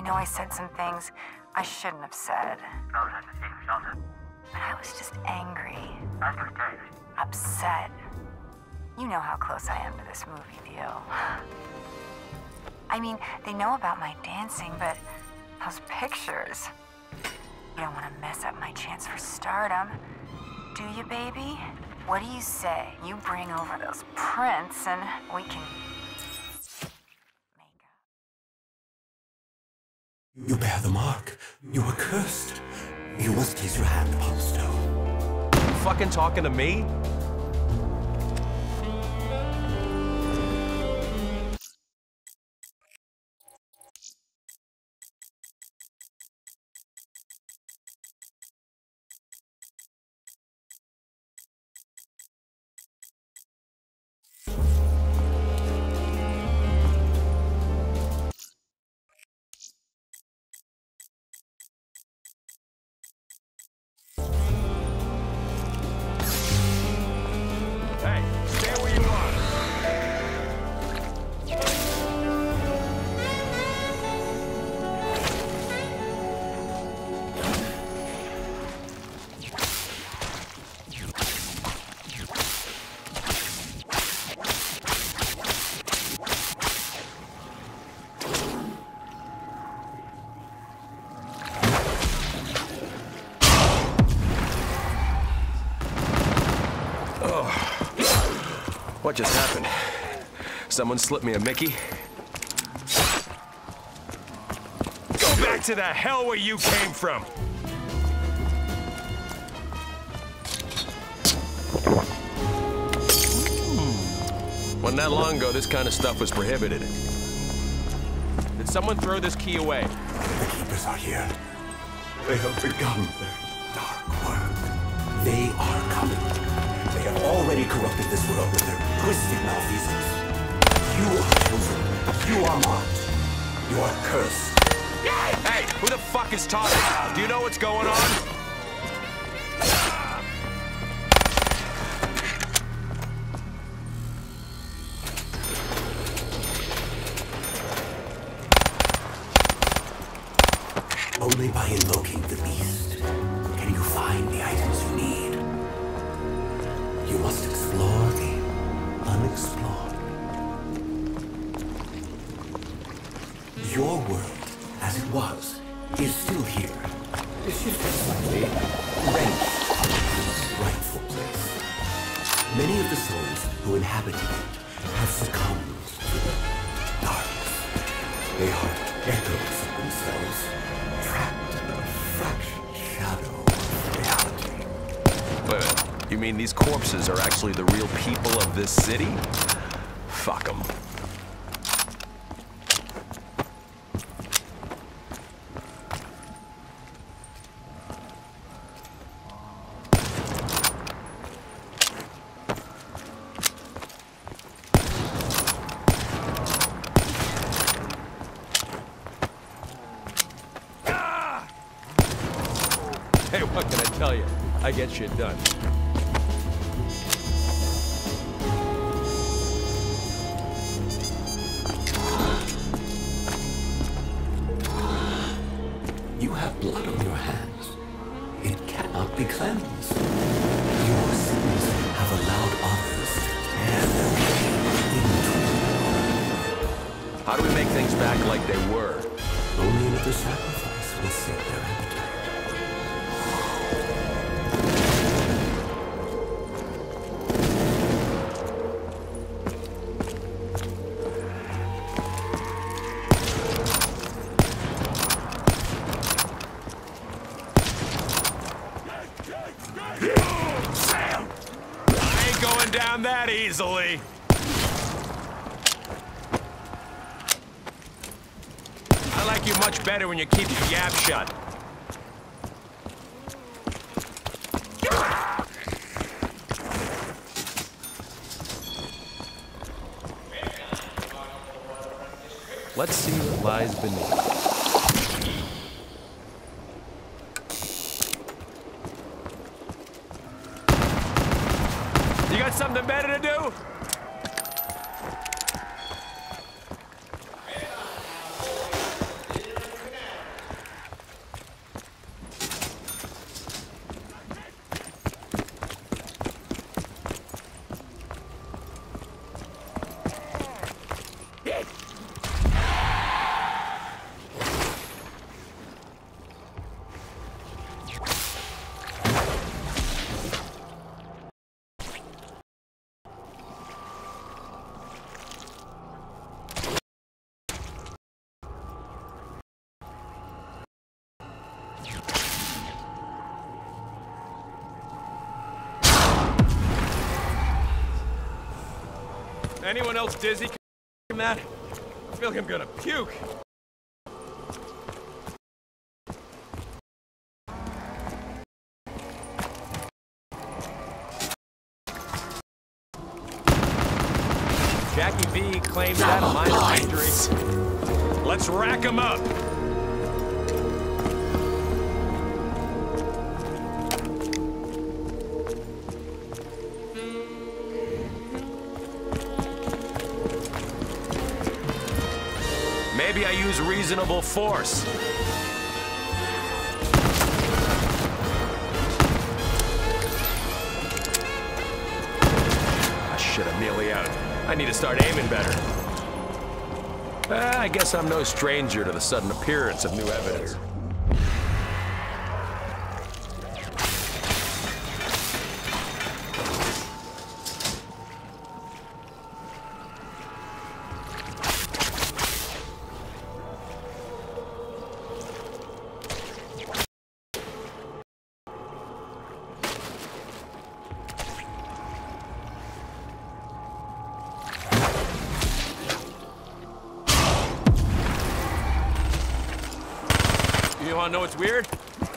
know I said some things I shouldn't have said. But I was just angry. Upset. You know how close I am to this movie deal. I mean, they know about my dancing, but those pictures... You don't want to mess up my chance for stardom, do you, baby? What do you say? You bring over those prints and we can... make up. You bear the mark. You are cursed. You must kiss your hand upon the stone. You fucking talking to me? What just happened? Someone slipped me a Mickey? Go back to the hell where you came from! Wasn't that long ago this kind of stuff was prohibited. Did someone throw this key away? The keepers are here. They have begun their dark work. They are coming. They have already corrupted this world with their twisted malfeasance. You are chosen. You are marked. You are cursed. Hey, who the fuck is talking now? Do you know what's going on? Only by invoking the beast can you find the items you need. You must explore the unexplored. Your world, as it was, is still here. It's shifted slightly, wrenched from its rightful place. Many of the souls who inhabited it have succumbed to the darkness. They are echoes of themselves, trapped in a fractured shadow of reality. Wait. You mean these corpses are actually the real people of this city? Fuck them. Hey, what can I tell you? I get shit done. You have blood on your hands. It cannot be cleansed. Your sins have allowed others to tear their way into you. How do we make things back like they were? Only another sacrifice will save their appetite. Down that easily. I like you much better when you keep your yap shut. Let's see what lies beneath. You got something better to do? Anyone else dizzy from that? I feel like I'm gonna puke. Jackie V claims that a minor injury. Let's rack him up. Maybe I use reasonable force. Ah, shit, I'm nearly out. I need to start aiming better. I guess I'm no stranger to the sudden appearance of new evidence. You wanna know what's weird?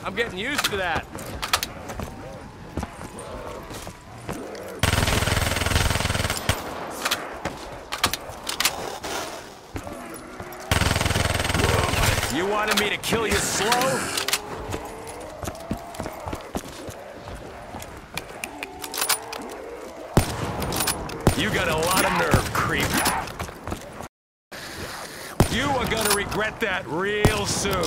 I'm getting used to that. You wanted me to kill you slow? You got a lot of nerve, creep. You are gonna regret that real soon.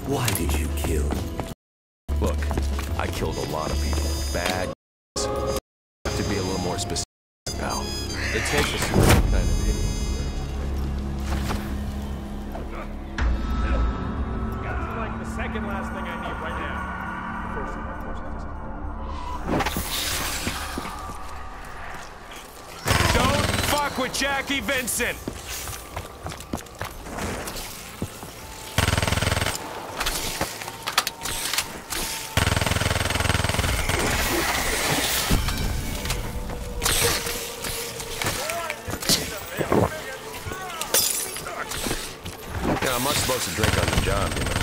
Why did you kill? Look, I killed a lot of people. Bad. Have to be a little more specific now. It takes a certain kind of idiot. That's like the second last thing I need right now. The first thing, of course. Don't fuck with Jackie Vincent! I'm not supposed to drink on the job, you know.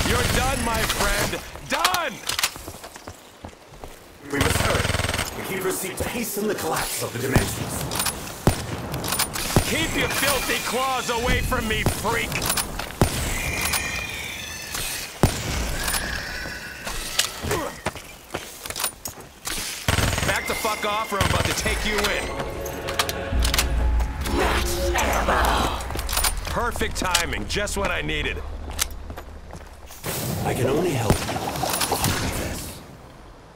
You're done, my friend! Done! We must hurry. The Keeper seek to hasten the collapse of the dimensions. Keep your filthy claws away from me, freak! Back the fuck off or I'm about to take you in. Max ammo! Perfect timing, just what I needed. I can only help you confess.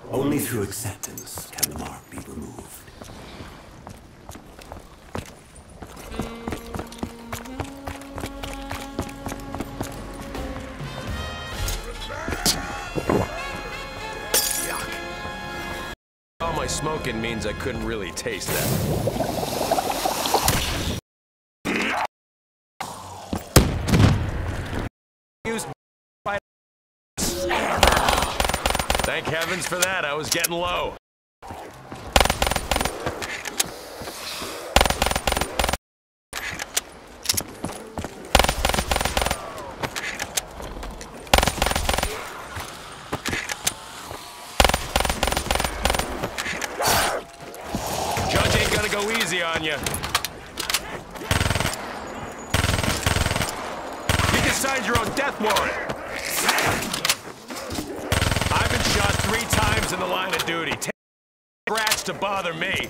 Only through acceptance can the mark be removed. All my smoking means I couldn't really taste that. Thank heavens for that, I was getting low. Judge ain't gonna go easy on you. You can sign your own death warrant. I've been shot 3 times in the line of duty. 10 rats to bother me.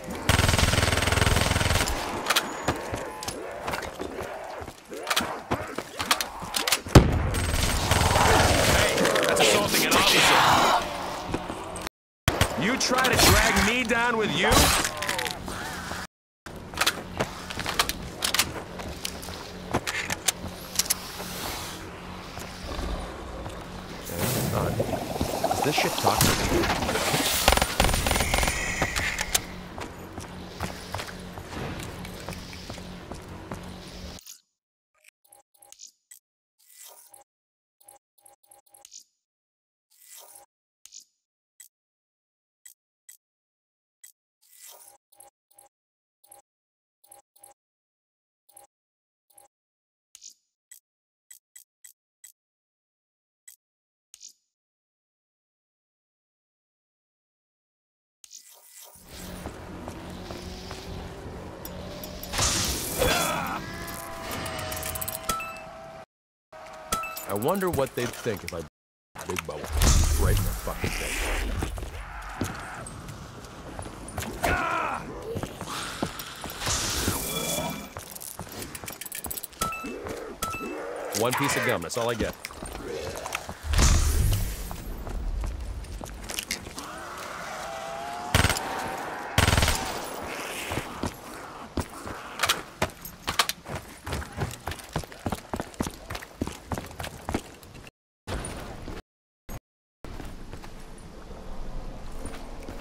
down with you? Is this shit toxic? I wonder what they'd think if I big bubble right in the fucking face. One piece of gum, that's all I get.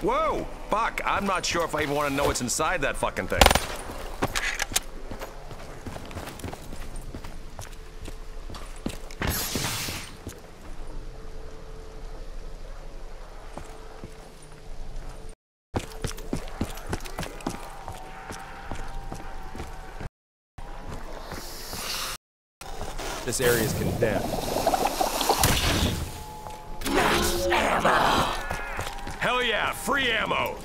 Whoa! Buck, I'm not sure if I even want to know what's inside that fucking thing. This area is condemned. Max ammo! Hell yeah, free ammo!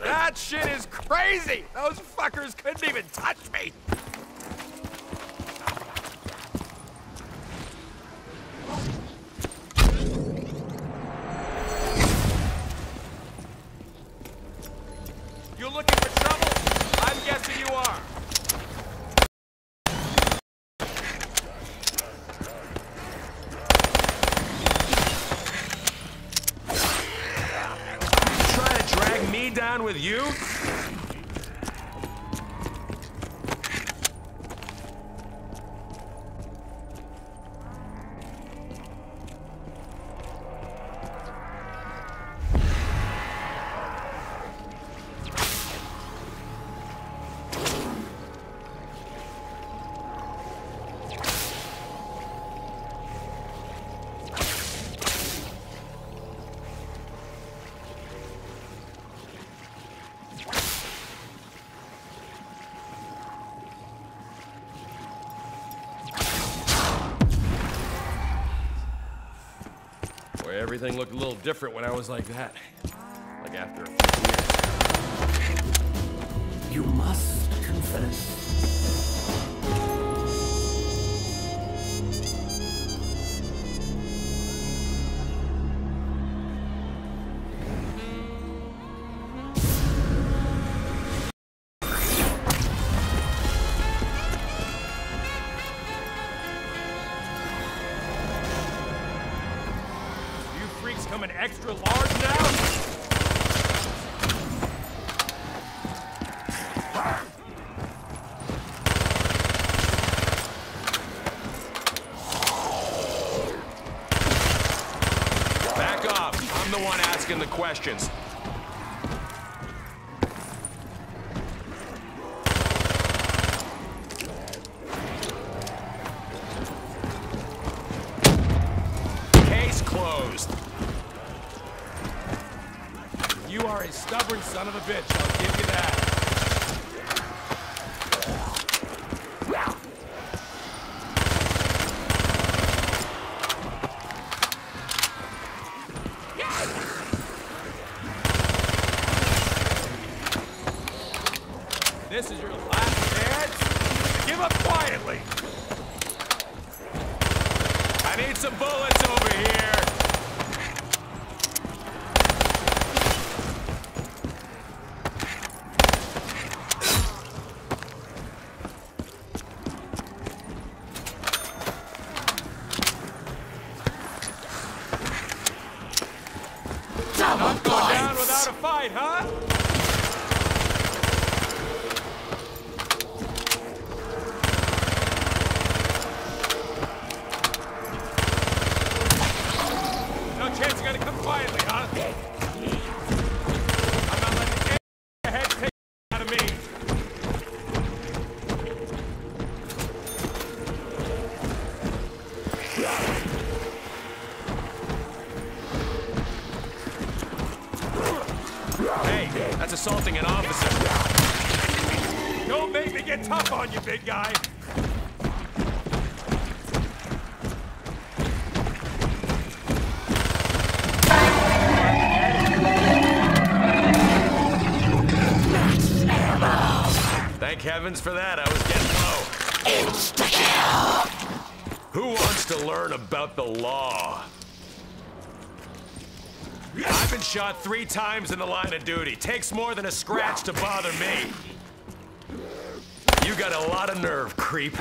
That shit is crazy! Those fuckers couldn't even touch me! You looking for trouble? I'm guessing you are. Trying to drag me down with you? Everything looked a little different when I was like that. Like after a few years. You must confess. Coming extra large now? Back off. I'm the one asking the questions. Case closed. You are a stubborn son of a bitch, I'll give you that. This is your last chance? Give up quietly! I need some bullets over here! Not go down without a fight, huh? No chance you're gonna come quietly, huh? I'm not letting any head take out of me. Hey, that's assaulting an officer. Don't make me get tough on you, big guy. Thank heavens for that, I was getting low. Insta-kill! Who wants to learn about the law? I've been shot 3 times in the line of duty. Takes more than a scratch to bother me. You got a lot of nerve, creep.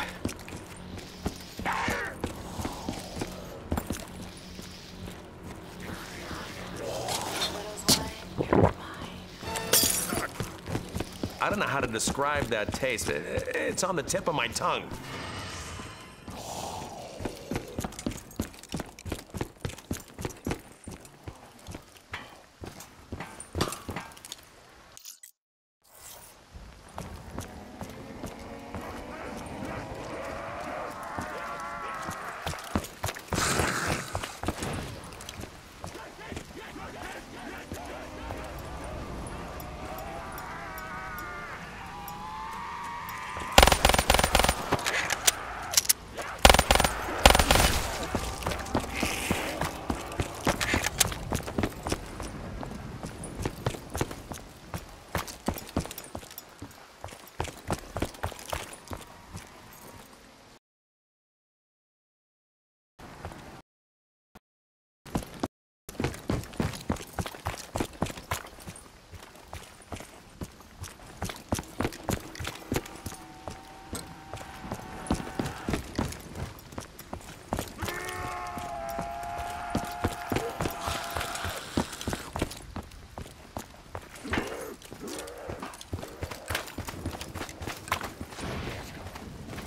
I don't know how to describe that taste. It's on the tip of my tongue.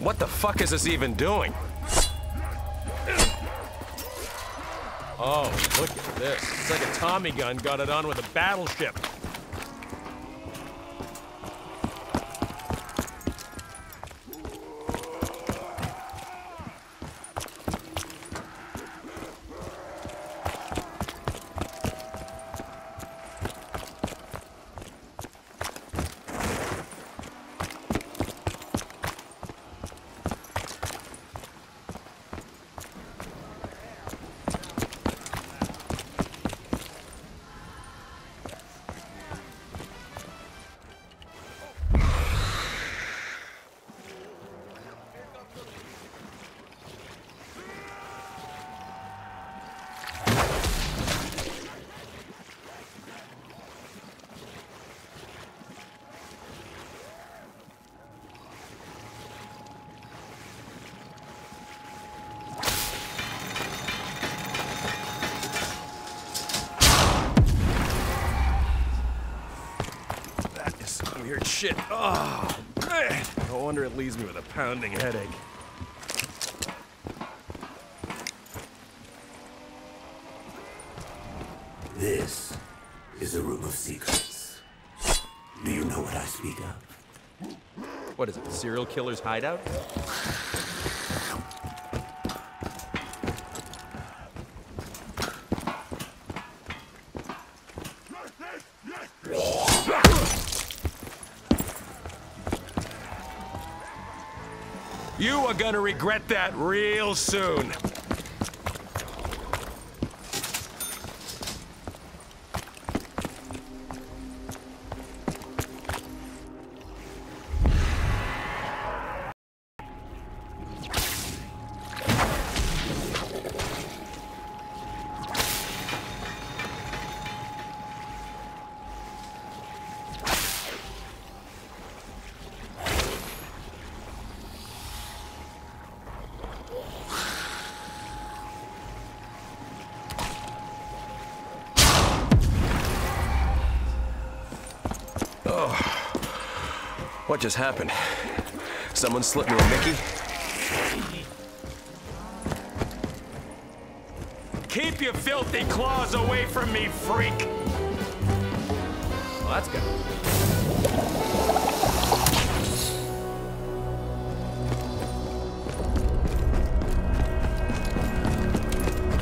What the fuck is this even doing? Oh, look at this. It's like a Tommy gun got it on with a battleship. Weird shit. Oh, man. No wonder it leaves me with a pounding headache. This is a room of secrets. Do you know what I speak of? What is it, a serial killer's hideout? You are gonna regret that real soon. What just happened? Someone slipped me a Mickey? Keep your filthy claws away from me, freak! Well, that's good.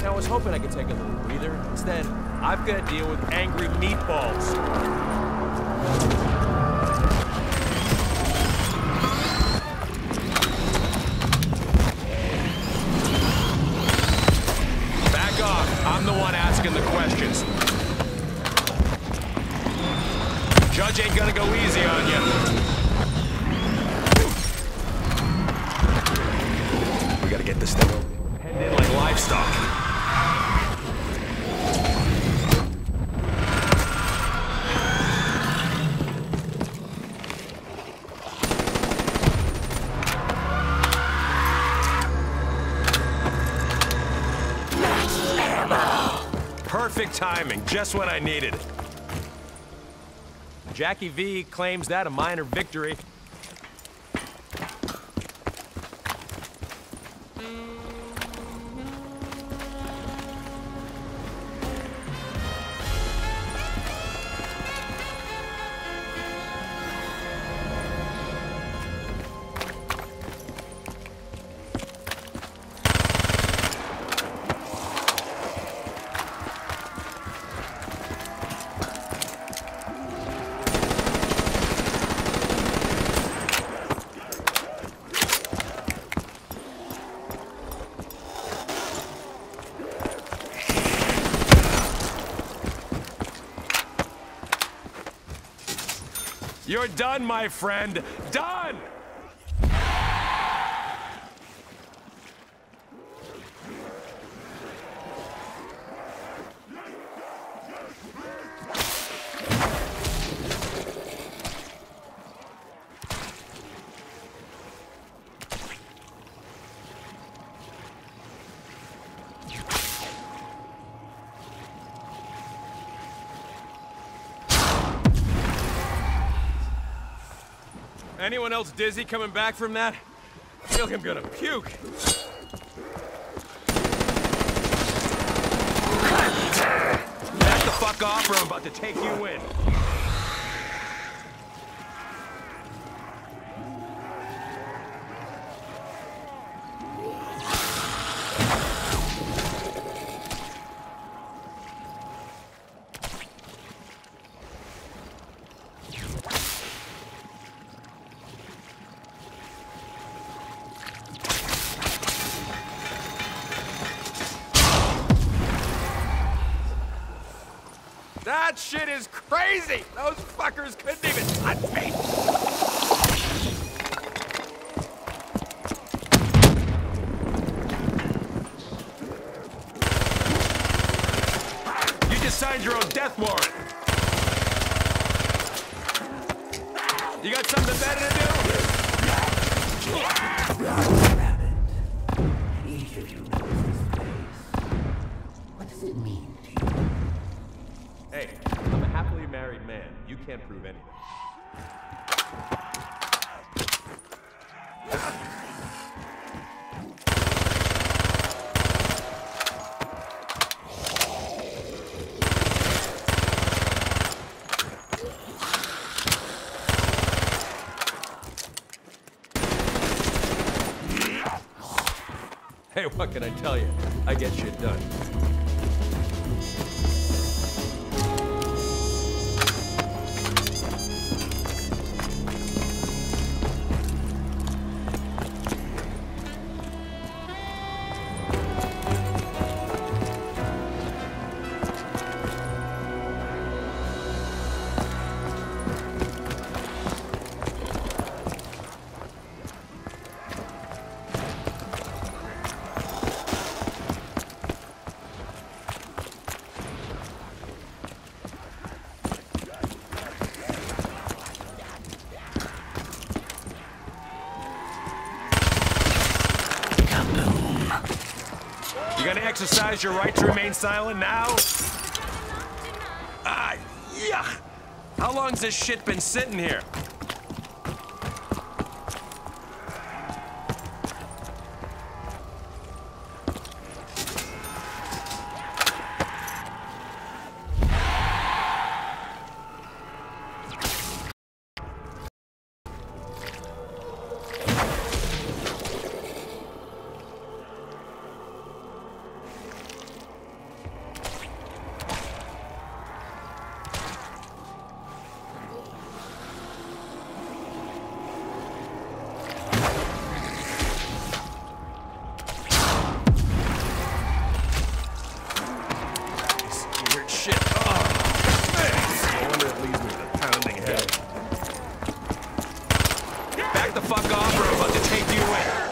I was hoping I could take a little breather. Instead, I've got to deal with angry meatballs. Back off. I'm the one asking the questions. Judge ain't gonna go easy on you. We gotta get this thing open. Heading in like livestock. Perfect timing, just when I needed it. Jackie V claims that a minor victory. You're done, my friend. Done! Anyone else dizzy coming back from that? I feel like I'm gonna puke. Back the fuck off or I'm about to take you in. That shit is crazy! Those fuckers couldn't even touch me! You just signed your own death warrant! You got something better to do? Rabbit, each of you knows this place. What does it mean to you? Hey, I'm a happily married man. You can't prove anything. Hey, what can I tell you? I get shit done. You gonna exercise your right to remain silent now? Ah, yuck! How long's this shit been sitting here? Back the fuck off or I'm about to take you in.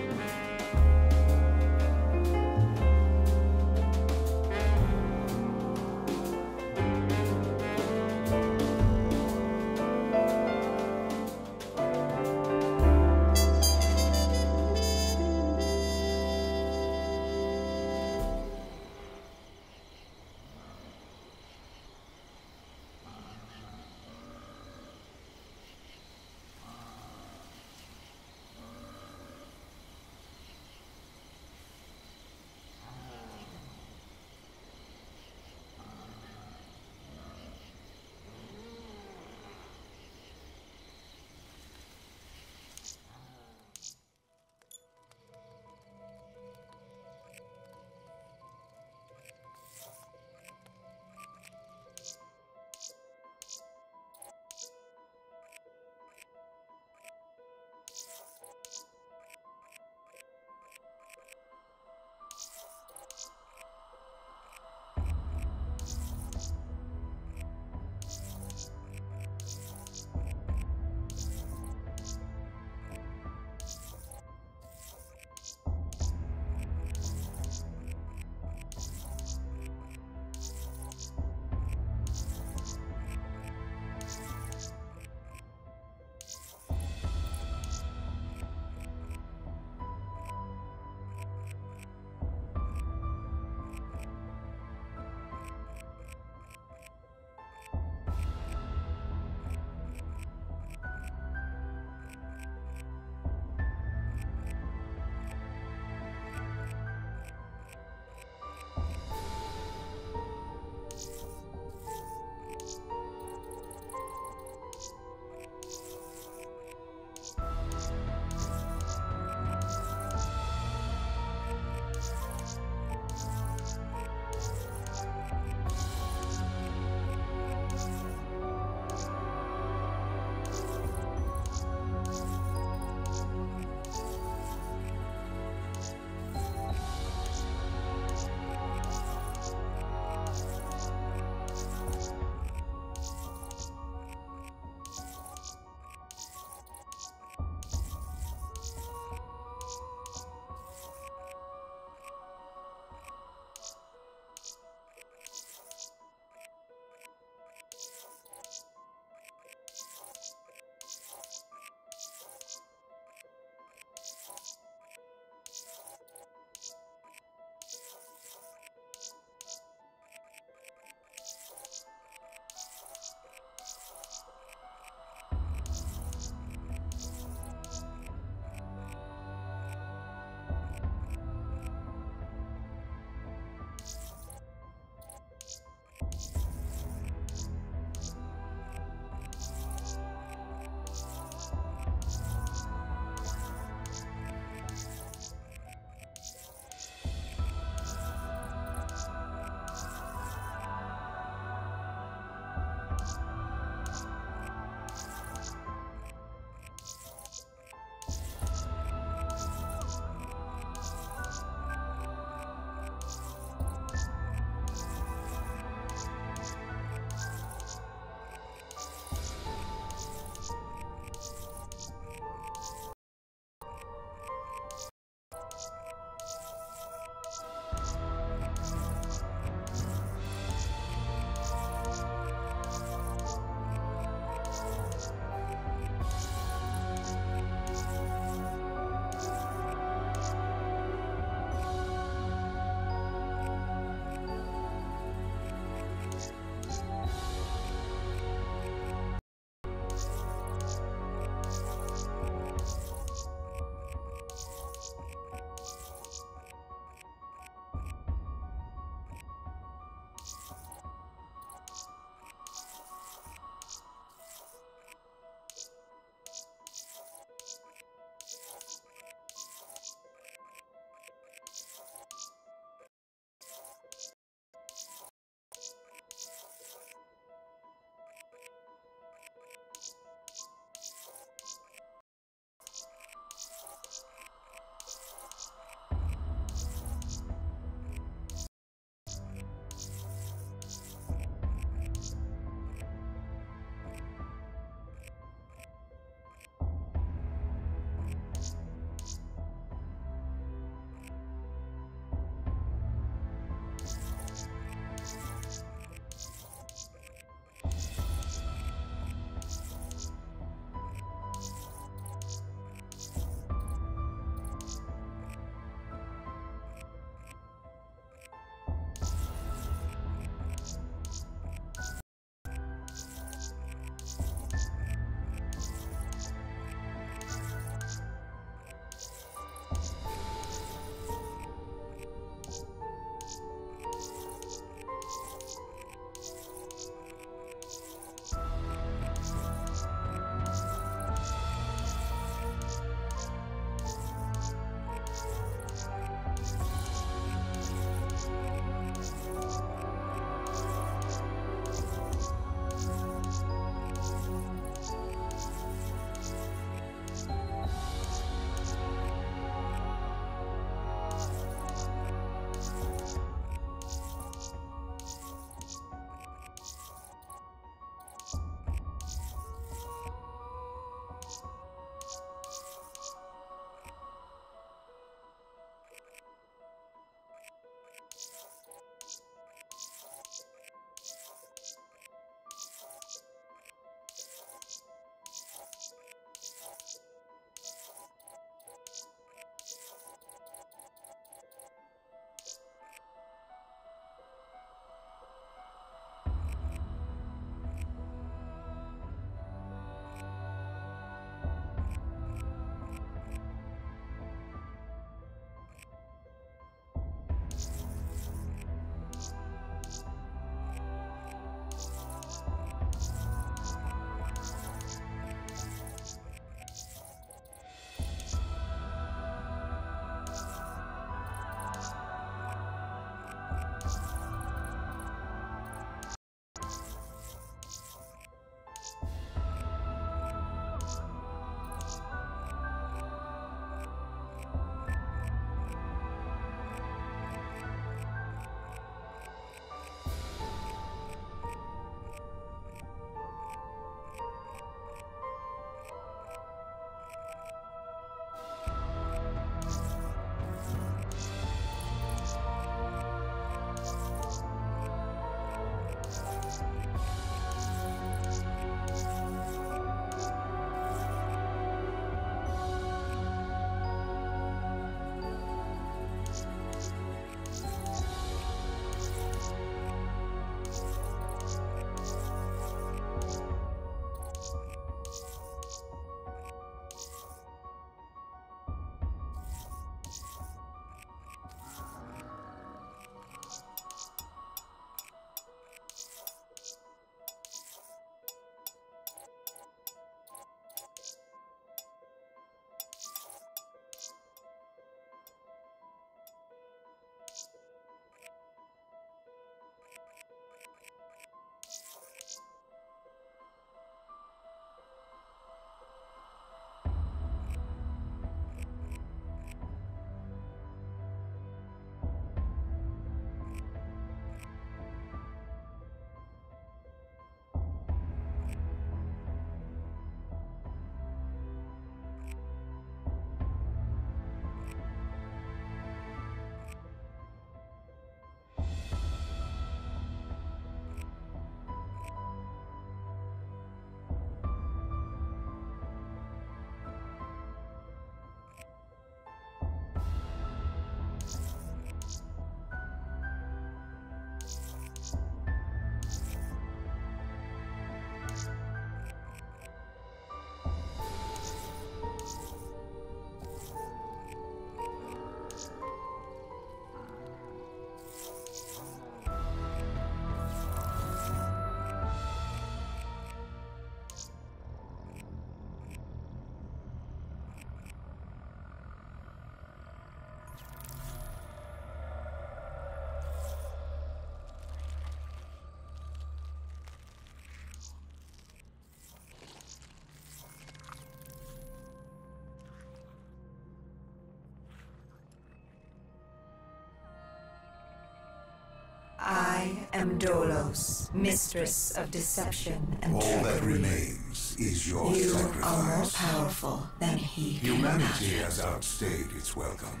am Dolos, mistress of deception and All that treachery. remains is your You sacrifice. are more powerful than he. Humanity has outstayed its welcome.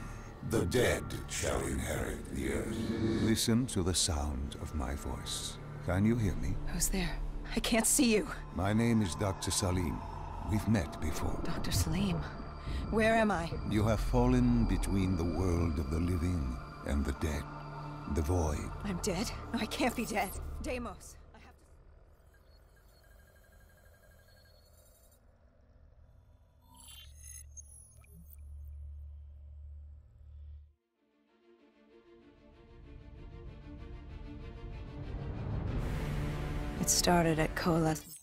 The dead shall inherit the earth. Listen to the sound of my voice. Can you hear me? Who's there? I can't see you. My name is Dr. Salim. We've met before. Dr. Salim, where am I? You have fallen between the world of the living and the dead. The void. I'm dead? No, I can't be dead. Deimos, I have to... It started at Coalescence.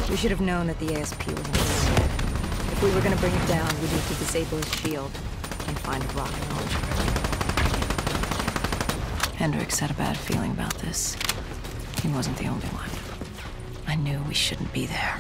We should have known that the ASP was interested. If we were gonna bring it down, we'd need to disable his shield and find a rocket launcher. Hendricks had a bad feeling about this. He wasn't the only one. I knew we shouldn't be there.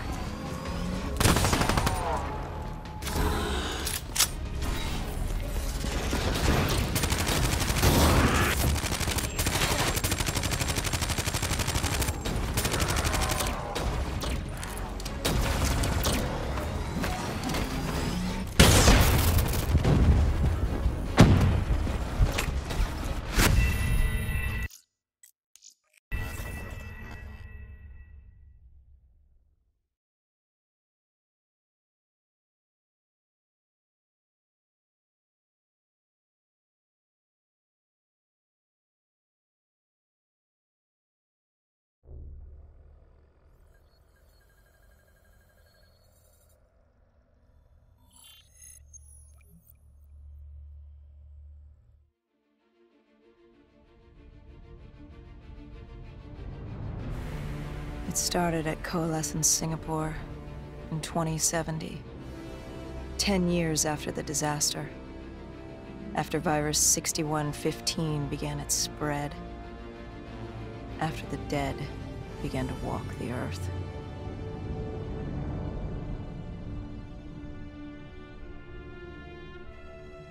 It started at Coalescence, Singapore in 2070. 10 years after the disaster. After virus 6115 began its spread. After the dead began to walk the earth.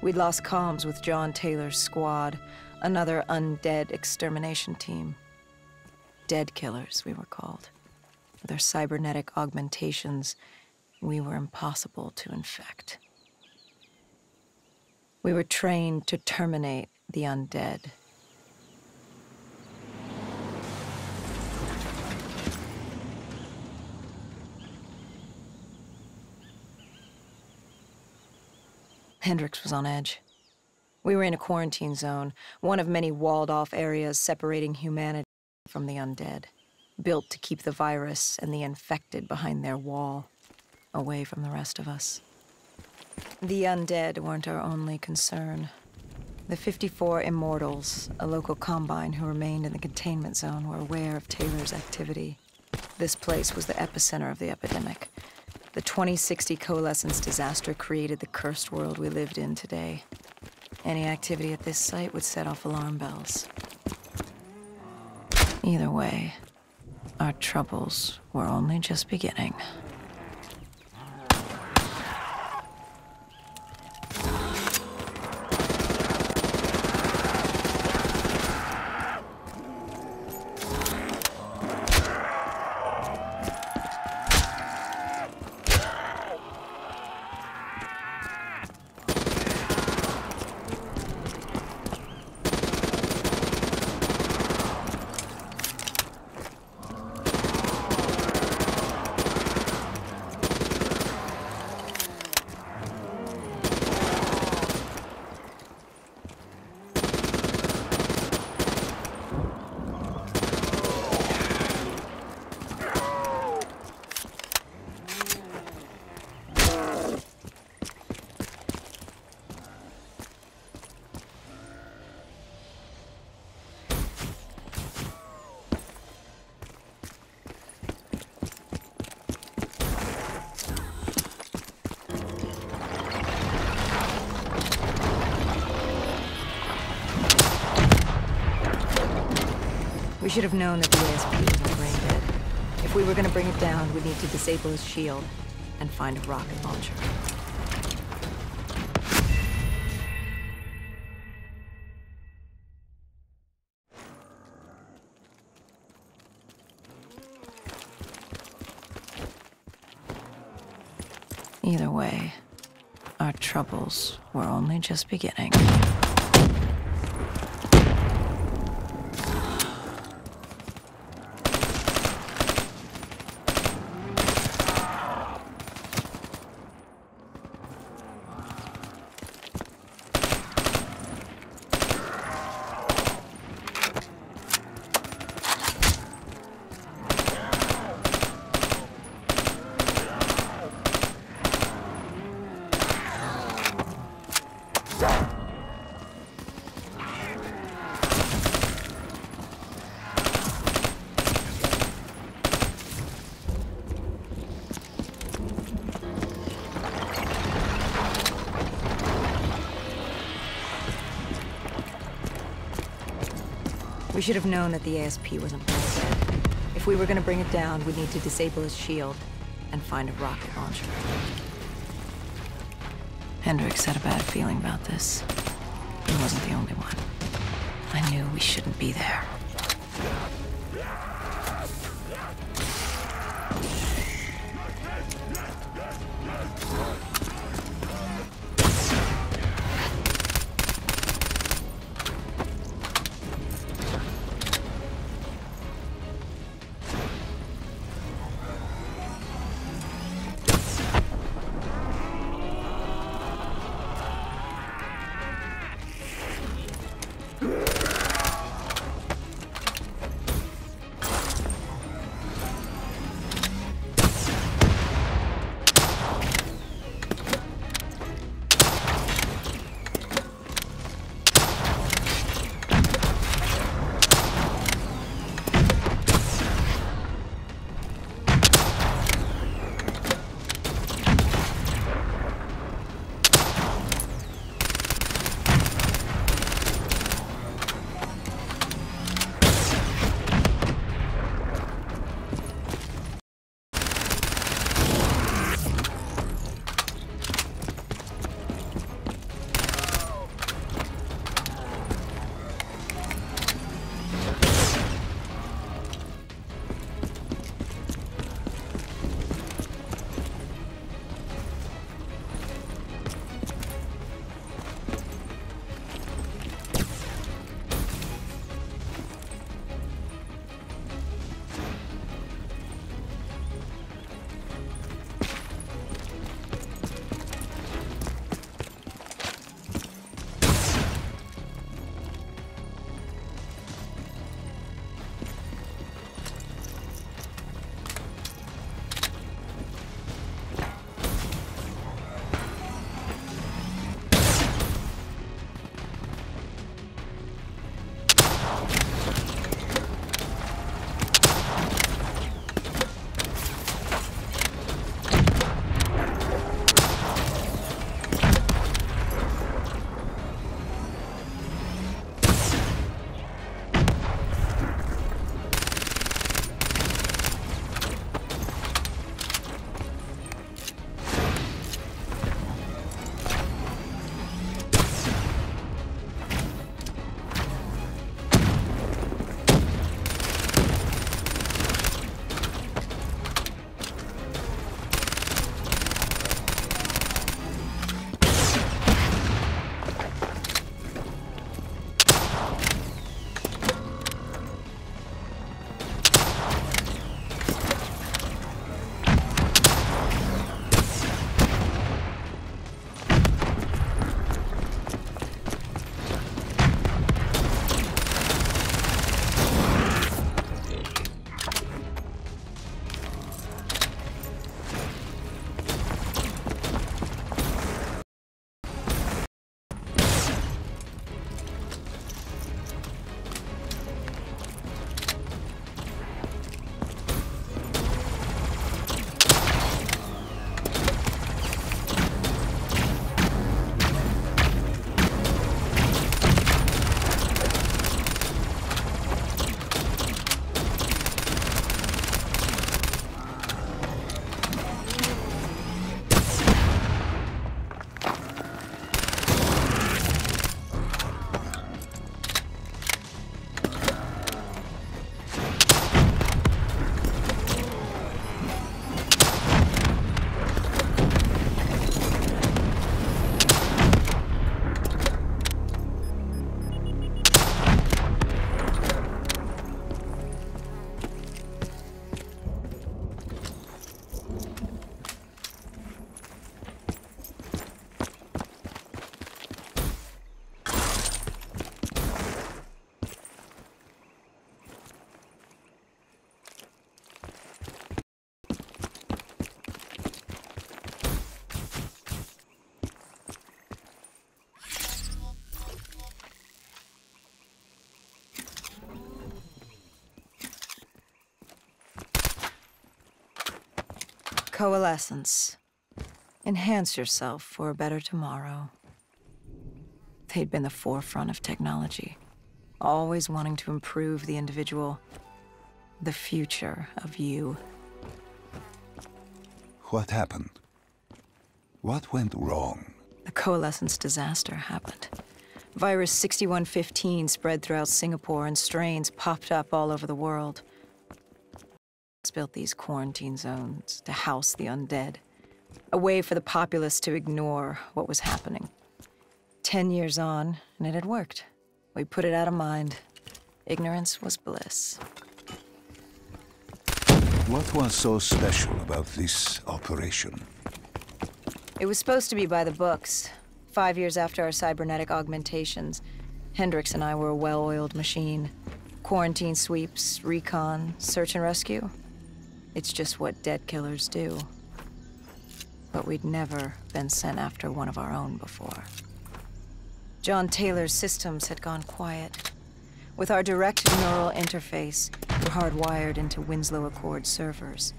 We'd lost comms with John Taylor's squad, another undead extermination team. Dead killers, we were called. With our cybernetic augmentations, we were impossible to infect. We were trained to terminate the undead. Hendricks was on edge. We were in a quarantine zone, one of many walled-off areas separating humanity from the undead, built to keep the virus and the infected behind their wall, away from the rest of us. The undead weren't our only concern. The 54 Immortals, a local combine who remained in the containment zone, were aware of Taylor's activity. This place was the epicenter of the epidemic. The 2060 coalescence disaster created the cursed world we lived in today. Any activity at this site would set off alarm bells. Either way, our troubles were only just beginning. We should have known that the ASP was brain dead. If we were going to bring it down, we'd need to disable his shield and find a rocket launcher. Either way, our troubles were only just beginning. We should have known that the ASP wasn't brain dead. If we were going to bring it down, we'd need to disable his shield and find a rocket launcher. Hendricks had a bad feeling about this. He wasn't the only one. I knew we shouldn't be there. Coalescence. Enhance yourself for a better tomorrow. They'd been the forefront of technology, always wanting to improve the individual, the future of you. What happened? What went wrong? The Coalescence disaster happened. Virus 6115 spread throughout Singapore and strains popped up all over the world. Built these quarantine zones to house the undead. A way for the populace to ignore what was happening. 10 years on, and it had worked. We put it out of mind. Ignorance was bliss. What was so special about this operation? It was supposed to be by the books. 5 years after our cybernetic augmentations, Hendricks and I were a well-oiled machine. Quarantine sweeps, recon, search and rescue. It's just what dead killers do. But we'd never been sent after one of our own before. John Taylor's systems had gone quiet. With our direct neural interface, we're hardwired into Winslow Accord servers.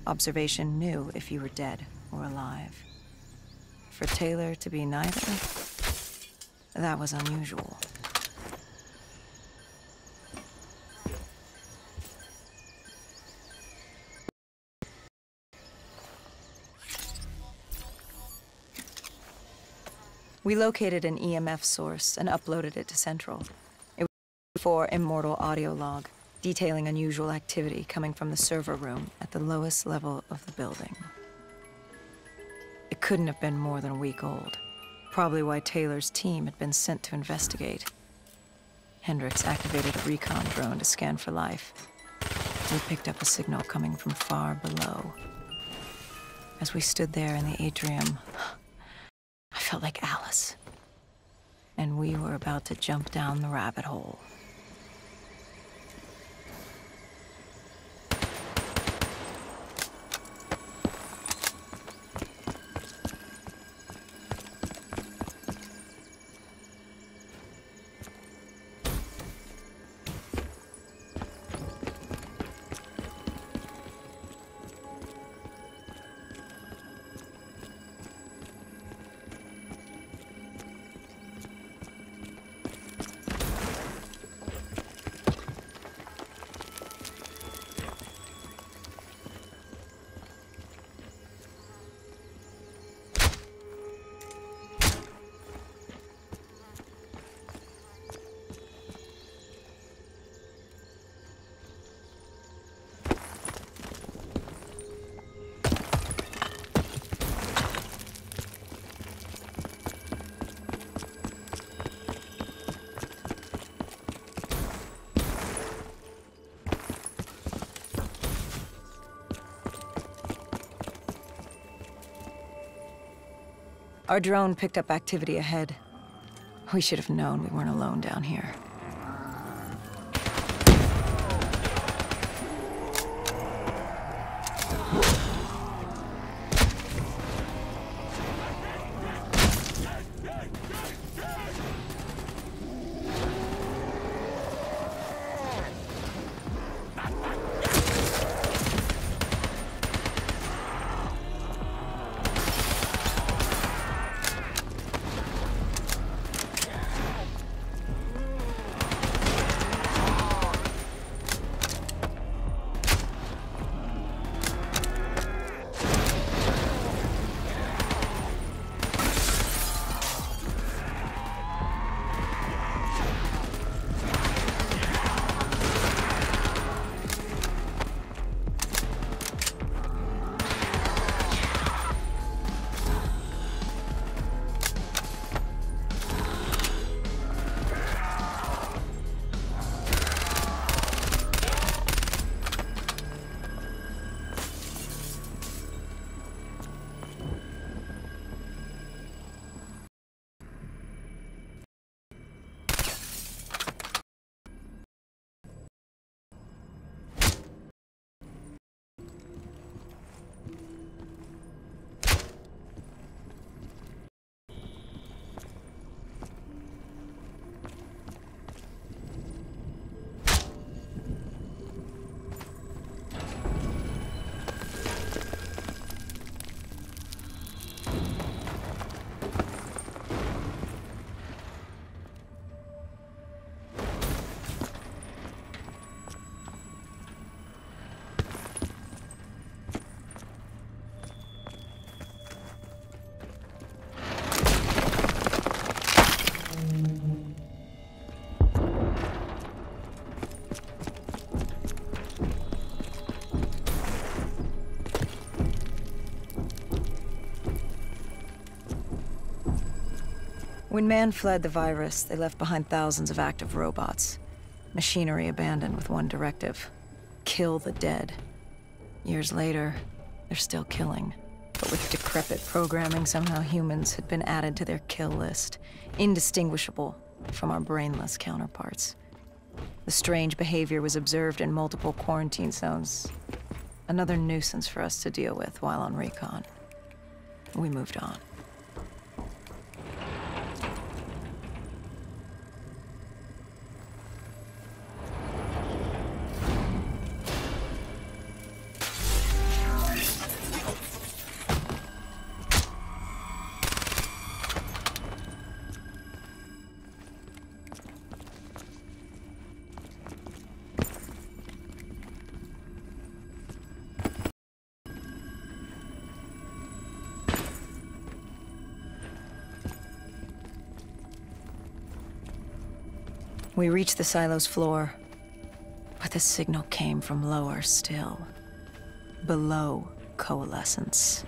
Observation knew if you were dead or alive. For Taylor to be neither, that was unusual. We located an EMF source and uploaded it to Central. It was for immortal audio log, detailing unusual activity coming from the server room at the lowest level of the building. It couldn't have been more than a week old. Probably why Taylor's team had been sent to investigate. Hendricks activated a recon drone to scan for life. We picked up a signal coming from far below. As we stood there in the atrium, I felt like Alice. And we were about to jump down the rabbit hole. Our drone picked up activity ahead. We should have known we weren't alone down here. When man fled the virus, they left behind thousands of active robots. Machinery abandoned with one directive: kill the dead. Years later, they're still killing. But with decrepit programming, somehow humans had been added to their kill list, indistinguishable from our brainless counterparts. The strange behavior was observed in multiple quarantine zones. Another nuisance for us to deal with while on recon. We moved on. We reached the silo's floor, but the signal came from lower still, below coalescence.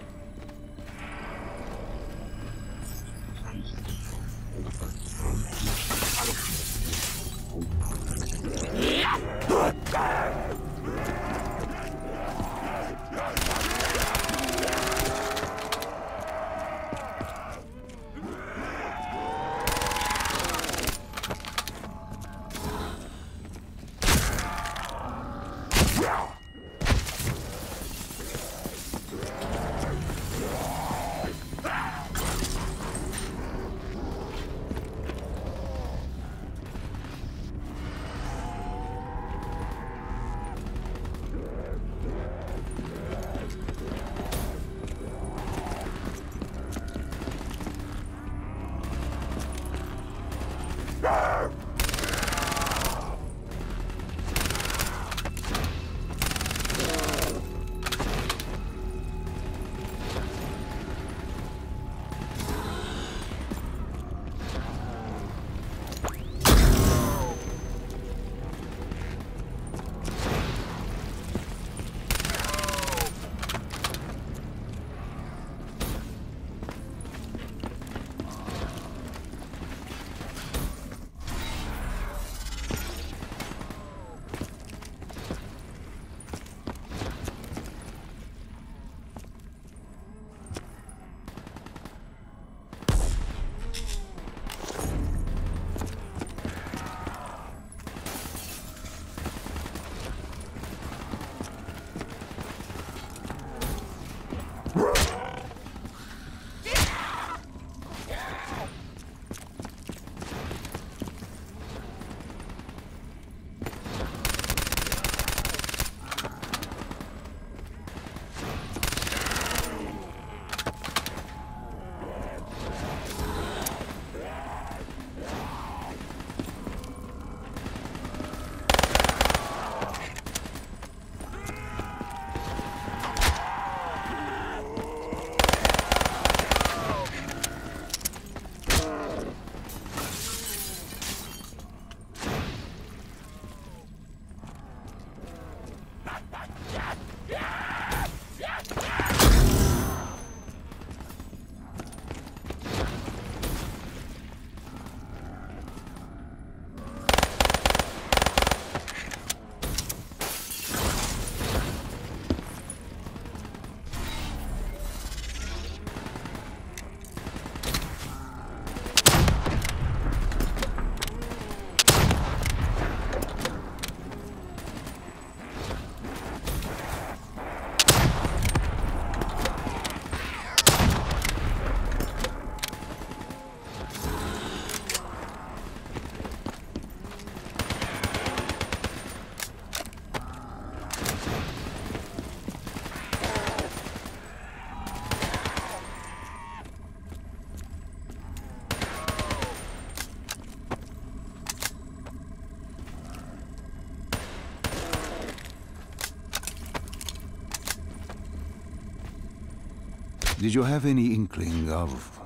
Did you have any inkling of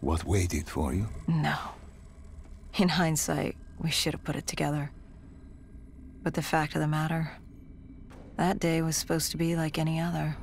what waited for you? No. In hindsight, we should have put it together. But the fact of the matter, that day was supposed to be like any other.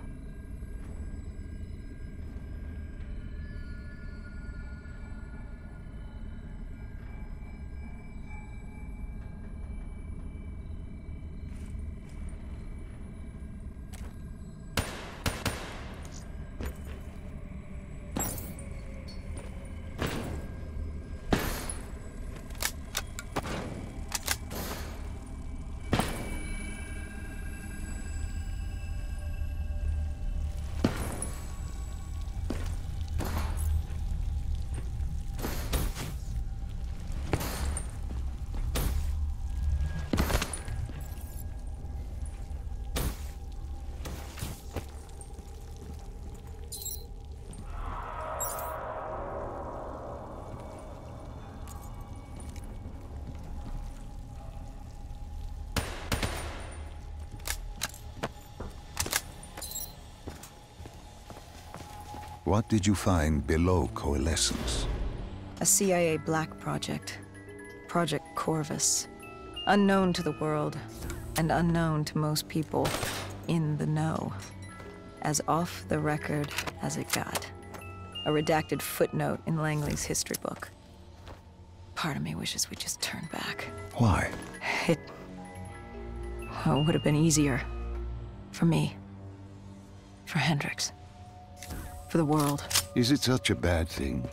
What did you find below Coalescence? A CIA black project. Project Corvus. Unknown to the world, and unknown to most people in the know. As off the record as it got. A redacted footnote in Langley's history book. Part of me wishes we just turned back. Why? It would have been easier. For me. For Hendrix. For the world. Is it such a bad thing?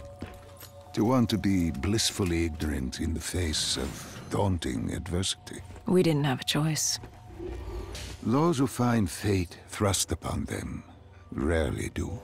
To want to be blissfully ignorant in the face of daunting adversity? We didn't have a choice. Those who find fate thrust upon them rarely do.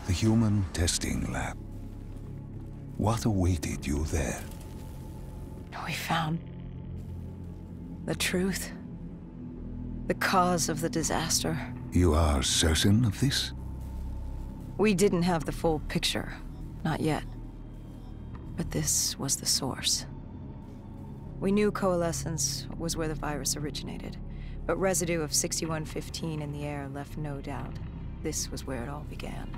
The human testing lab. What awaited you there? We found the truth. The cause of the disaster. You are certain of this? We didn't have the full picture. Not yet. But this was the source. We knew Coalescence was where the virus originated, but residue of 6115 in the air left no doubt. This was where it all began.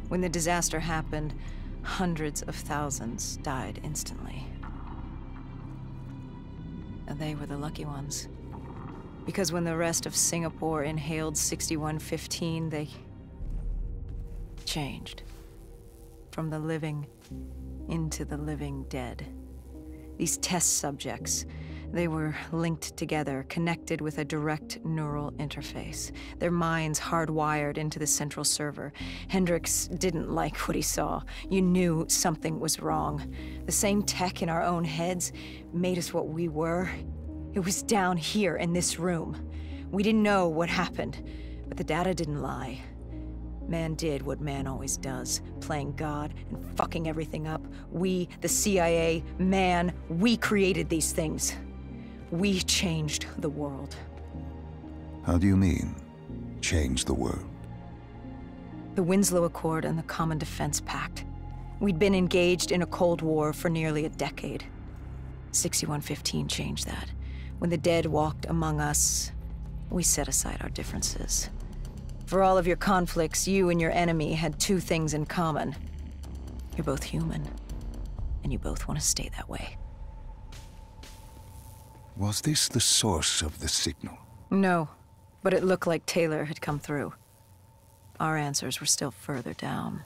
When the disaster happened, hundreds of thousands died instantly. And they were the lucky ones. Because when the rest of Singapore inhaled 6115, they changed. From the living into the living dead. These test subjects, they were linked together, connected with a direct neural interface. Their minds hardwired into the central server. Hendricks didn't like what he saw. You knew something was wrong. The same tech in our own heads made us what we were. It was down here in this room. We didn't know what happened, but the data didn't lie. Man did what man always does, playing God and fucking everything up. We, the CIA, man, we created these things. We changed the world. How do you mean, change the world? The Winslow Accord and the Common Defense Pact. We'd been engaged in a Cold War for nearly a decade. 6115 changed that. When the dead walked among us, we set aside our differences. For all of your conflicts, you and your enemy had two things in common. You're both human, and you both want to stay that way. Was this the source of the signal? No, but it looked like Taylor had come through. Our answers were still further down.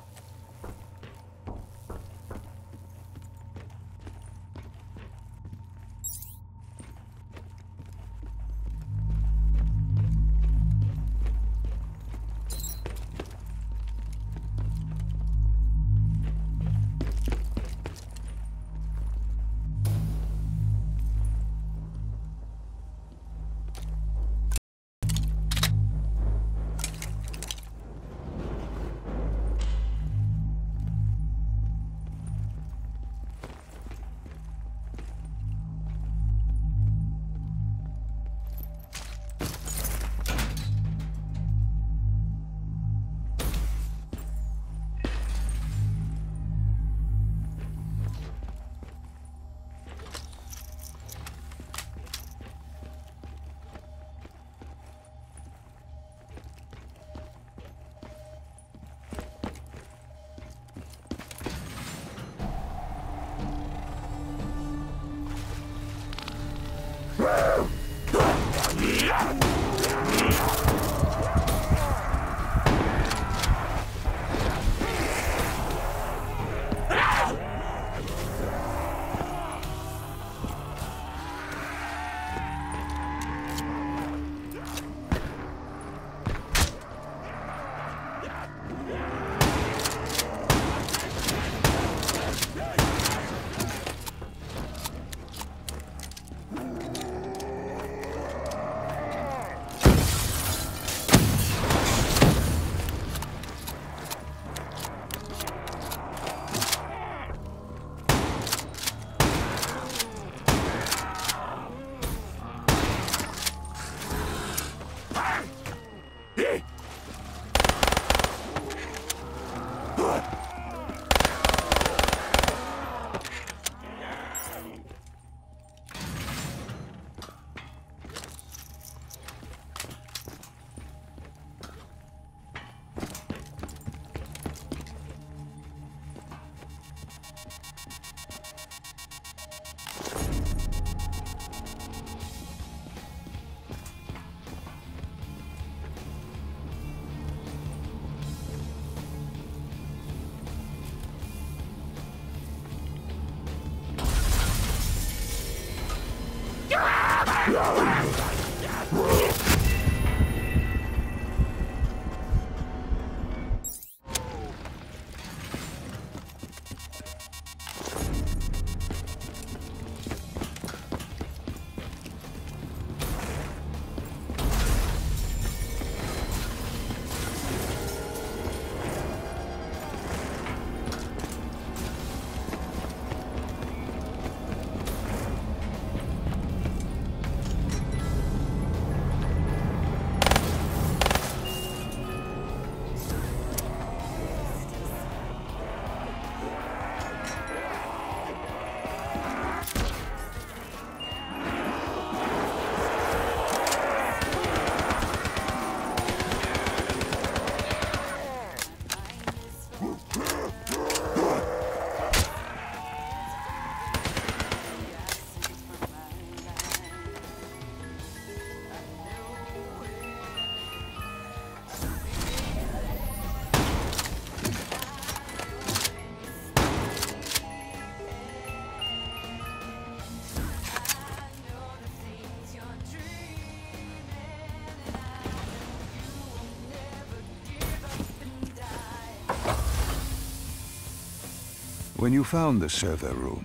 When you found the server room,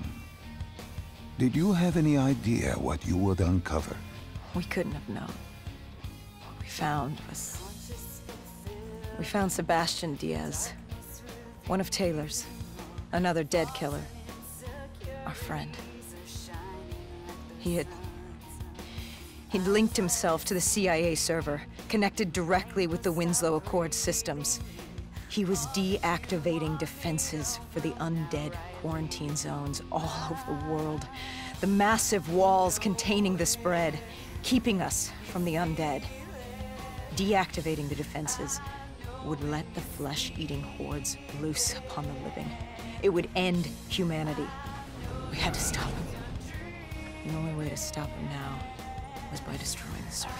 did you have any idea what you would uncover? We couldn't have known. What we found was... We found Sebastian Diaz. One of Taylor's. Another dead killer. Our friend. He'd linked himself to the CIA server, connected directly with the Winslow Accord systems. He was deactivating defenses for the undead quarantine zones all over the world. The massive walls containing the spread, keeping us from the undead. Deactivating the defenses would let the flesh-eating hordes loose upon the living. It would end humanity. We had to stop him. The only way to stop him now was by destroying the server.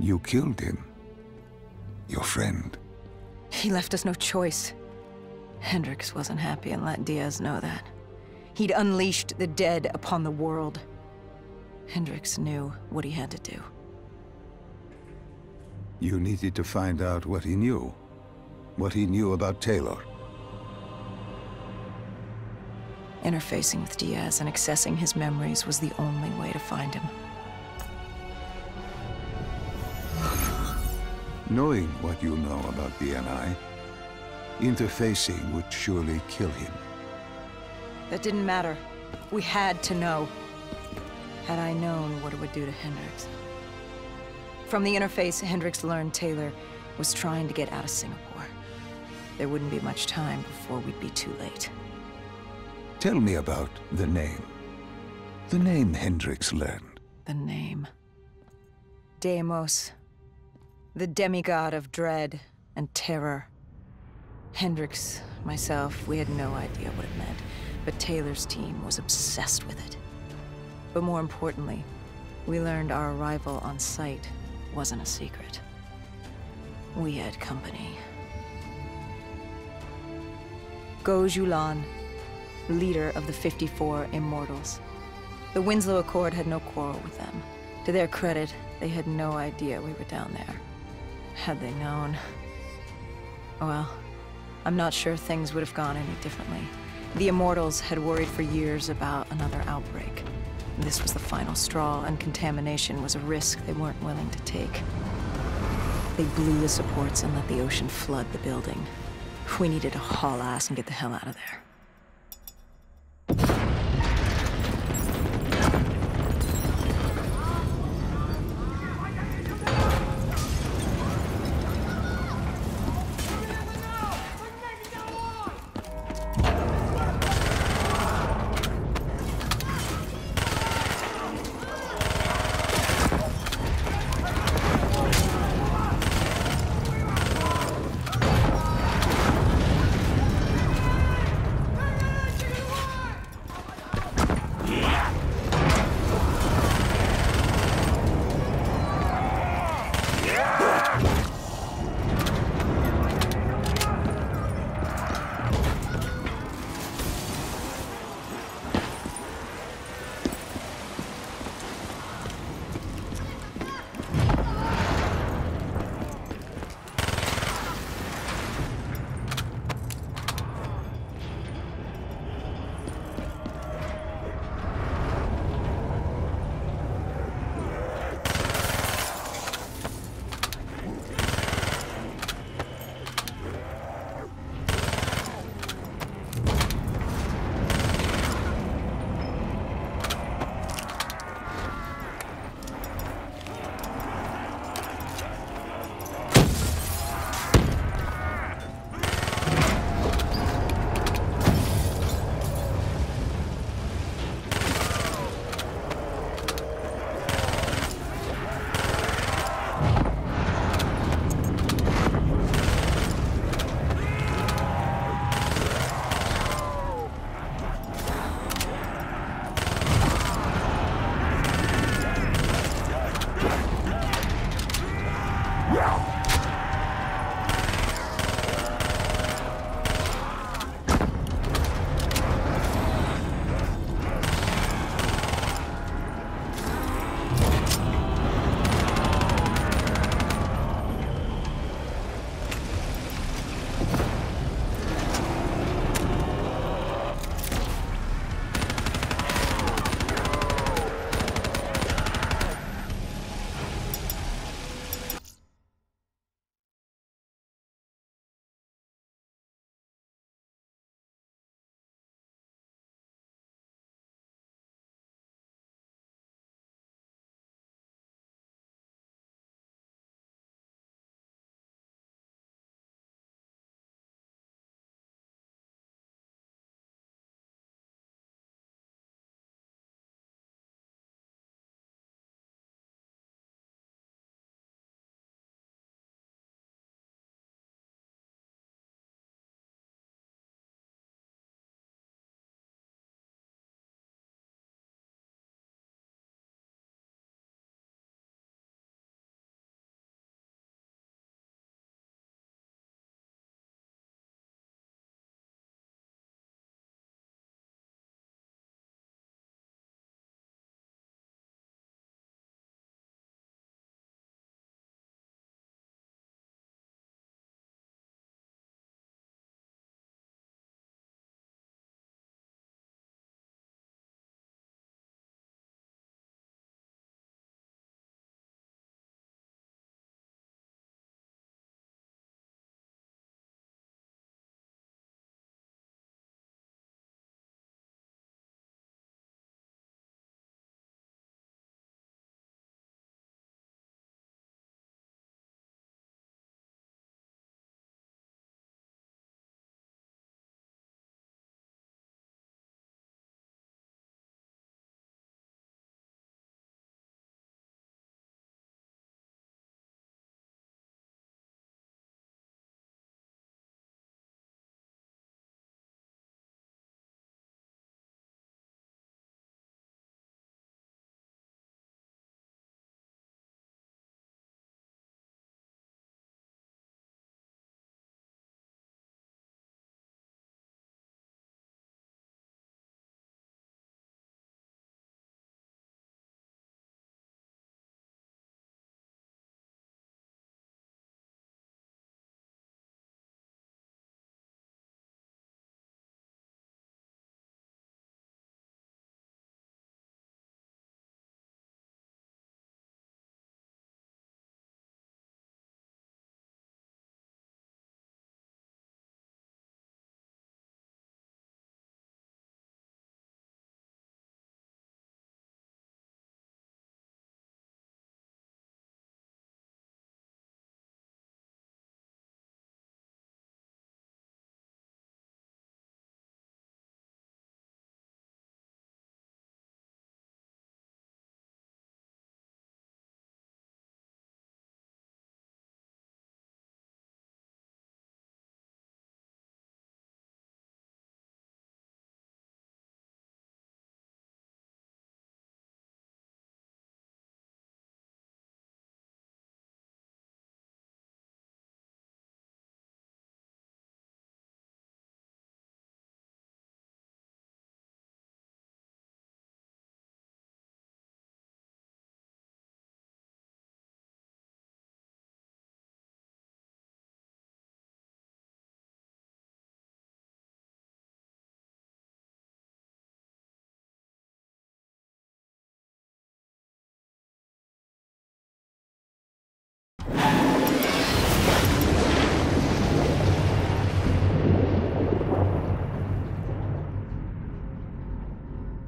You killed him. Your friend. He left us no choice. Hendricks wasn't happy and let Diaz know that. He'd unleashed the dead upon the world. Hendricks knew what he had to do. You needed to find out what he knew. What he knew about Taylor. Interfacing with Diaz and accessing his memories was the only way to find him. Knowing what you know about DNI, interfacing would surely kill him. That didn't matter. We had to know. Had I known what it would do to Hendricks. From the interface, Hendricks learned Taylor was trying to get out of Singapore. There wouldn't be much time before we'd be too late. Tell me about the name. The name Hendricks learned. The name. Deimos. The demigod of dread and terror. Hendricks, myself, we had no idea what it meant, but Taylor's team was obsessed with it. But more importantly, we learned our arrival on site wasn't a secret. We had company. Go Julan, leader of the 54 Immortals. The Winslow Accord had no quarrel with them. To their credit, they had no idea we were down there. Had they known... well, I'm not sure things would have gone any differently. The Immortals had worried for years about another outbreak. This was the final straw, and contamination was a risk they weren't willing to take. They blew the supports and let the ocean flood the building. We needed to haul ass and get the hell out of there.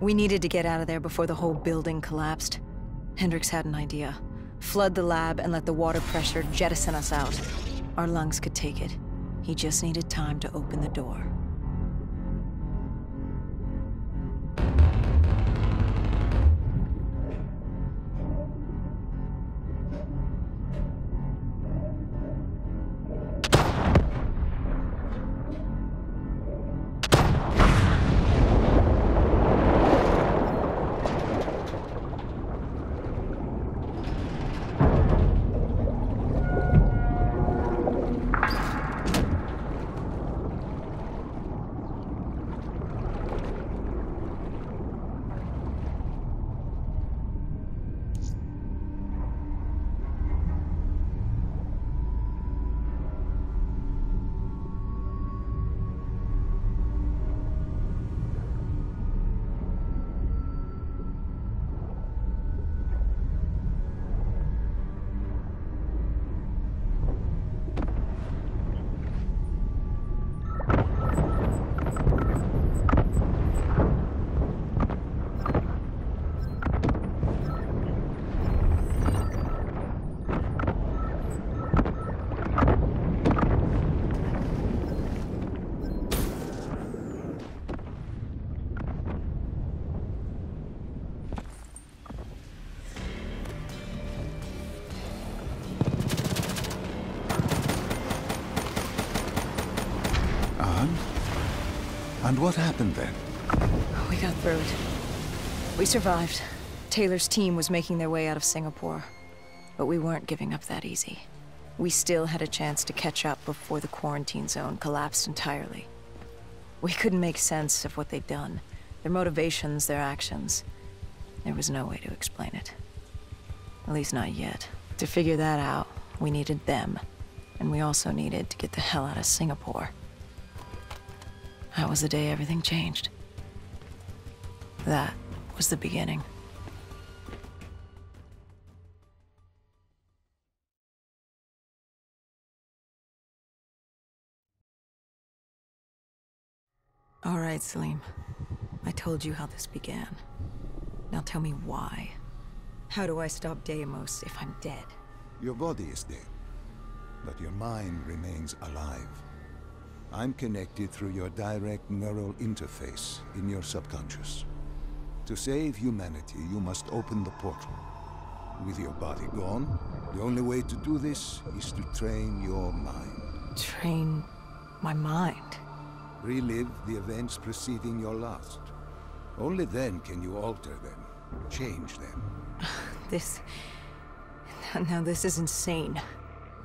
We needed to get out of there before the whole building collapsed. Hendricks had an idea. Flood the lab and let the water pressure jettison us out. Our lungs could take it. He just needed time to open the door. And what happened then? We got through it. We survived. Taylor's team was making their way out of Singapore. But we weren't giving up that easy. We still had a chance to catch up before the quarantine zone collapsed entirely. We couldn't make sense of what they'd done. Their motivations, their actions. There was no way to explain it. At least not yet. To figure that out, we needed them. And we also needed to get the hell out of Singapore. That was the day everything changed. That was the beginning. All right, Salim. I told you how this began. Now tell me why. How do I stop Deimos if I'm dead? Your body is dead, but your mind remains alive. I'm connected through your direct neural interface in your subconscious. To save humanity, you must open the portal. With your body gone, the only way to do this is to train your mind. Train my mind? Relive the events preceding your last. Only then can you alter them, change them. Now this is insane.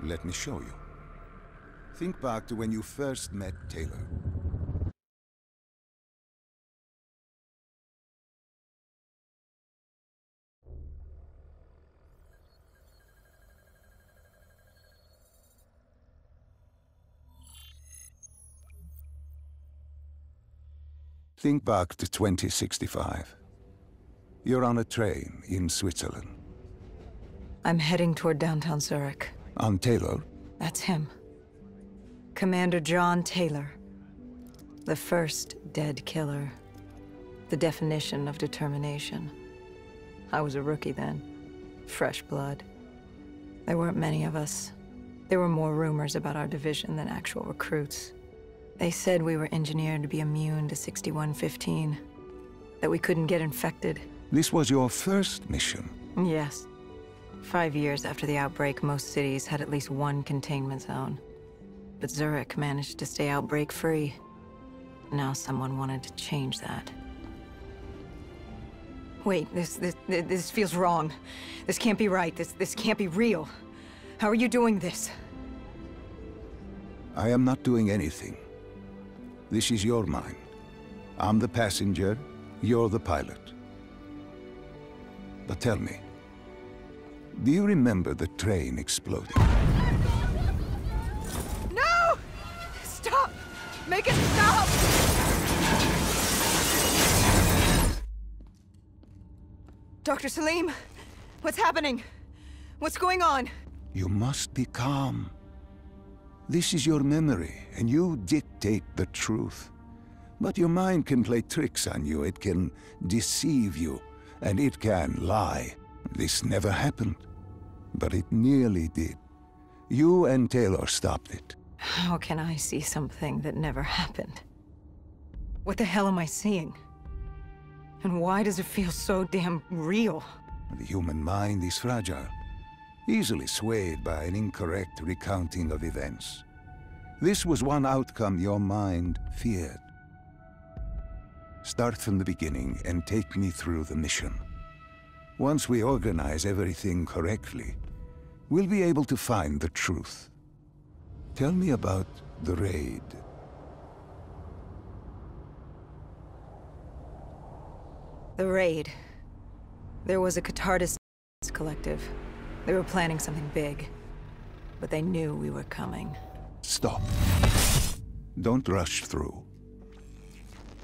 Let me show you. Think back to when you first met Taylor. Think back to 2065. You're on a train in Switzerland. I'm heading toward downtown Zurich. On Taylor? That's him. Commander John Taylor. The first dead killer. The definition of determination. I was a rookie then. Fresh blood. There weren't many of us. There were more rumors about our division than actual recruits. They said we were engineered to be immune to 6115. That we couldn't get infected. This was your first mission? Yes. 5 years after the outbreak, most cities had at least one containment zone. But Zurich managed to stay outbreak-free. Now someone wanted to change that. Wait, this feels wrong. This can't be right. This can't be real. How are you doing this? I am not doing anything. This is your mind. I'm the passenger, you're the pilot. But tell me, do you remember the train exploding? No! Stop! Make it stop! Dr. Salim, what's happening? What's going on? You must be calm. This is your memory, and you dictate the truth. But your mind can play tricks on you. It can deceive you, and it can lie. This never happened, but it nearly did. You and Taylor stopped it. How can I see something that never happened? What the hell am I seeing? And why does it feel so damn real? The human mind is fragile, easily swayed by an incorrect recounting of events. This was one outcome your mind feared. Start from the beginning and take me through the mission. Once we organize everything correctly, we'll be able to find the truth. Tell me about the raid. The raid. There was a cathartist collective. They were planning something big, but they knew we were coming. Stop. Don't rush through.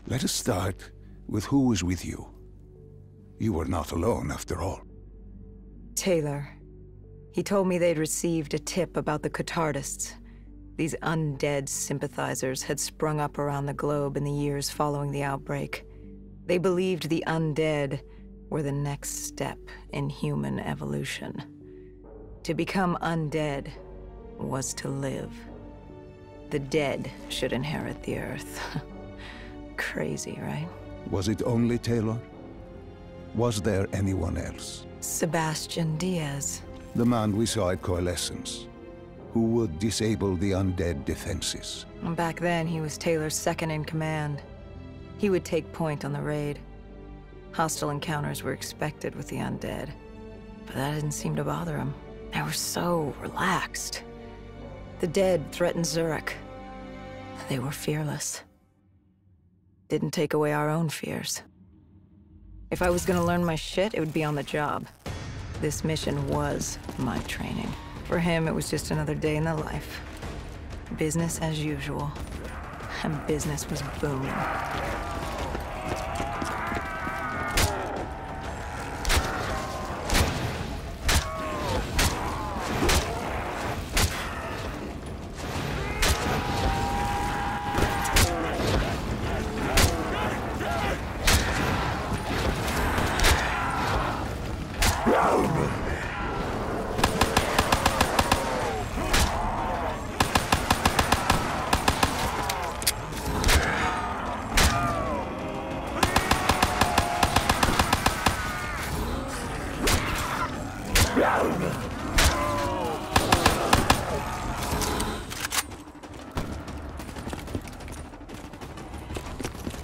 Let us start with who was with you. You were not alone, after all. Taylor. He told me they'd received a tip about the Cathartists. These undead sympathizers had sprung up around the globe in the years following the outbreak. They believed the undead were the next step in human evolution. To become undead was to live. The dead should inherit the Earth. Crazy, right? Was it only Taylor? Was there anyone else? Sebastian Diaz. The man we saw at Coalescence, who would disable the undead defenses. Back then, he was Taylor's second in command. He would take point on the raid. Hostile encounters were expected with the undead, but that didn't seem to bother him. They were so relaxed. The dead threatened Zurich. They were fearless. Didn't take away our own fears. If I was gonna learn my shit, it would be on the job. This mission was my training. For him, it was just another day in the life. Business as usual. And business was booming.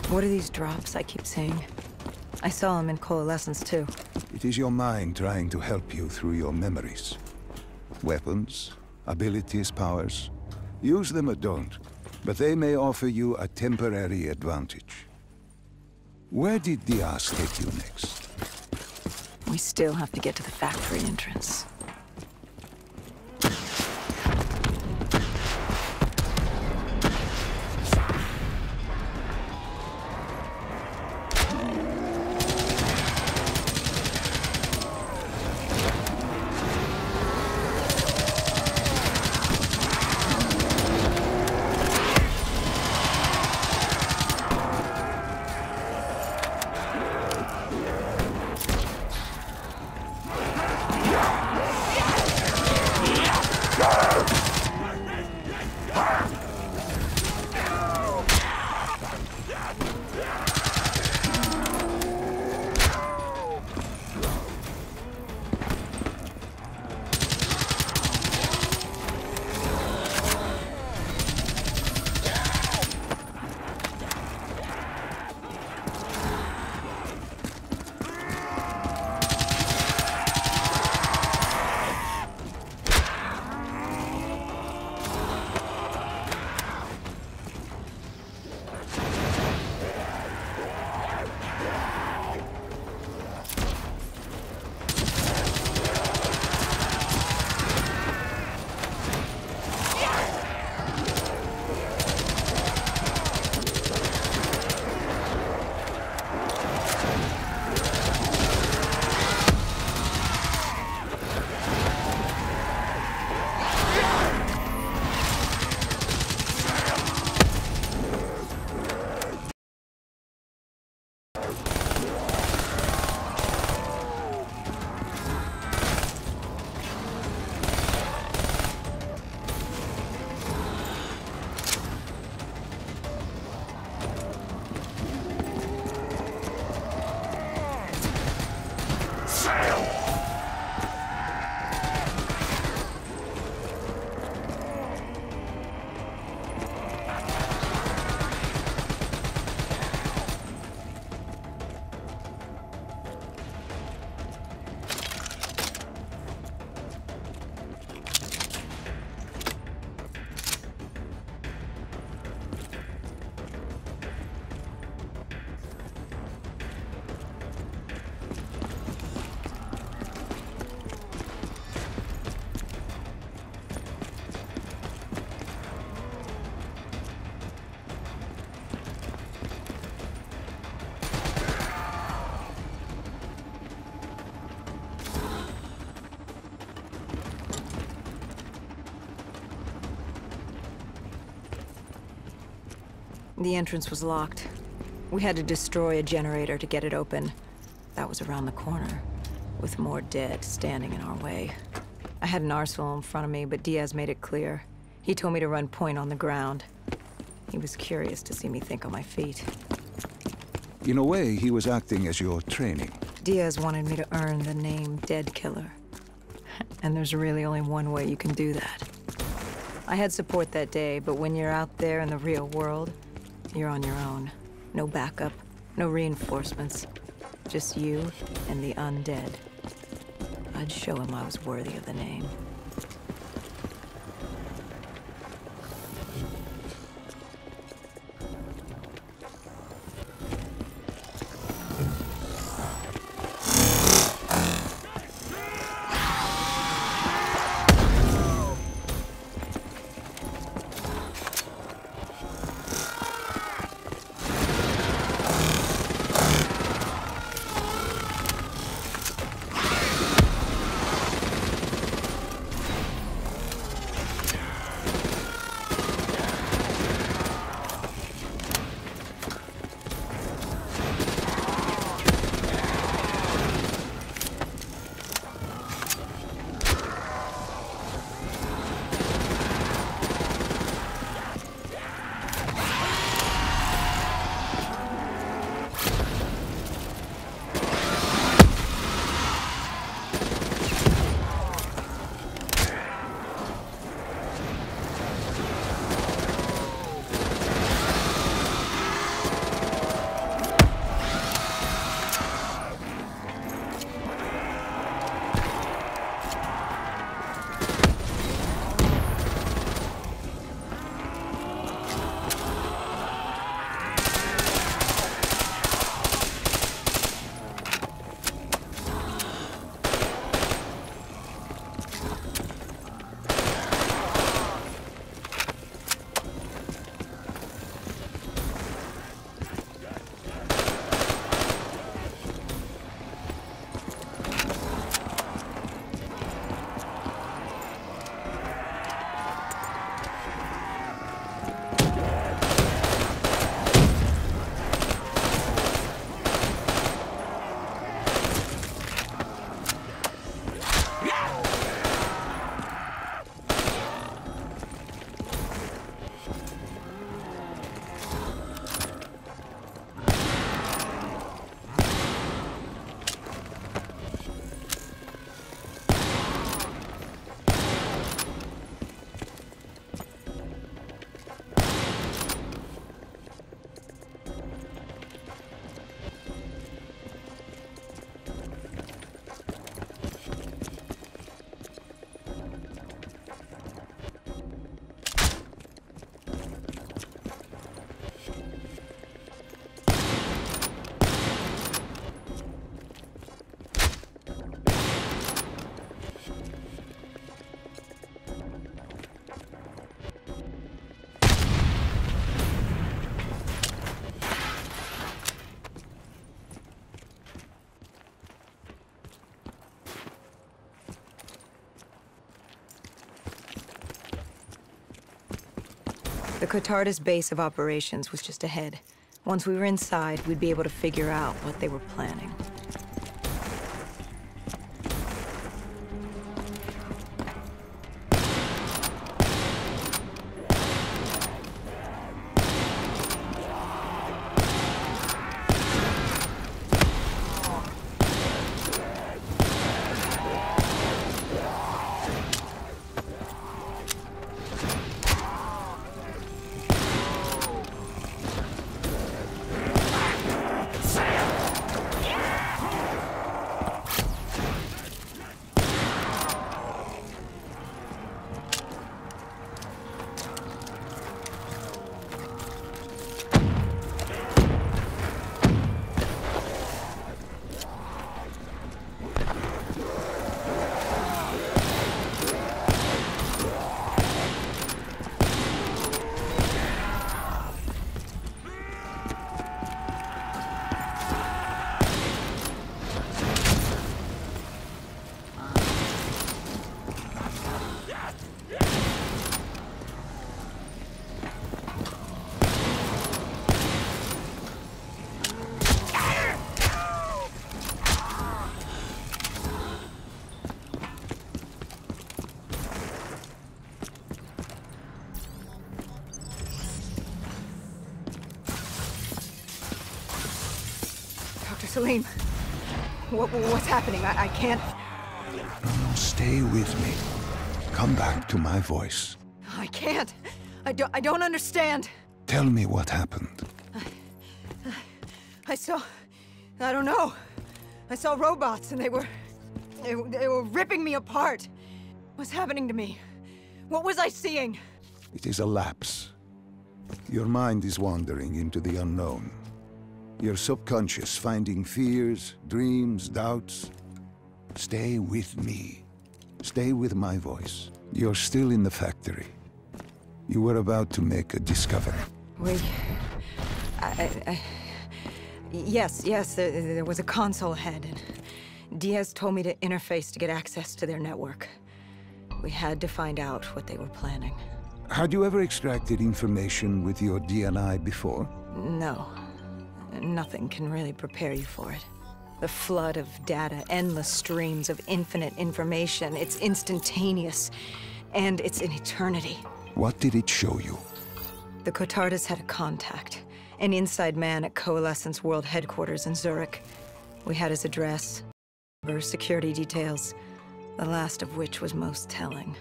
What are these drops I keep seeing? I saw them in Coalescence too. It is your mind trying to help you through your memories. Weapons, abilities, powers. Use them or don't, but they may offer you a temporary advantage. Where did Diaz take you next? We still have to get to the factory entrance. The entrance was locked. We had to destroy a generator to get it open. That was around the corner, with more dead standing in our way. I had an arsenal in front of me, but Diaz made it clear. He told me to run point on the ground. He was curious to see me think on my feet. In a way, he was acting as your training. Diaz wanted me to earn the name Dead Killer. And there's really only one way you can do that. I had support that day, but when you're out there in the real world, you're on your own. No backup, no reinforcements. Just you and the undead. I'd show him I was worthy of the name. The Cotardis base of operations was just ahead. Once we were inside, we'd be able to figure out what they were planning. Salim, what's happening? I can't... No, stay with me. Come back to my voice. I can't. I don't understand. Tell me what happened. I don't know. I saw robots and they were ripping me apart. What's happening to me? What was I seeing? It is a lapse. Your mind is wandering into the unknown. Your subconscious finding fears, dreams, doubts. Stay with me. Stay with my voice. You're still in the factory. You were about to make a discovery. Yes, there was a console head, and Diaz told me to interface to get access to their network. We had to find out what they were planning. Had you ever extracted information with your DNI before? No. Nothing can really prepare you for it. The flood of data, endless streams of infinite information, it's instantaneous, and it's an eternity. What did it show you? The Cotardas had a contact, an inside man at Coalescence World Headquarters in Zurich. We had his address, security details, the last of which was most telling.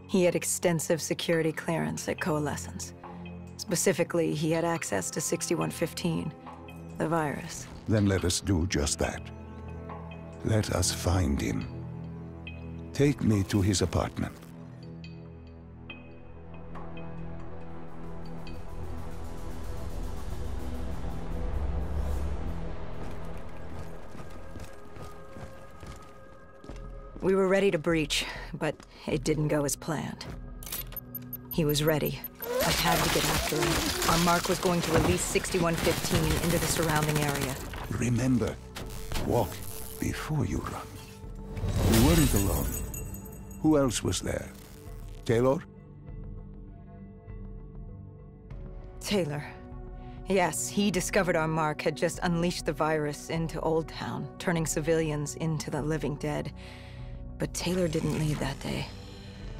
He had extensive security clearance at Coalescence. Specifically, he had access to 6115, the virus. Then let us do just that. Let us find him. Take me to his apartment. We were ready to breach, but it didn't go as planned. He was ready. I had to get after him. Our mark was going to release 6115 into the surrounding area. Remember, walk before you run. You weren't alone. Who else was there? Taylor? Taylor. Yes, he discovered our mark had just unleashed the virus into Old Town, turning civilians into the living dead. But Taylor didn't lead that day.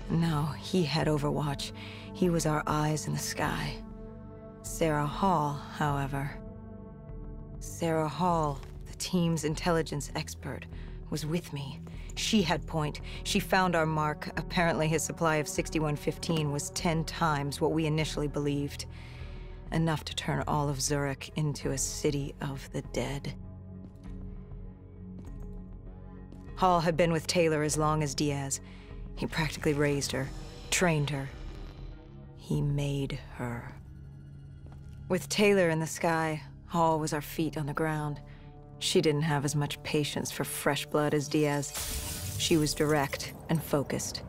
No, he had Overwatch. He was our eyes in the sky. Sarah Hall, however... Sarah Hall, the team's intelligence expert, was with me. She had point. She found our mark. Apparently his supply of 6115 was 10 times what we initially believed. Enough to turn all of Zurich into a city of the dead. Hall had been with Taylor as long as Diaz. He practically raised her, trained her. He made her. With Taylor in the sky, Hall was our feet on the ground. She didn't have as much patience for fresh blood as Diaz. She was direct and focused.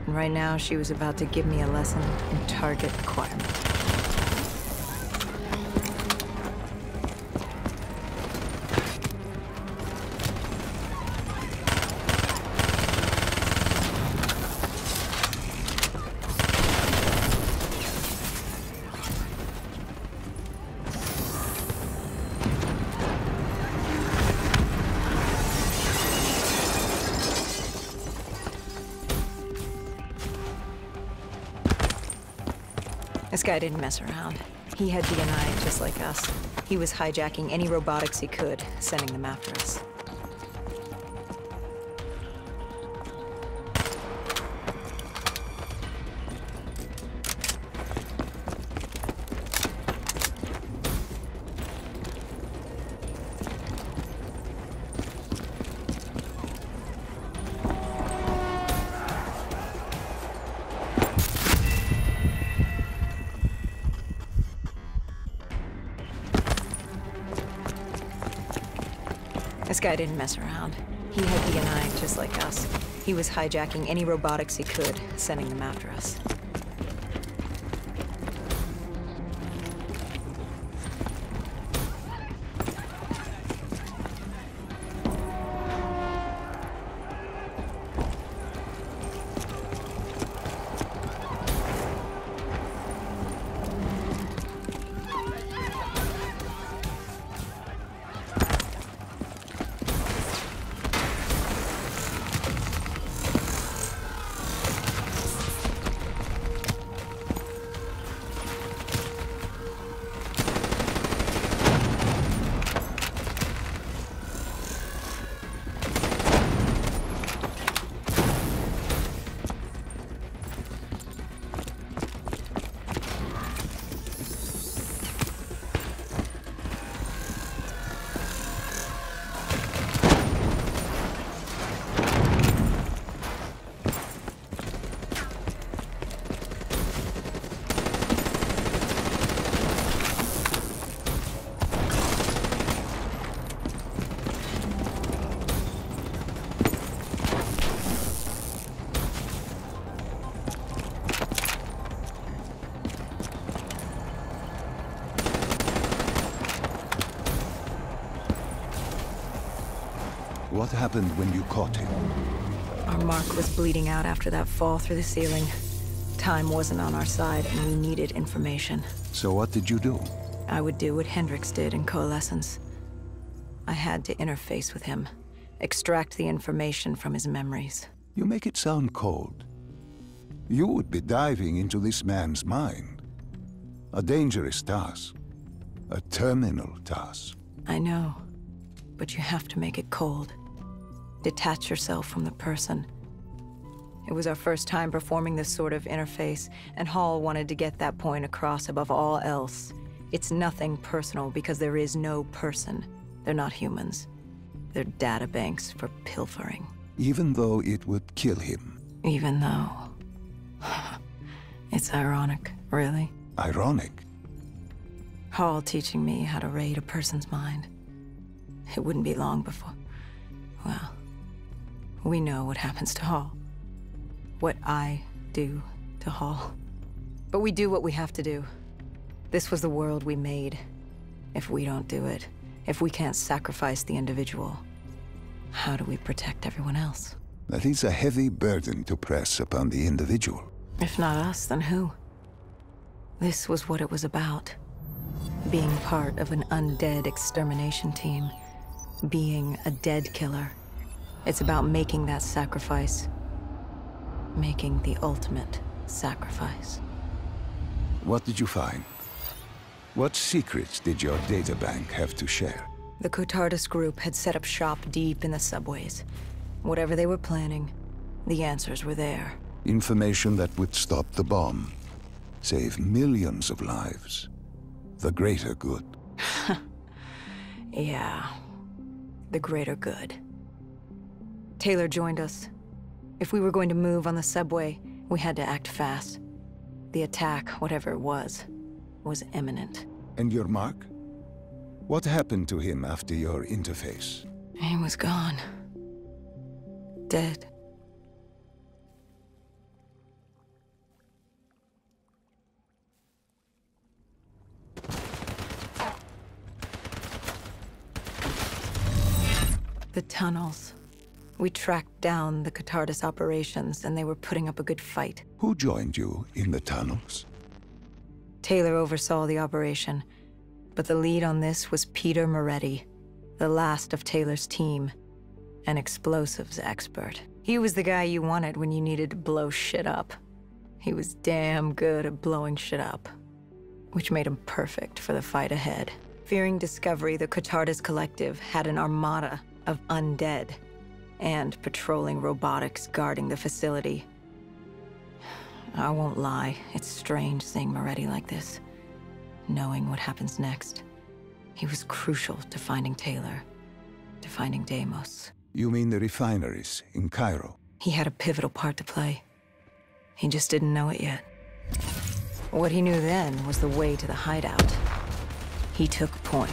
And right now, she was about to give me a lesson in target acquirement. This guy didn't mess around. He had DNI just like us. He was hijacking any robotics he could, sending them after us. This guy didn't mess around. He had DNI just like us. He was hijacking any robotics he could, sending them after us. What happened when you caught him? Our mark was bleeding out after that fall through the ceiling. Time wasn't on our side, and we needed information. So what did you do? I would do what Hendrix did in Coalescence. I had to interface with him, extract the information from his memories. You make it sound cold. You would be diving into this man's mind. A dangerous task. A terminal task. I know, but you have to make it cold. Detach yourself from the person. It was our first time performing this sort of interface, and Hall wanted to get that point across above all else. It's nothing personal because there is no person. They're not humans. They're databanks for pilfering. Even though it would kill him. Even though... It's ironic, really. Ironic? Hall teaching me how to raid a person's mind. It wouldn't be long before... Well, we know what happens to Hall. What I do to Hall. But we do what we have to do. This was the world we made. If we don't do it, if we can't sacrifice the individual, how do we protect everyone else? That is a heavy burden to press upon the individual. If not us, then who? This was what it was about. Being part of an undead extermination team. Being a dead killer. It's about making that sacrifice. Making the ultimate sacrifice. What did you find? What secrets did your databank have to share? The Cotardus group had set up shop deep in the subways. Whatever they were planning, the answers were there. Information that would stop the bomb. Save millions of lives. The greater good. Yeah. The greater good. Taylor joined us. If we were going to move on the subway, we had to act fast. The attack, whatever it was imminent. And your mark? What happened to him after your interface? He was gone. Dead. The tunnels. We tracked down the Cotardus operations, and they were putting up a good fight. Who joined you in the tunnels? Taylor oversaw the operation, but the lead on this was Peter Moretti, the last of Taylor's team, an explosives expert. He was the guy you wanted when you needed to blow shit up. He was damn good at blowing shit up, which made him perfect for the fight ahead. Fearing discovery, the Cotardus Collective had an armada of undead and patrolling robotics guarding the facility. I won't lie, it's strange seeing Moretti like this, knowing what happens next. He was crucial to finding Taylor, to finding Deimos. You mean the refineries in Cairo? He had a pivotal part to play. He just didn't know it yet. What he knew then was the way to the hideout. He took point.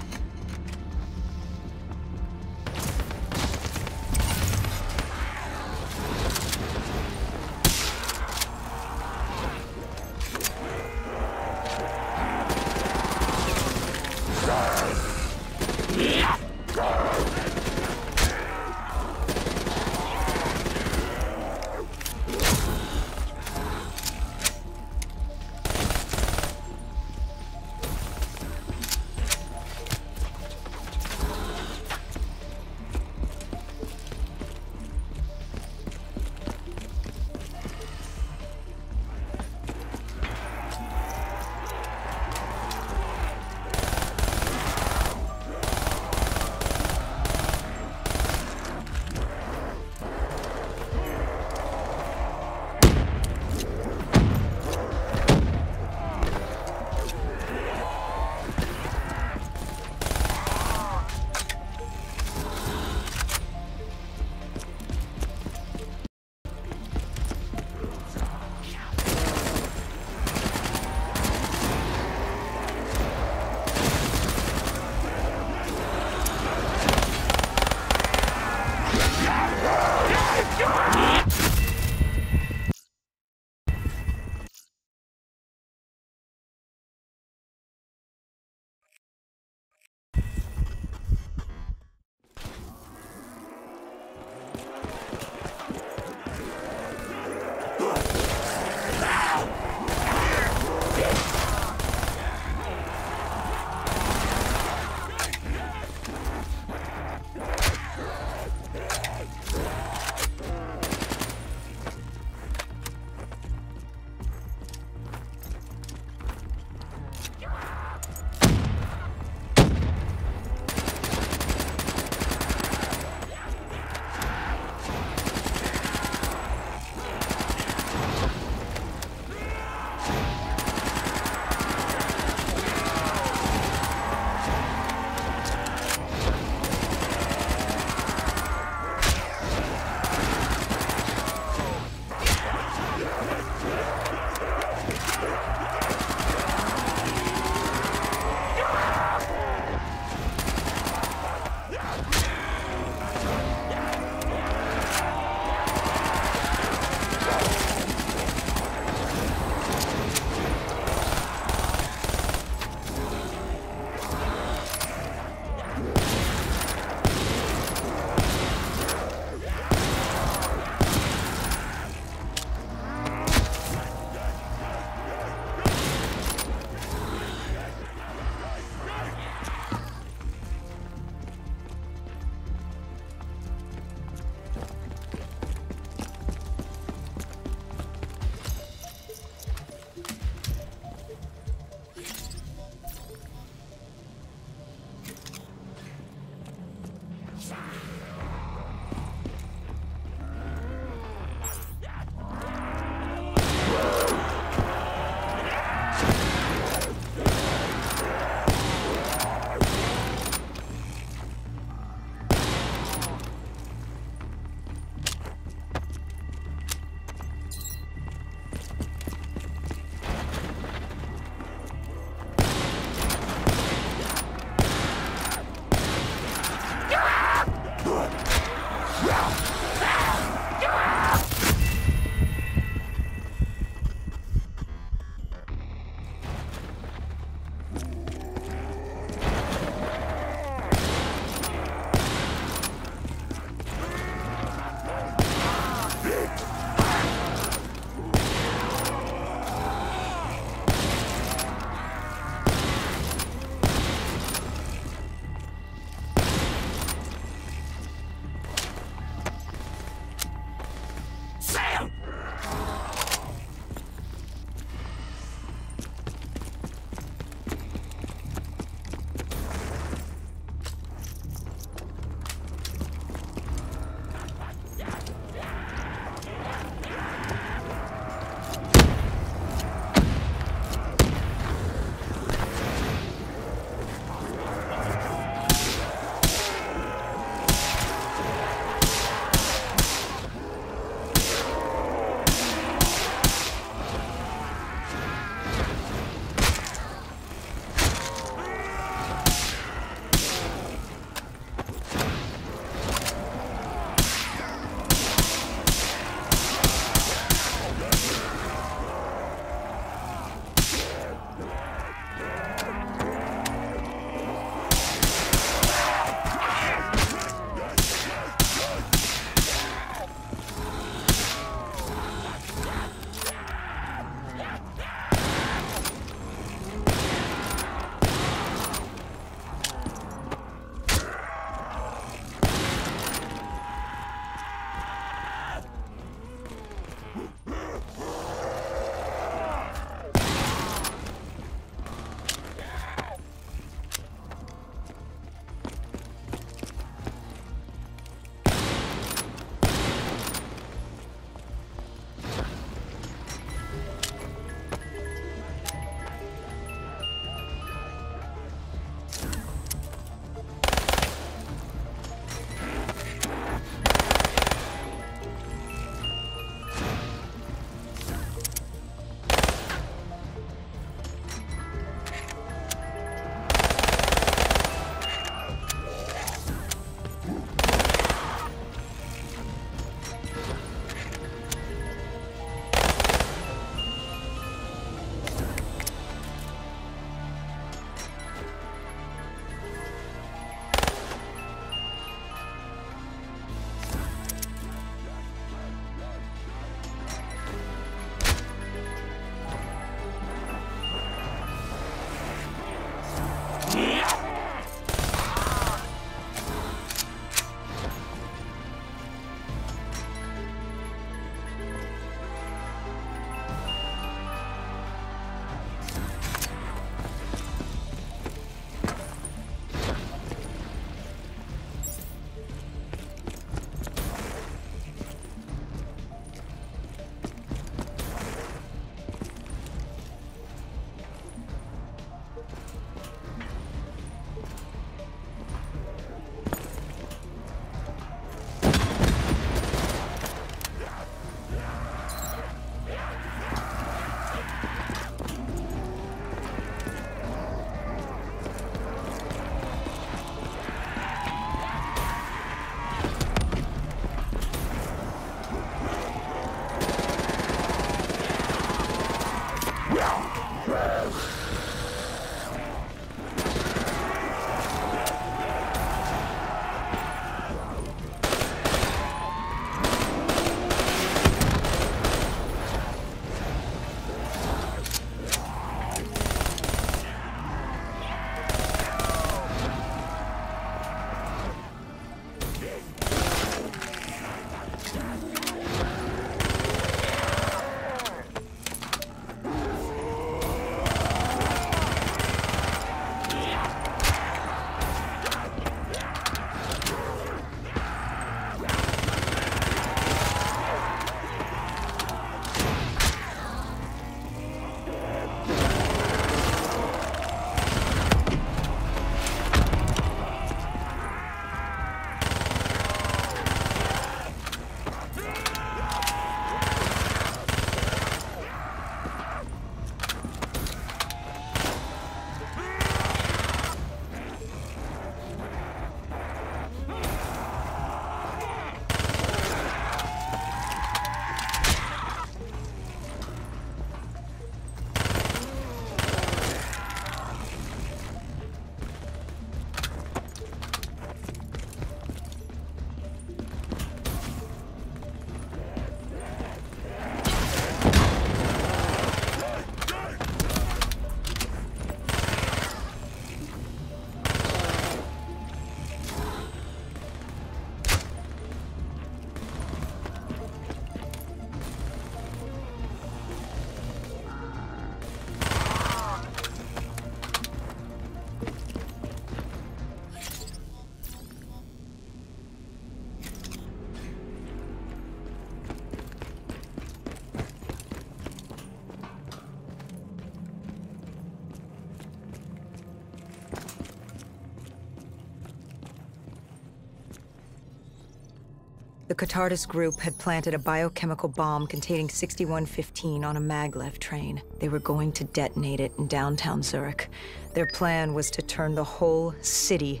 The Catardus group had planted a biochemical bomb containing 6115 on a maglev train. They were going to detonate it in downtown Zurich. Their plan was to turn the whole city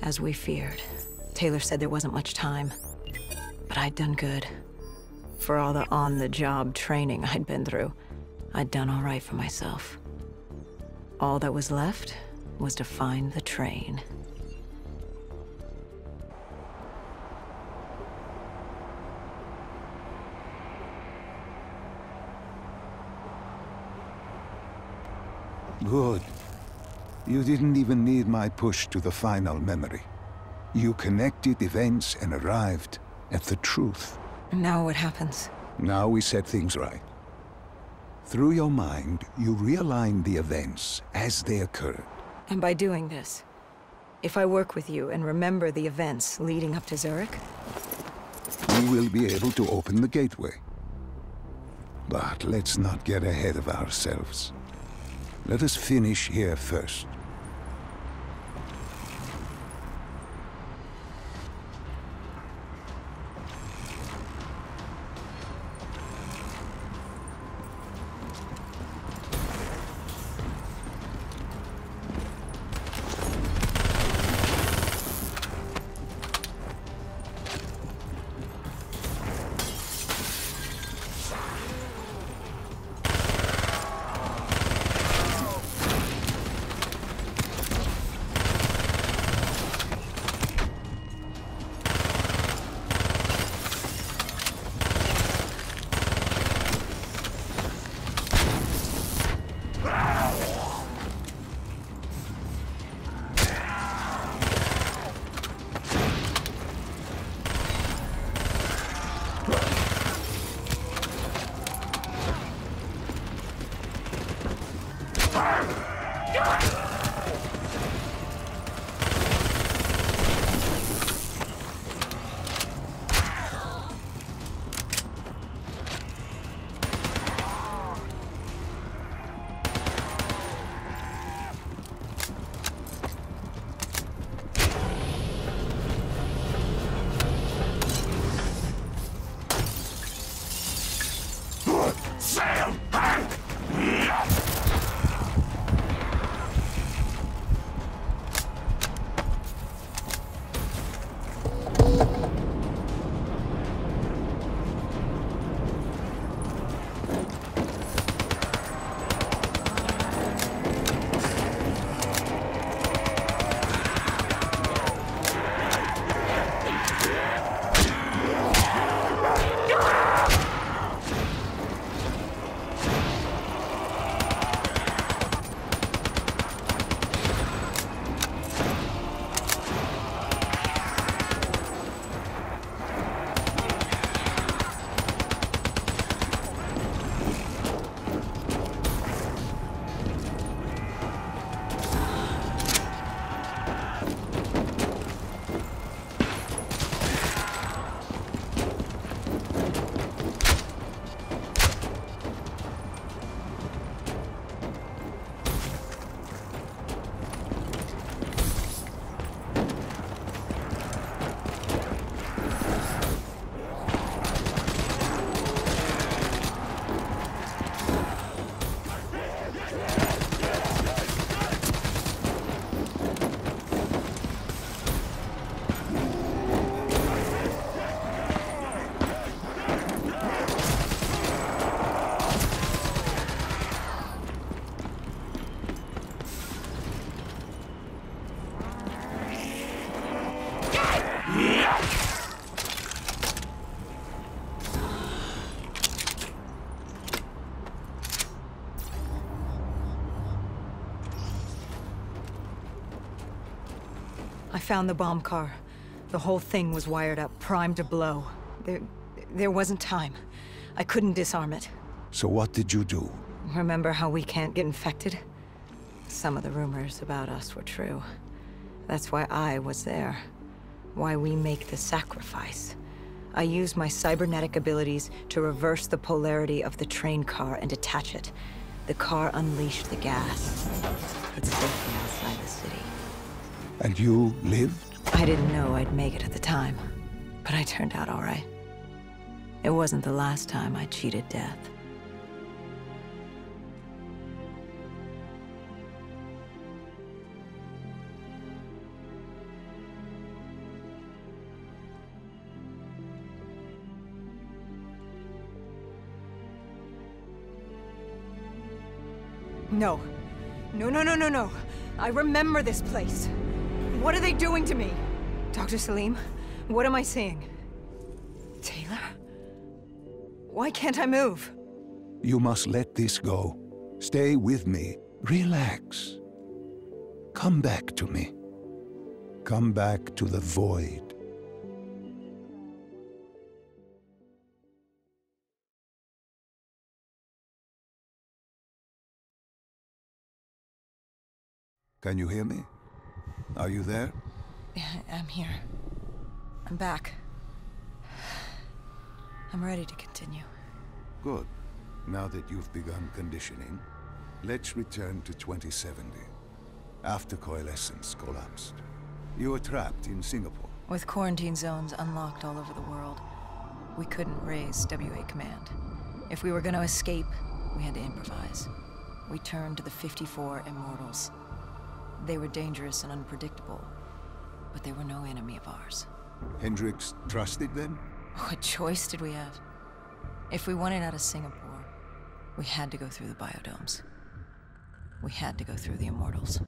as we feared. Taylor said there wasn't much time, but I'd done good. For all the on-the-job training I'd been through, I'd done all right for myself. All that was left was to find the train. Good. You didn't even need my push to the final memory. You connected events and arrived at the truth. And now what happens? Now we set things right. Through your mind, you realign the events as they occurred. And by doing this, if I work with you and remember the events leading up to Zurich, we will be able to open the gateway. But let's not get ahead of ourselves. Let us finish here first. I found the bomb car. The whole thing was wired up, primed to blow. There wasn't time. I couldn't disarm it. So what did you do? Remember how we can't get infected? Some of the rumors about us were true. That's why I was there. Why we make the sacrifice. I used my cybernetic abilities to reverse the polarity of the train car and detach it. The car unleashed the gas. It's safely outside the city. And you lived? I didn't know I'd make it at the time, but I turned out all right. It wasn't the last time I cheated death. No. No. I remember this place. What are they doing to me? Dr. Salim, what am I seeing? Taylor? Why can't I move? You must let this go. Stay with me. Relax. Come back to me. Come back to the void. Can you hear me? Are you there? Yeah, I'm here. I'm back. I'm ready to continue. Good. Now that you've begun conditioning, let's return to 2070. After Coalescence collapsed. You were trapped in Singapore. With quarantine zones unlocked all over the world, we couldn't raise WA command. If we were going to escape, we had to improvise. We turned to the 54 Immortals. They were dangerous and unpredictable, but they were no enemy of ours. Hendricks trusted them? What choice did we have? If we wanted out of Singapore, we had to go through the biodomes. We had to go through the Immortals.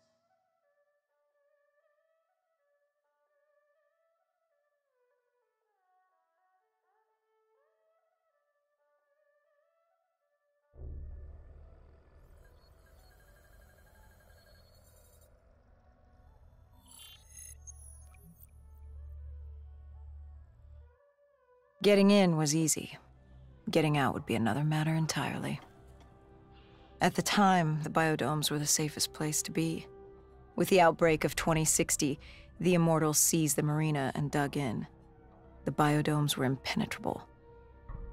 Getting in was easy. Getting out would be another matter entirely. At the time, the biodomes were the safest place to be. With the outbreak of 2060, the Immortals seized the marina and dug in. The biodomes were impenetrable.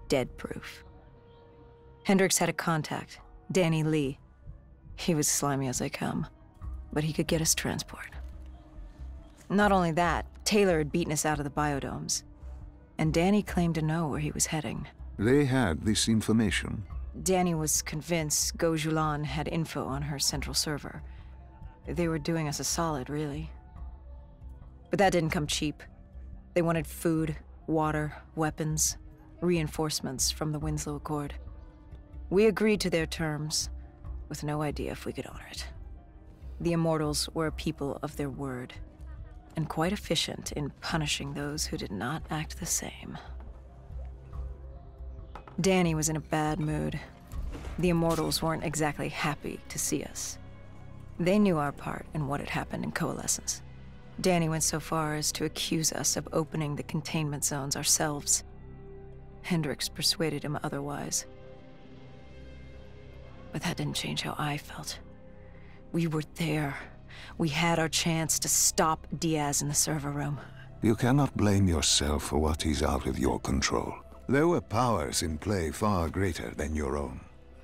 Dead-proof. Hendricks had a contact, Danny Lee. He was slimy as they come, but he could get us transport. Not only that, Taylor had beaten us out of the biodomes. And Danny claimed to know where he was heading. They had this information. Danny was convinced Go Julan had info on her central server. They were doing us a solid, really. But that didn't come cheap. They wanted food, water, weapons, reinforcements from the Winslow Accord. We agreed to their terms, with no idea if we could honor it. The Immortals were a people of their word, and quite efficient in punishing those who did not act the same. Danny was in a bad mood. The Immortals weren't exactly happy to see us. They knew our part in what had happened in Coalescence. Danny went so far as to accuse us of opening the containment zones ourselves. Hendricks persuaded him otherwise. But that didn't change how I felt. We were there. We had our chance to stop Diaz in the server room. You cannot blame yourself for what is out of your control. There were powers in play far greater than your own.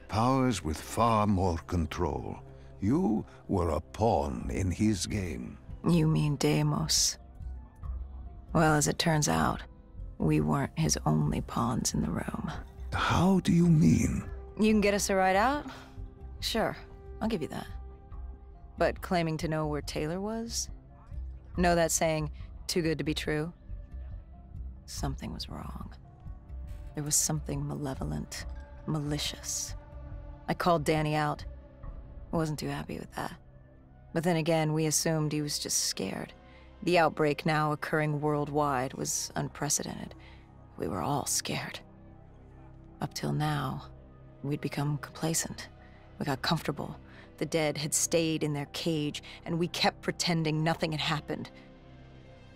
Powers with far more control. You were a pawn in his game. You mean Deimos? Well, as it turns out, we weren't his only pawns in the room. How do you mean? You can get us a ride out? Sure, I'll give you that. But claiming to know where Taylor was? Know that saying, too good to be true? Something was wrong. There was something malevolent, malicious. I called Danny out. I wasn't too happy with that. But then again, we assumed he was just scared. The outbreak now occurring worldwide was unprecedented. We were all scared. Up till now, we'd become complacent. We got comfortable. The dead had stayed in their cage, and we kept pretending nothing had happened.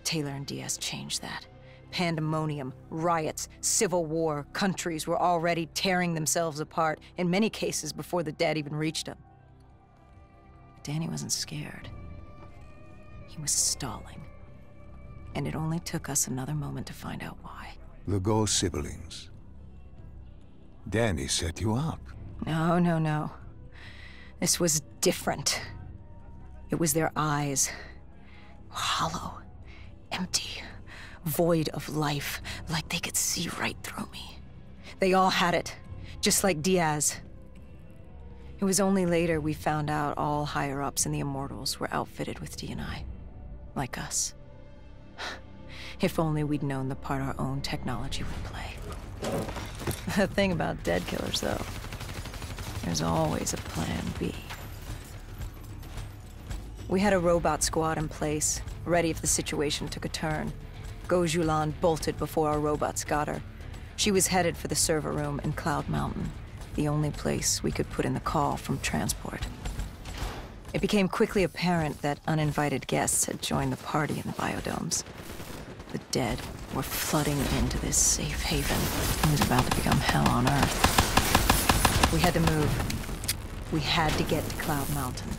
Taylor and Diaz changed that. Pandemonium, riots, civil war, countries were already tearing themselves apart, in many cases before the dead even reached them. Danny wasn't scared. He was stalling. And it only took us another moment to find out why. The ghost siblings. Danny set you up. No, no, no. This was different. It was their eyes. Hollow, empty, void of life, like they could see right through me. They all had it, just like Diaz. It was only later we found out all higher-ups in the Immortals were outfitted with D&I, like us. If only we'd known the part our own technology would play. The thing about dead killers, though, there's always a plan B. We had a robot squad in place, ready if the situation took a turn. Gojulan bolted before our robots got her. She was headed for the server room in Cloud Mountain, the only place we could put in the call from transport. It became quickly apparent that uninvited guests had joined the party in the biodomes. The dead were flooding into this safe haven. It was about to become hell on Earth. We had to move. We had to get to Cloud Mountain.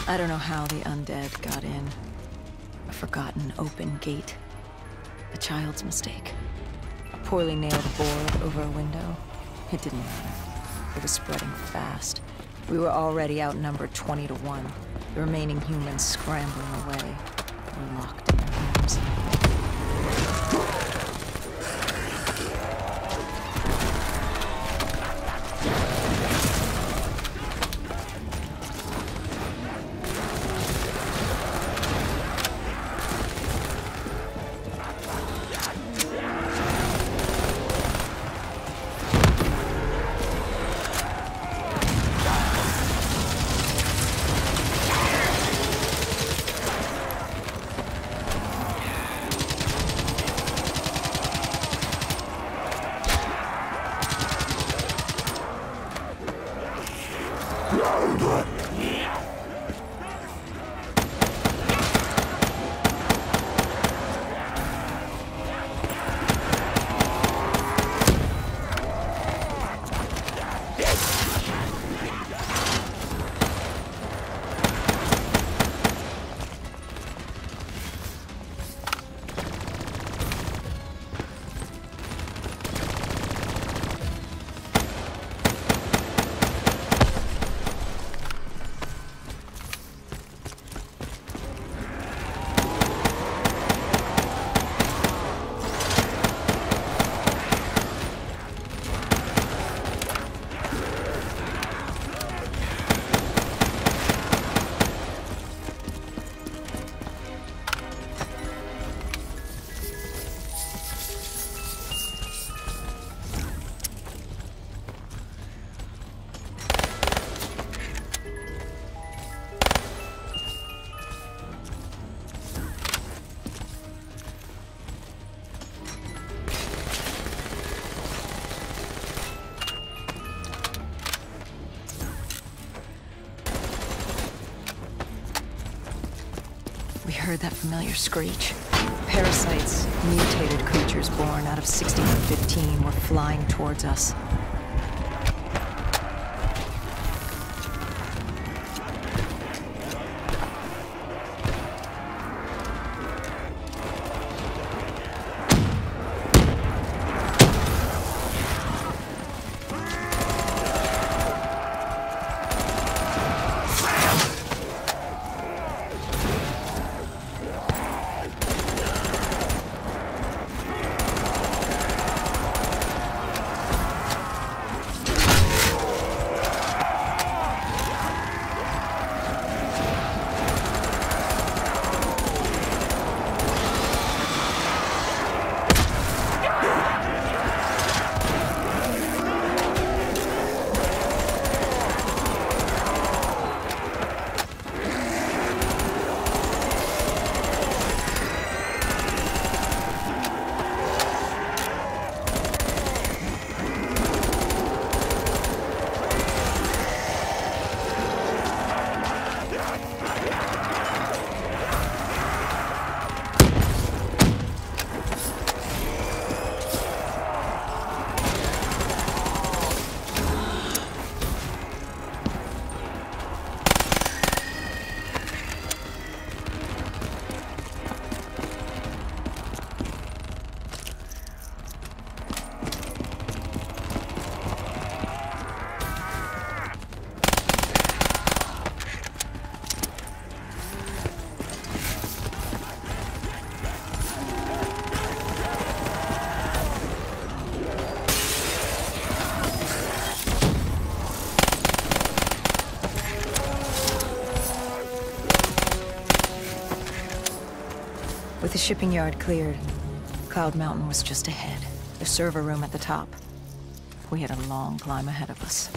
I don't know how the undead got in. A forgotten open gate. A child's mistake. A poorly nailed board over a window. It didn't matter. It was spreading fast. We were already outnumbered 20 to 1. The remaining humans scrambling away. Were locked in their homes. Heard that familiar screech. Parasites, mutated creatures born out of 1615 were flying towards us. With the shipping yard cleared, Cloud Mountain was just ahead. The server room at the top. We had a long climb ahead of us.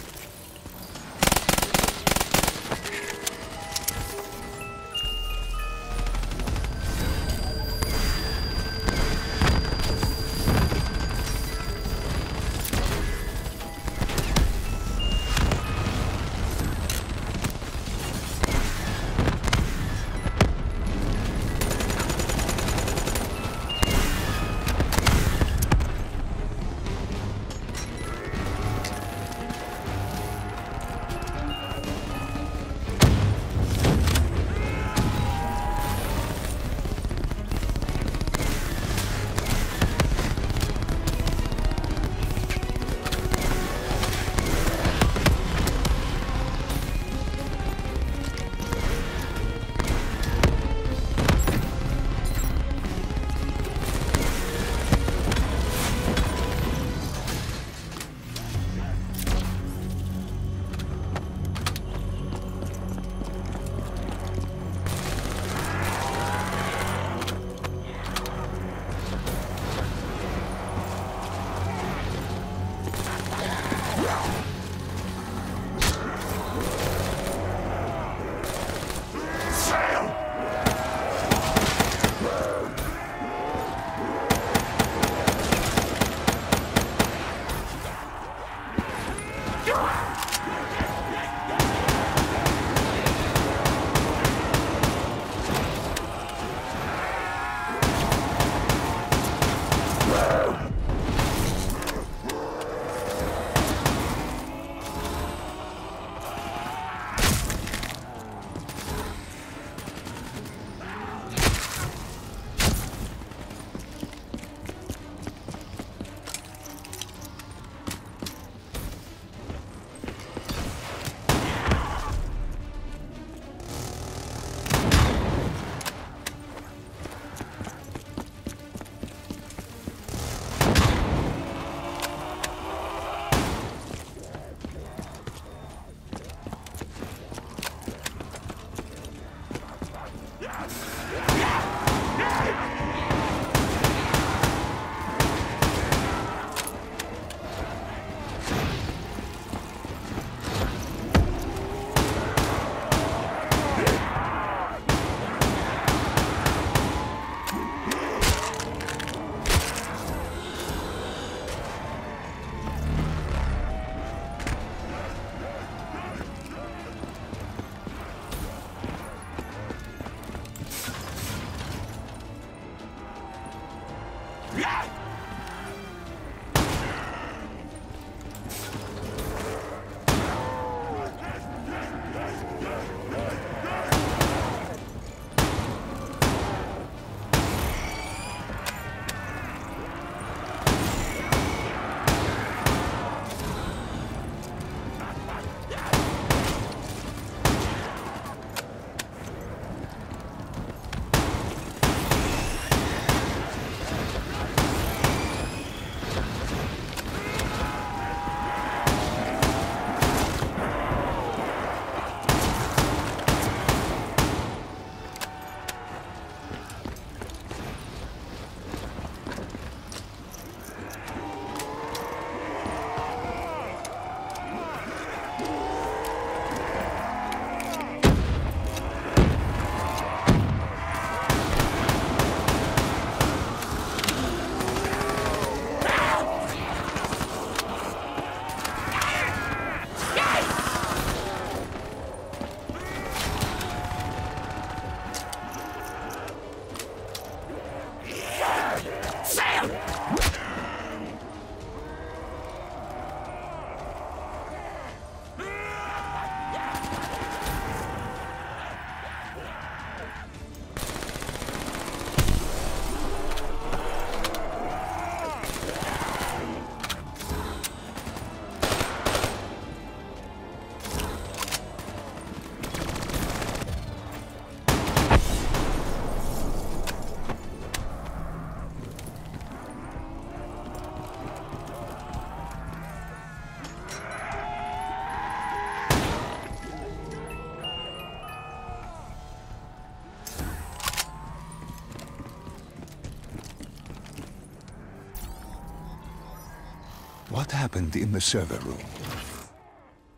What happened in the server room?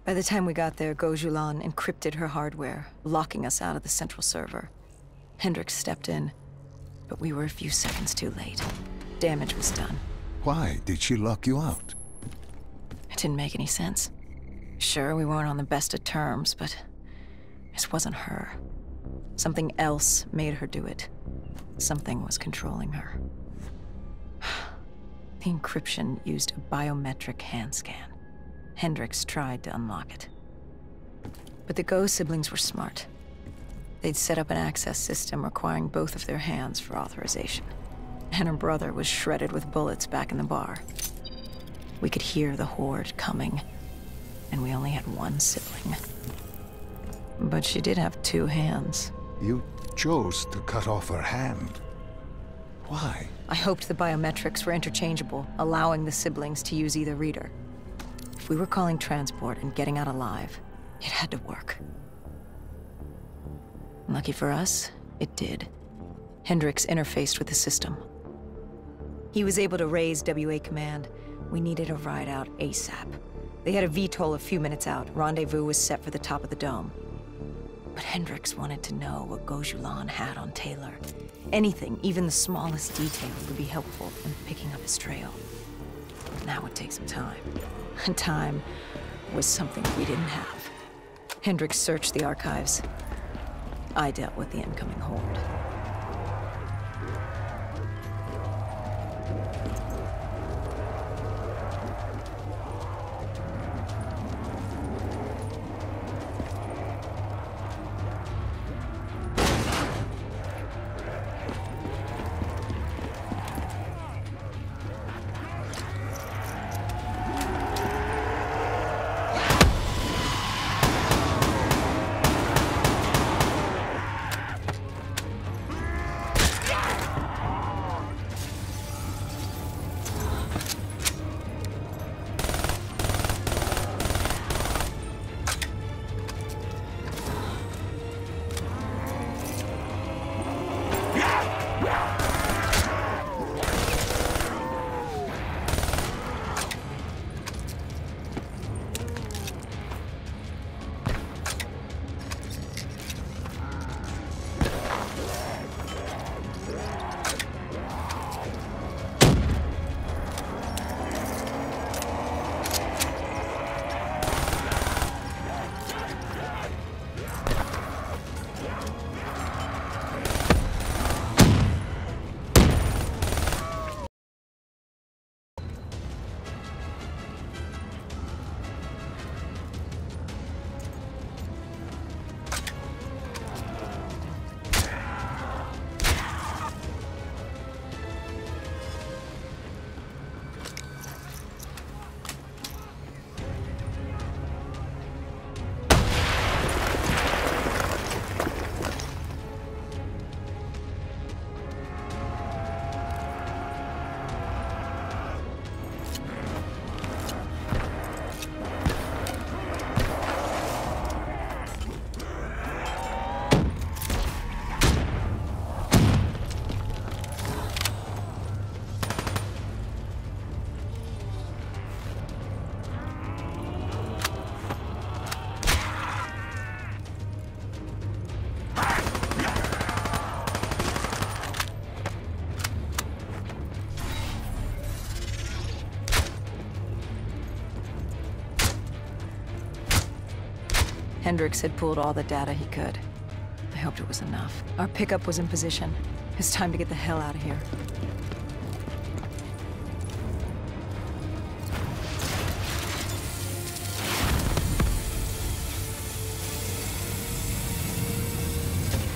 By the time we got there, Gojulan encrypted her hardware, locking us out of the central server. Hendricks stepped in, but we were a few seconds too late. Damage was done. Why did she lock you out? It didn't make any sense. Sure, we weren't on the best of terms, but this wasn't her. Something else made her do it. Something was controlling her. The encryption used a biometric hand scan. Hendricks tried to unlock it. But the Go siblings were smart. They'd set up an access system requiring both of their hands for authorization. And her brother was shredded with bullets back in the bar. We could hear the horde coming, and we only had one sibling. But she did have two hands. You chose to cut off her hand. Why? I hoped the biometrics were interchangeable, allowing the siblings to use either reader. If we were calling transport and getting out alive, it had to work. Lucky for us, it did. Hendricks interfaced with the system. He was able to raise WA command. We needed a ride out ASAP. They had a VTOL a few minutes out. Rendezvous was set for the top of the dome. But Hendricks wanted to know what Gojulan had on Taylor. Anything, even the smallest detail, would be helpful in picking up his trail. That would take some time. And time was something we didn't have. Hendricks searched the archives. I dealt with the incoming horde. Hendricks had pulled all the data he could. I hoped it was enough. Our pickup was in position. It's time to get the hell out of here.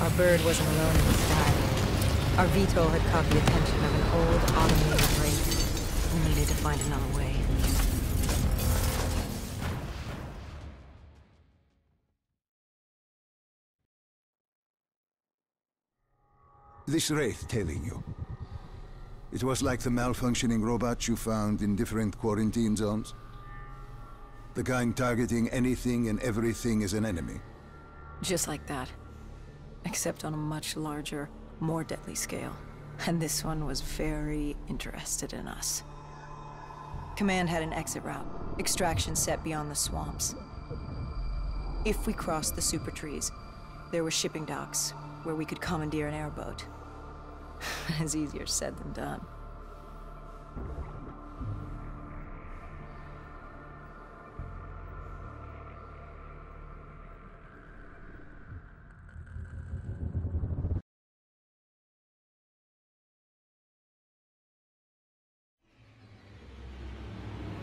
Our bird wasn't alone in the sky. Our VTOL had caught the attention of an old automated wraith. We needed to find another way. This wraith tailing you. It was like the malfunctioning robots you found in different quarantine zones. The kind targeting anything and everything as an enemy. Just like that. Except on a much larger, more deadly scale. And this one was very interested in us. Command had an exit route. Extraction set beyond the swamps. If we crossed the super trees, there were shipping docks where we could commandeer an airboat. It's easier said than done.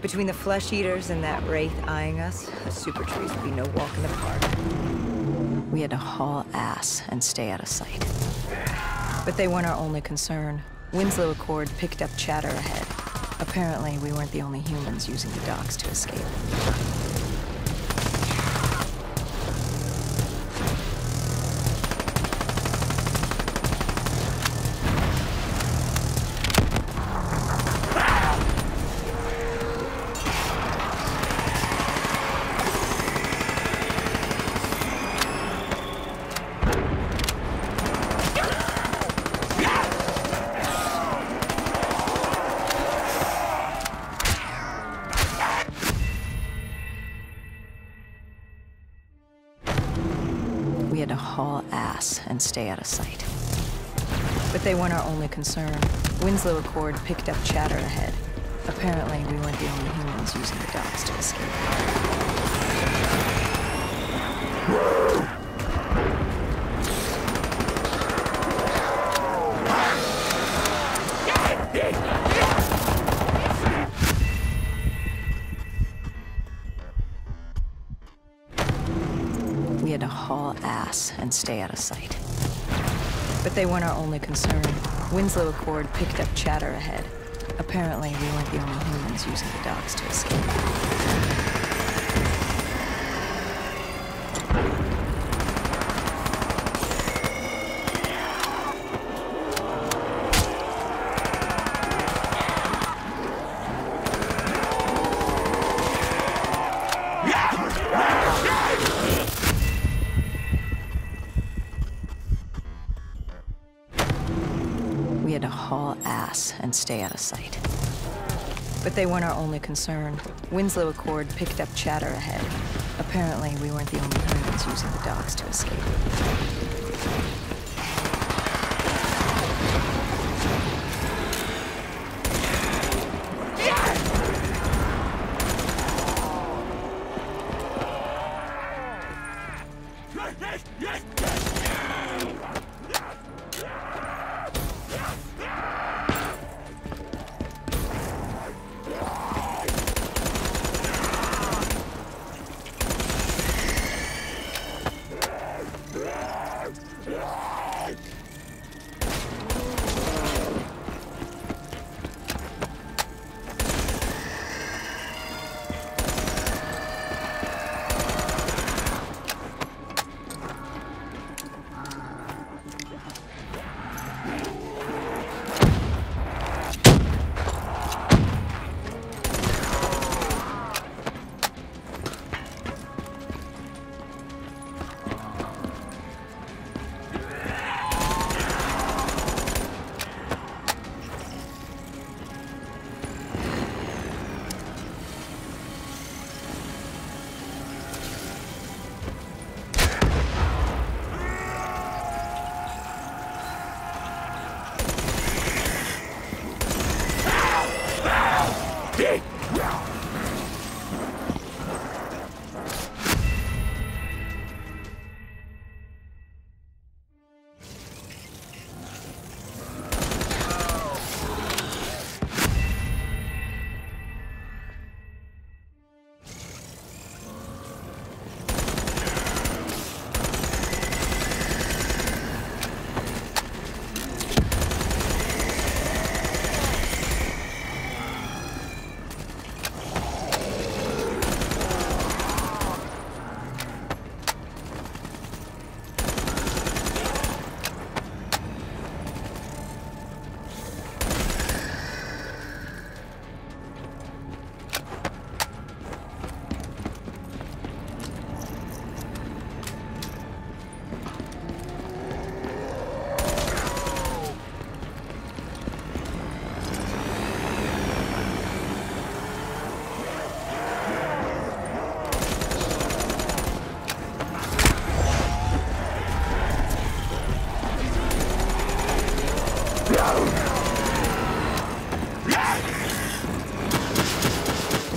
Between the flesh eaters and that wraith eyeing us, the super trees would be no walk in the park. We had to haul ass and stay out of sight. But they weren't our only concern. Winslow Accord picked up chatter ahead. Apparently, we weren't the only humans using the docks to escape. We had to haul ass and stay out of sight. But they weren't our only concern. Winslow Accord picked up chatter ahead. Apparently, we weren't the only humans using the docks to escape. We had to haul ass and stay out of sight. But they weren't our only concern. Winslow Accord picked up chatter ahead. Apparently, we weren't the only humans using the docks to escape. We had to haul ass and stay out of sight. But they weren't our only concern. Winslow Accord picked up chatter ahead. Apparently, we weren't the only humans using the docks to escape.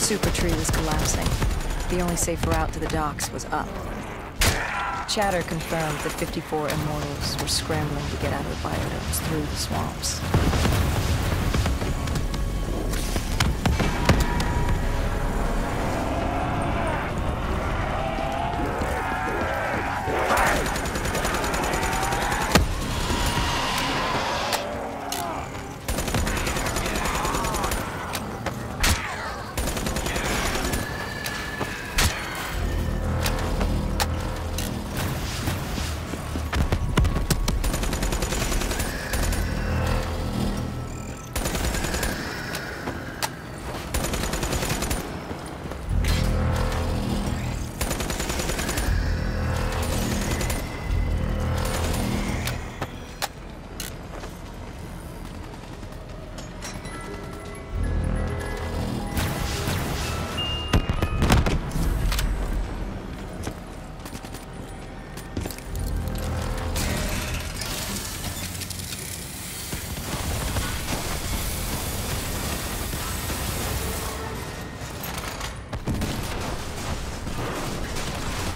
Super Tree was collapsing. The only safe route to the docks was up. Chatter confirmed that 54 immortals were scrambling to get out of the biodomes through the swamps.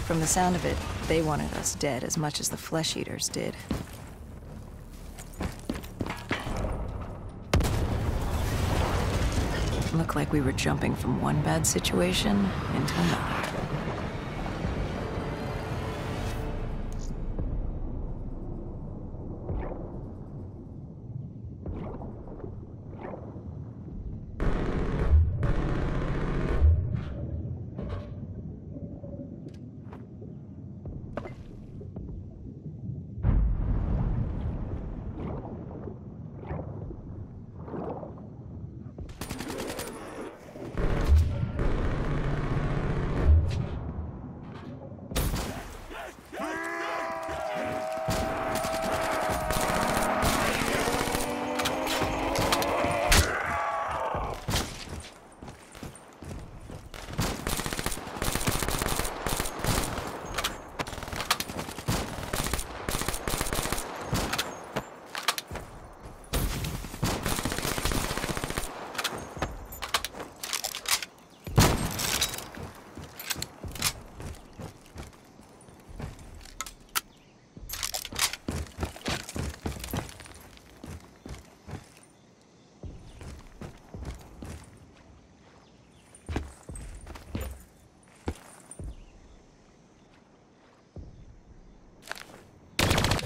From the sound of it, they wanted us dead as much as the flesh eaters did. Looked like we were jumping from one bad situation into another.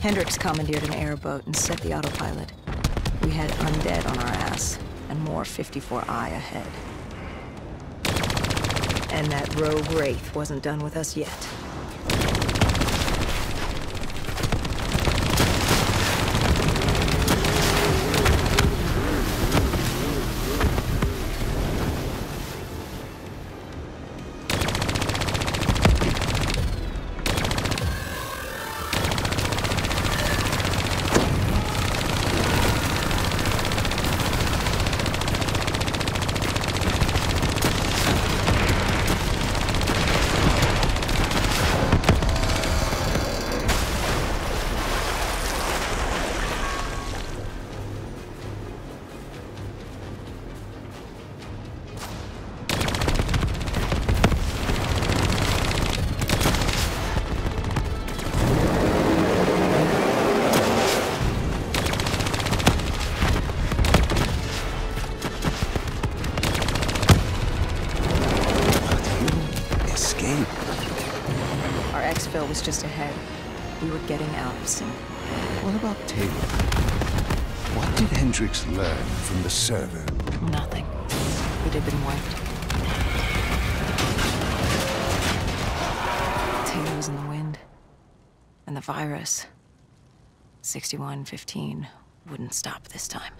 Hendricks commandeered an airboat and set the autopilot. We had undead on our ass, and more 54I ahead. And that rogue wraith wasn't done with us yet. Was just ahead. We were getting out of sync. What about Taylor? What did Hendricks learn from the server? Nothing. It had been wiped. Taylor was in the wind. And the virus, 6115, wouldn't stop this time.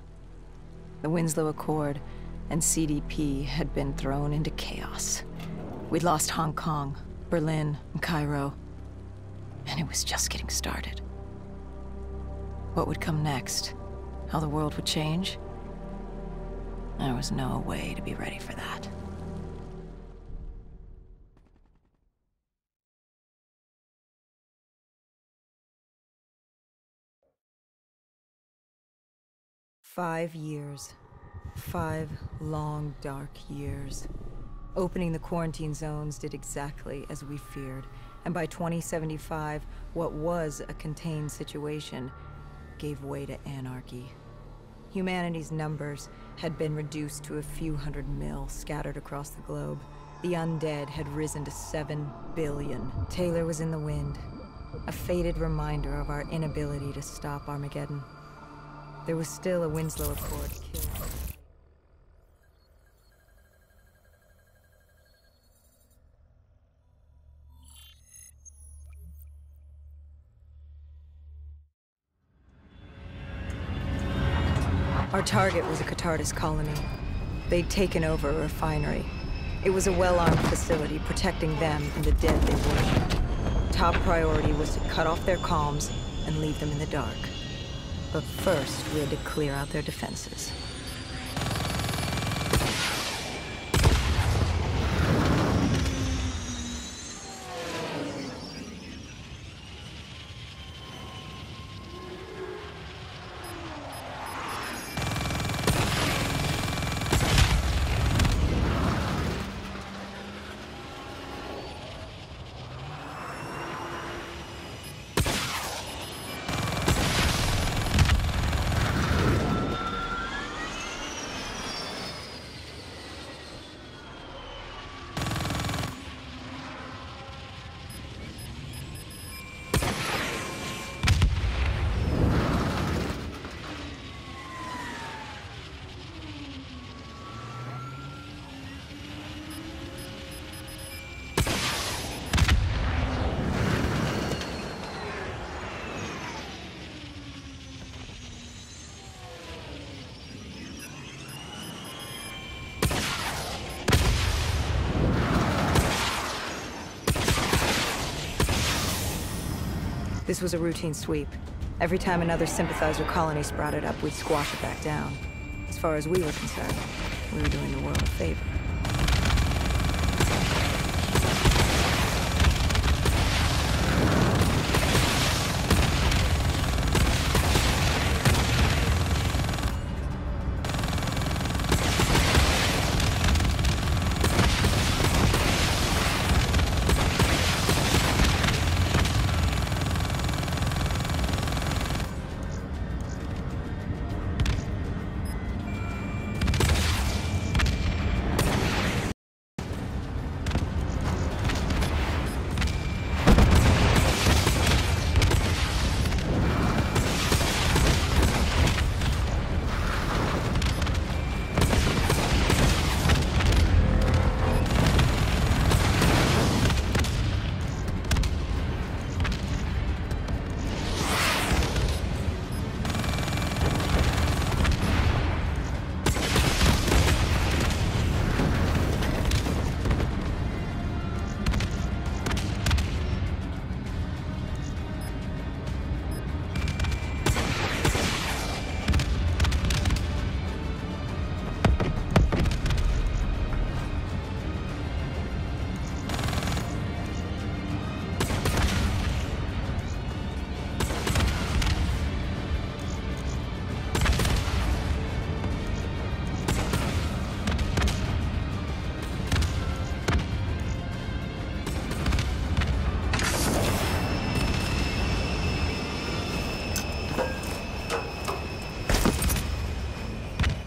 The Winslow Accord and CDP had been thrown into chaos. We'd lost Hong Kong, Berlin, and Cairo. And it was just getting started. What would come next? How the world would change? There was no way to be ready for that. "5 years. 5 long, dark years. Opening the quarantine zones did exactly as we feared, and by 2075, what was a contained situation gave way to anarchy. Humanity's numbers had been reduced to a few hundred mil scattered across the globe. The undead had risen to 7 billion. Taylor was in the wind, a faded reminder of our inability to stop Armageddon. There was still a Winslow Accord killed. Our target was a Cathartis colony. They'd taken over a refinery. It was a well-armed facility protecting them and the dead they worshipped. Top priority was to cut off their comms and leave them in the dark. But first, we had to clear out their defenses. This was a routine sweep. Every time another sympathizer colony sprouted up, we'd squash it back down. As far as we were concerned, we were doing the world a favor.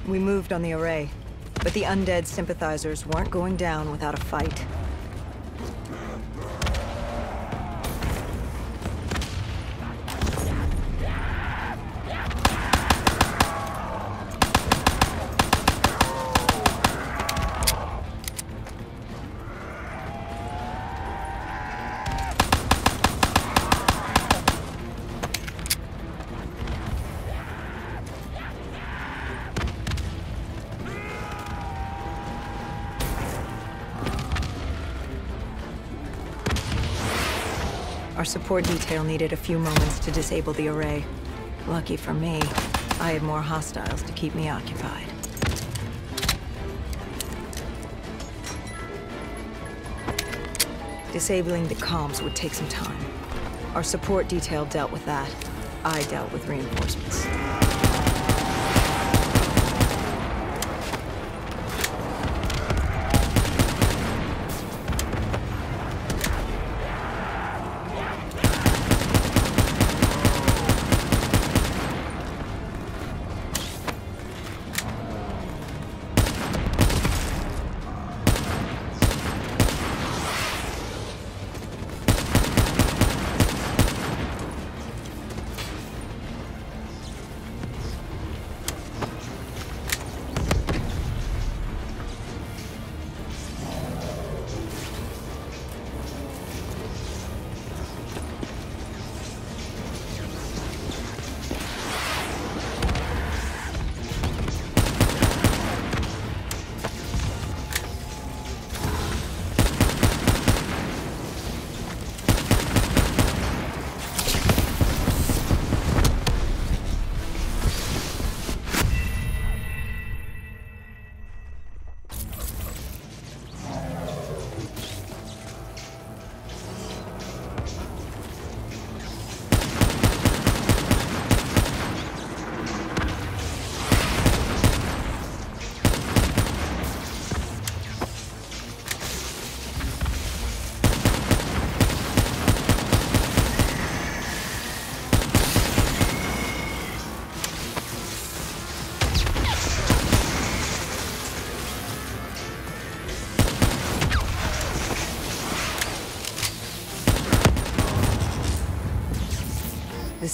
We moved on the array, but the undead sympathizers weren't going down without a fight. Our support detail needed a few moments to disable the array. Lucky for me, I had more hostiles to keep me occupied. Disabling the comms would take some time. Our support detail dealt with that. I dealt with reinforcements.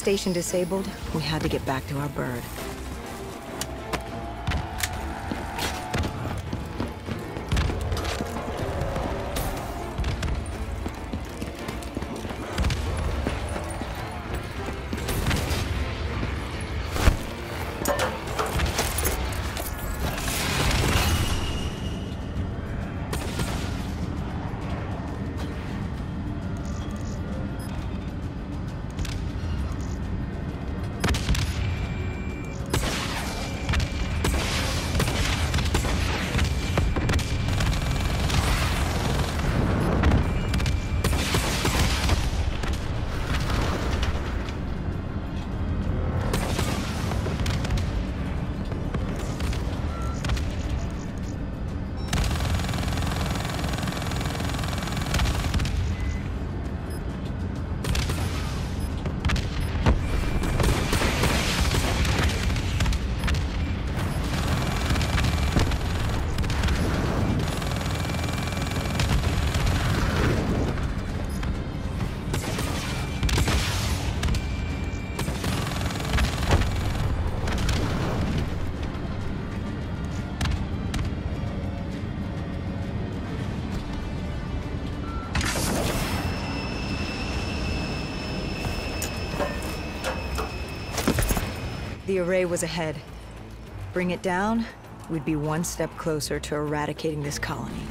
station disabled, we had to get back to our bird. The array was ahead. Bring it down, we'd be one step closer to eradicating this colony.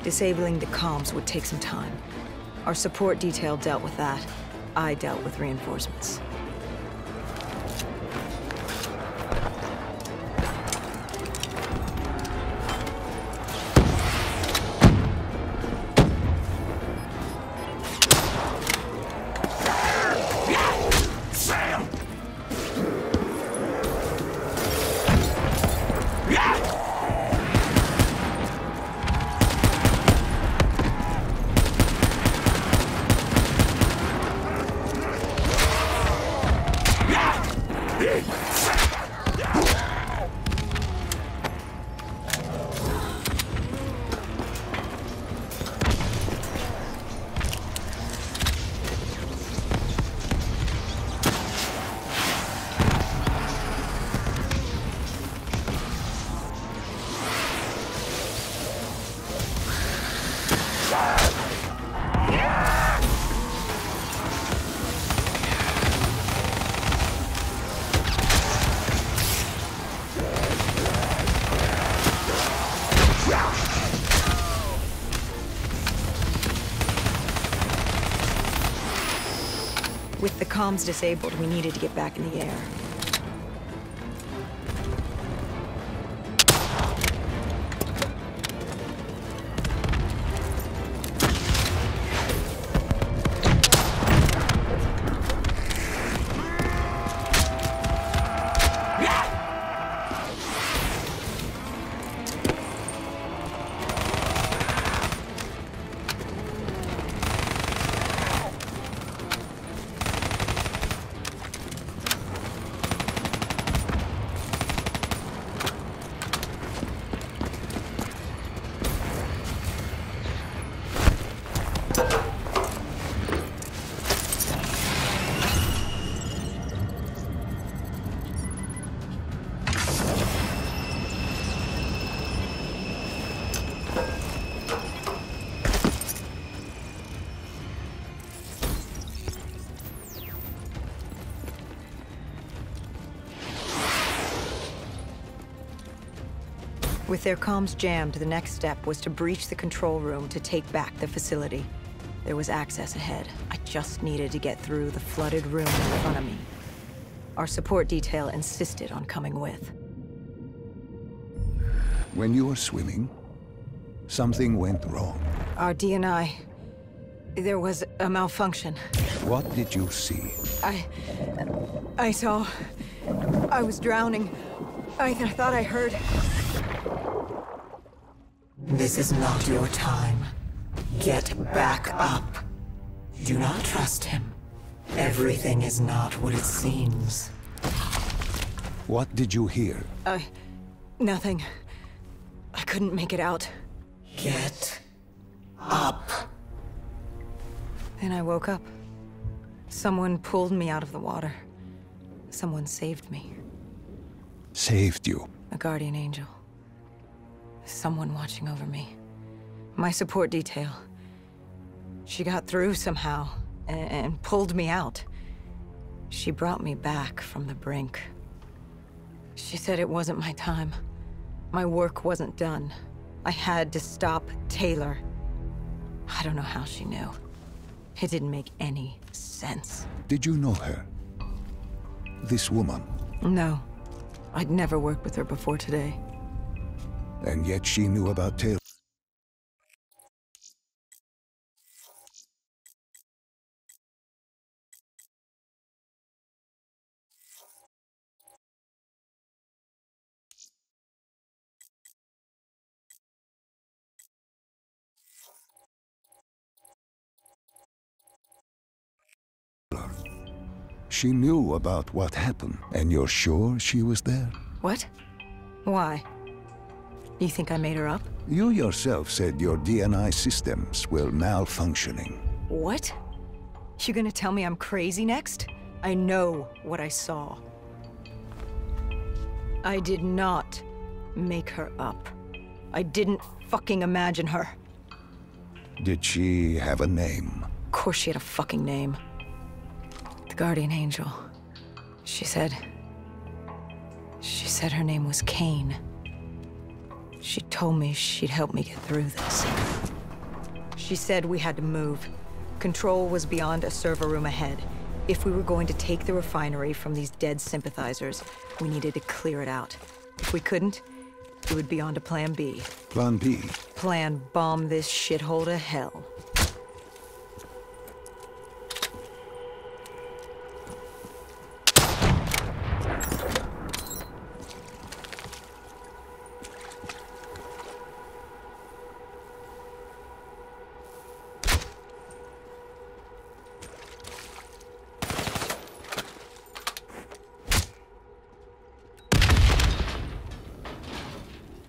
Disabling the comms would take some time. Our support detail dealt with that. I dealt with reinforcements. With the comms disabled, we needed to get back in the air. With their comms jammed, the next step was to breach the control room to take back the facility. There was access ahead. I just needed to get through the flooded room in front of me. Our support detail insisted on coming with. When you were swimming, something went wrong. Our D&I There was a malfunction. What did you see? I saw... I was drowning. I thought I heard... This is not your time. Get back up. Do not trust him. Everything is not what it seems. What did you hear? Nothing. I couldn't make it out. Get up. Then I woke up. Someone pulled me out of the water. Someone saved me. Saved you? A guardian angel. Someone watching over me. My support detail. She got through somehow, and pulled me out. She brought me back from the brink. She said it wasn't my time. My work wasn't done. I had to stop Taylor. I don't know how she knew. It didn't make any sense. Did you know her? This woman? No. I'd never worked with her before today. And yet she knew about Taylor. She knew about what happened, and you're sure she was there? What? Why? You think I made her up? You yourself said your DNI systems were malfunctioning. What? You gonna tell me I'm crazy next? I know what I saw. I did not make her up. I didn't fucking imagine her. Did she have a name? Of course she had a fucking name. The Guardian Angel. She said her name was Kane. She told me she'd help me get through this. She said we had to move. Control was beyond a server room ahead. If we were going to take the refinery from these dead sympathizers, we needed to clear it out. If we couldn't, it would be on to Plan B. Plan B? Plan bomb this shithole to hell.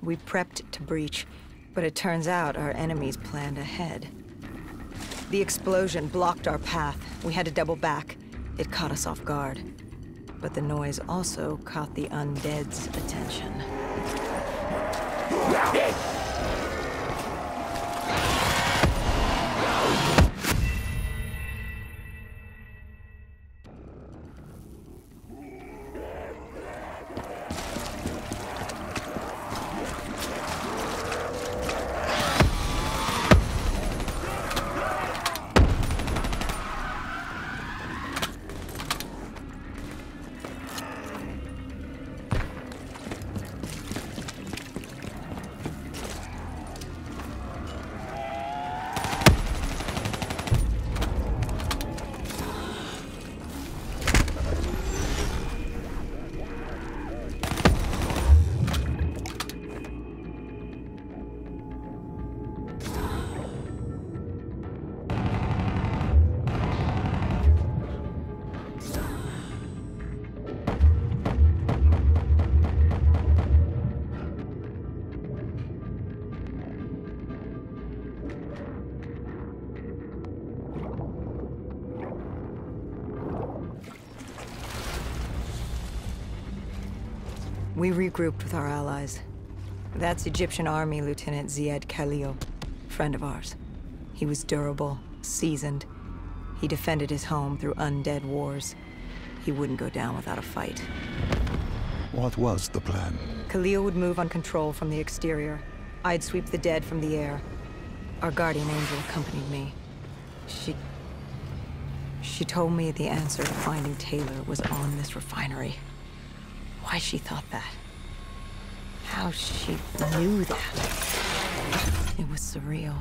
We prepped to breach, but it turns out our enemies planned ahead. The explosion blocked our path. We had to double back. It caught us off guard. But the noise also caught the undead's attention. We regrouped with our allies. That's Egyptian Army Lieutenant Ziad Khalil, friend of ours. He was durable, seasoned. He defended his home through undead wars. He wouldn't go down without a fight. What was the plan? Khalil would move on control from the exterior. I'd sweep the dead from the air. Our guardian angel accompanied me. She told me the answer to finding Taylor was on this refinery. Why she thought that. How she knew that. It was surreal.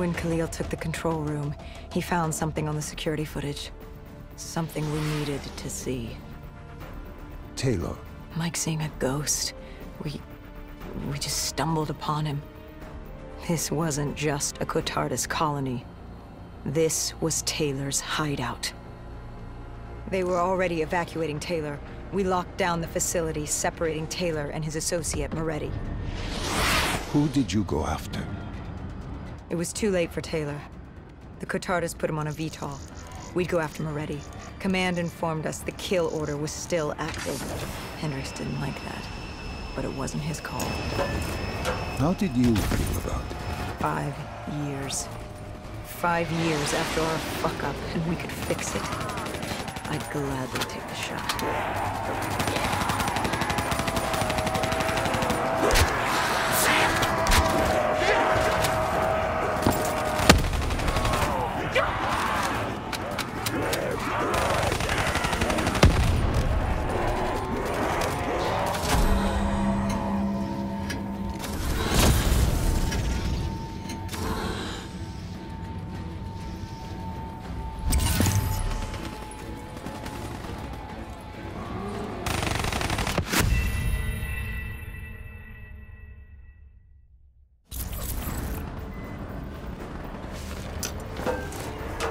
When Khalil took the control room, he found something on the security footage. Something we needed to see. Taylor. Like seeing a ghost. We just stumbled upon him. This wasn't just a Cotardus colony. This was Taylor's hideout. They were already evacuating Taylor. We locked down the facility, separating Taylor and his associate, Moretti. Who did you go after? It was too late for Taylor. The Cotardus put him on a VTOL. We'd go after Moretti. Command informed us the kill order was still active. Hendricks didn't like that, but it wasn't his call. How did you feel about it? 5 years. 5 years after our fuck-up, and we could fix it. I'd gladly take the shot.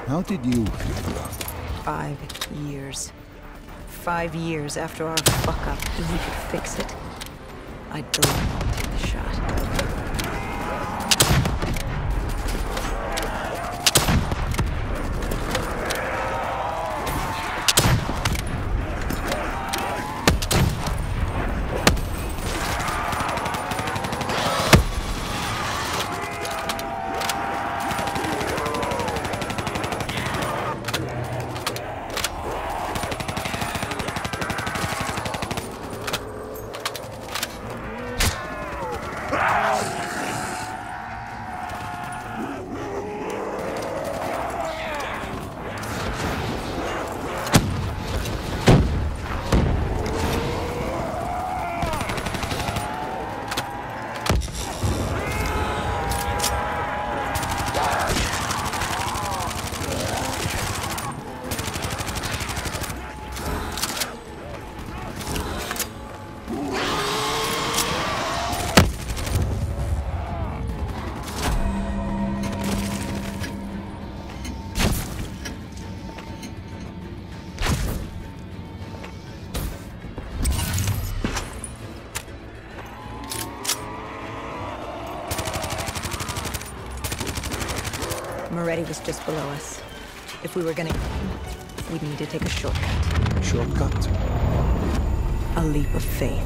How did you feel about it? 5 years. 5 years after our fuck-up, and we could fix it. I'd gladly take the shot. Moretti was just below us. If we were gonna... we'd need to take a shortcut. Shortcut? A leap of faith.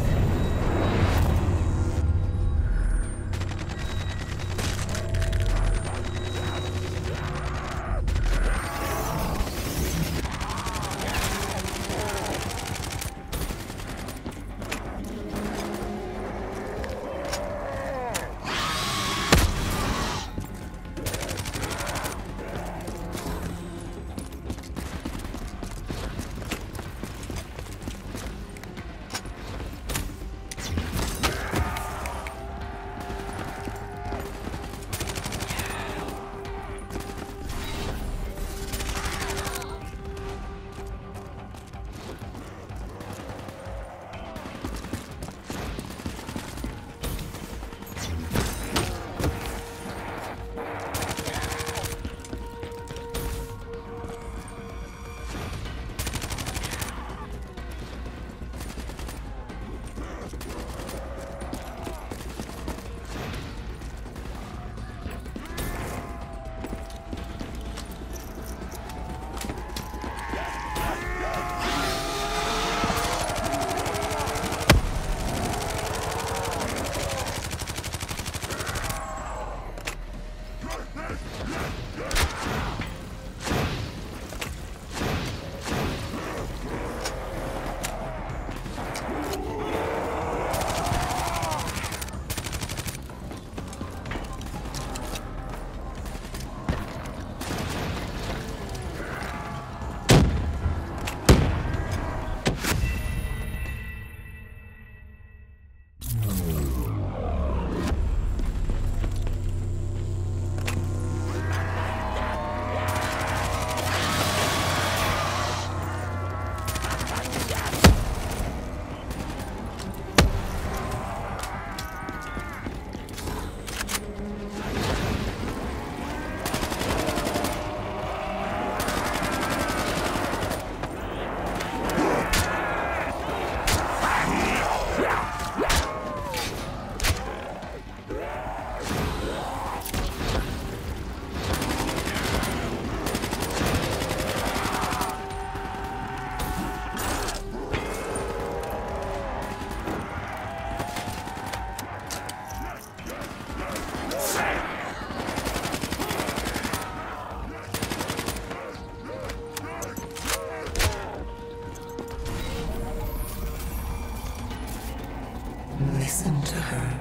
Listen to her.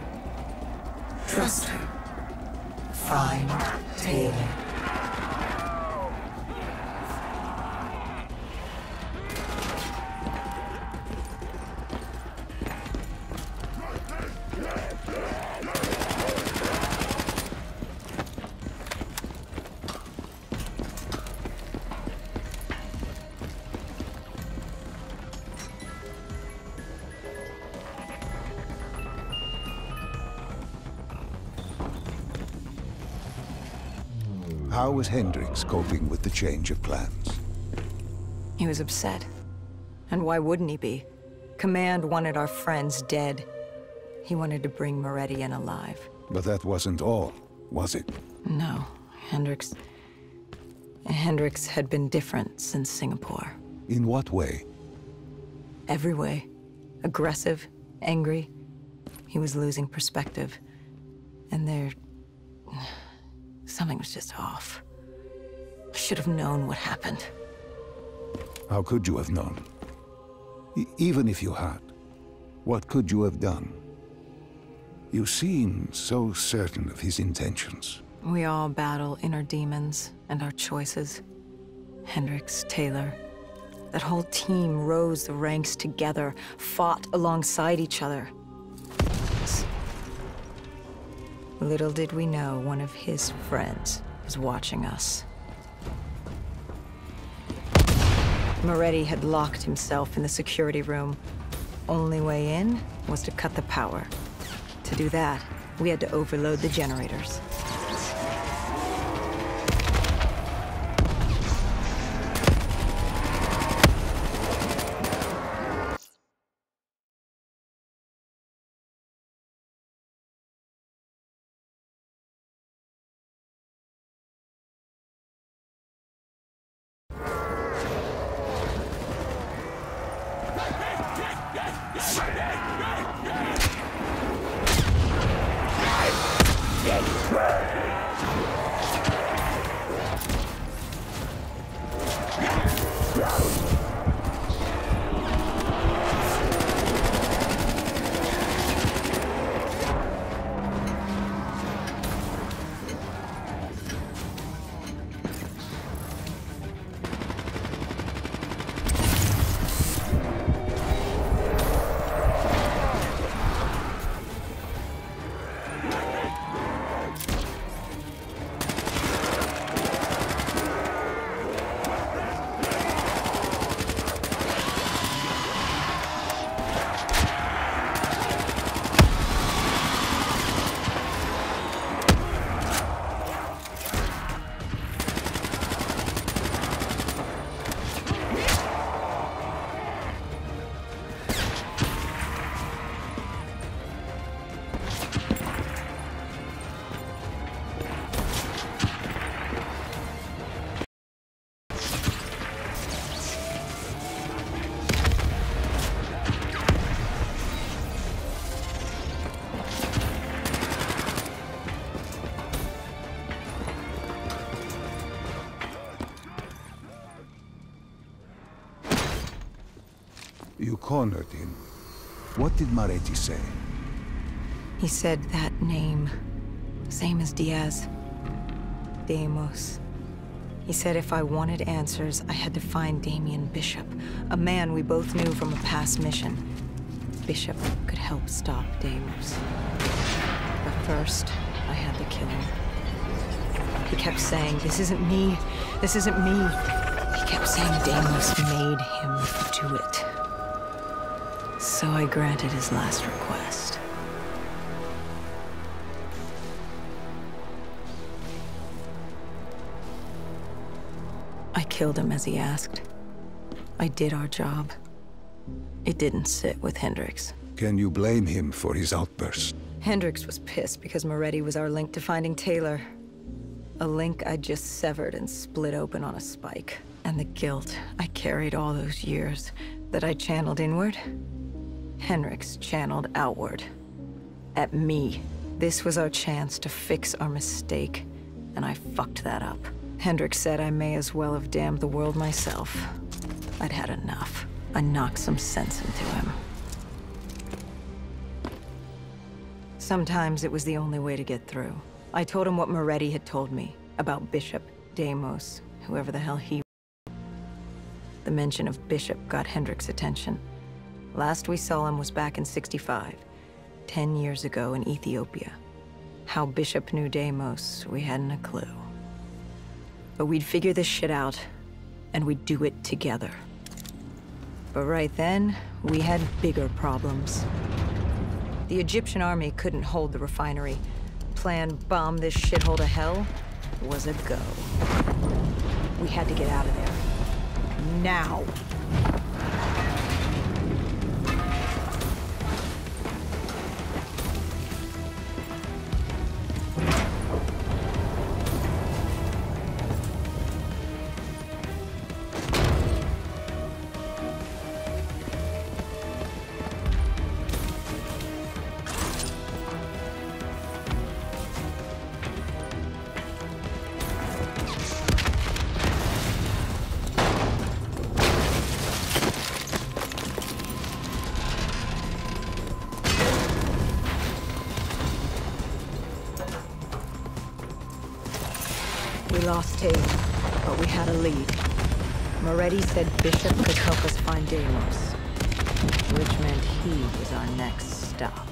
Trust her. Find Taylor. How was Hendricks coping with the change of plans? He was upset. And why wouldn't he be? Command wanted our friends dead. He wanted to bring Meridian alive. But that wasn't all, was it? No, Hendricks had been different since Singapore. In what way? Every way. Aggressive, angry. He was losing perspective. And something was just off. I should have known what happened. How could you have known? Even if you had, what could you have done? You seem so certain of his intentions. We all battle inner demons and our choices. Hendricks, Taylor. That whole team rose the ranks together, fought alongside each other. Little did we know one of his friends was watching us. Moretti had locked himself in the security room. Only way in was to cut the power. To do that, we had to overload the generators. You cornered him. What did Moretti say? He said that name, same as Diaz. Deimos. He said if I wanted answers, I had to find Damien Bishop, a man we both knew from a past mission. Bishop could help stop Deimos. But first, I had to kill him. He kept saying, "This isn't me. This isn't me." He kept saying Deimos made him do it. So I granted his last request. I killed him as he asked. I did our job. It didn't sit with Hendricks. Can you blame him for his outburst? Hendricks was pissed because Moretti was our link to finding Taylor. A link I just severed and split open on a spike. And the guilt I carried all those years that I channeled inward, Hendricks channeled outward. At me. This was our chance to fix our mistake, and I fucked that up. Hendricks said I may as well have damned the world myself. I'd had enough. I knocked some sense into him. Sometimes it was the only way to get through. I told him what Moretti had told me about Bishop, Deimos, whoever the hell he was. The mention of Bishop got Hendricks' attention. Last we saw him was back in '65, 10 years ago in Ethiopia. How Bishop knew Deimos, we hadn't a clue. But we'd figure this shit out, and we'd do it together. But right then, we had bigger problems. The Egyptian army couldn't hold the refinery. Plan bomb this shithole to hell was a go. We had to get out of there. Now. We lost Taylor, but we had a lead. Moretti said Bishop could help us find Deimos, which meant he was our next stop.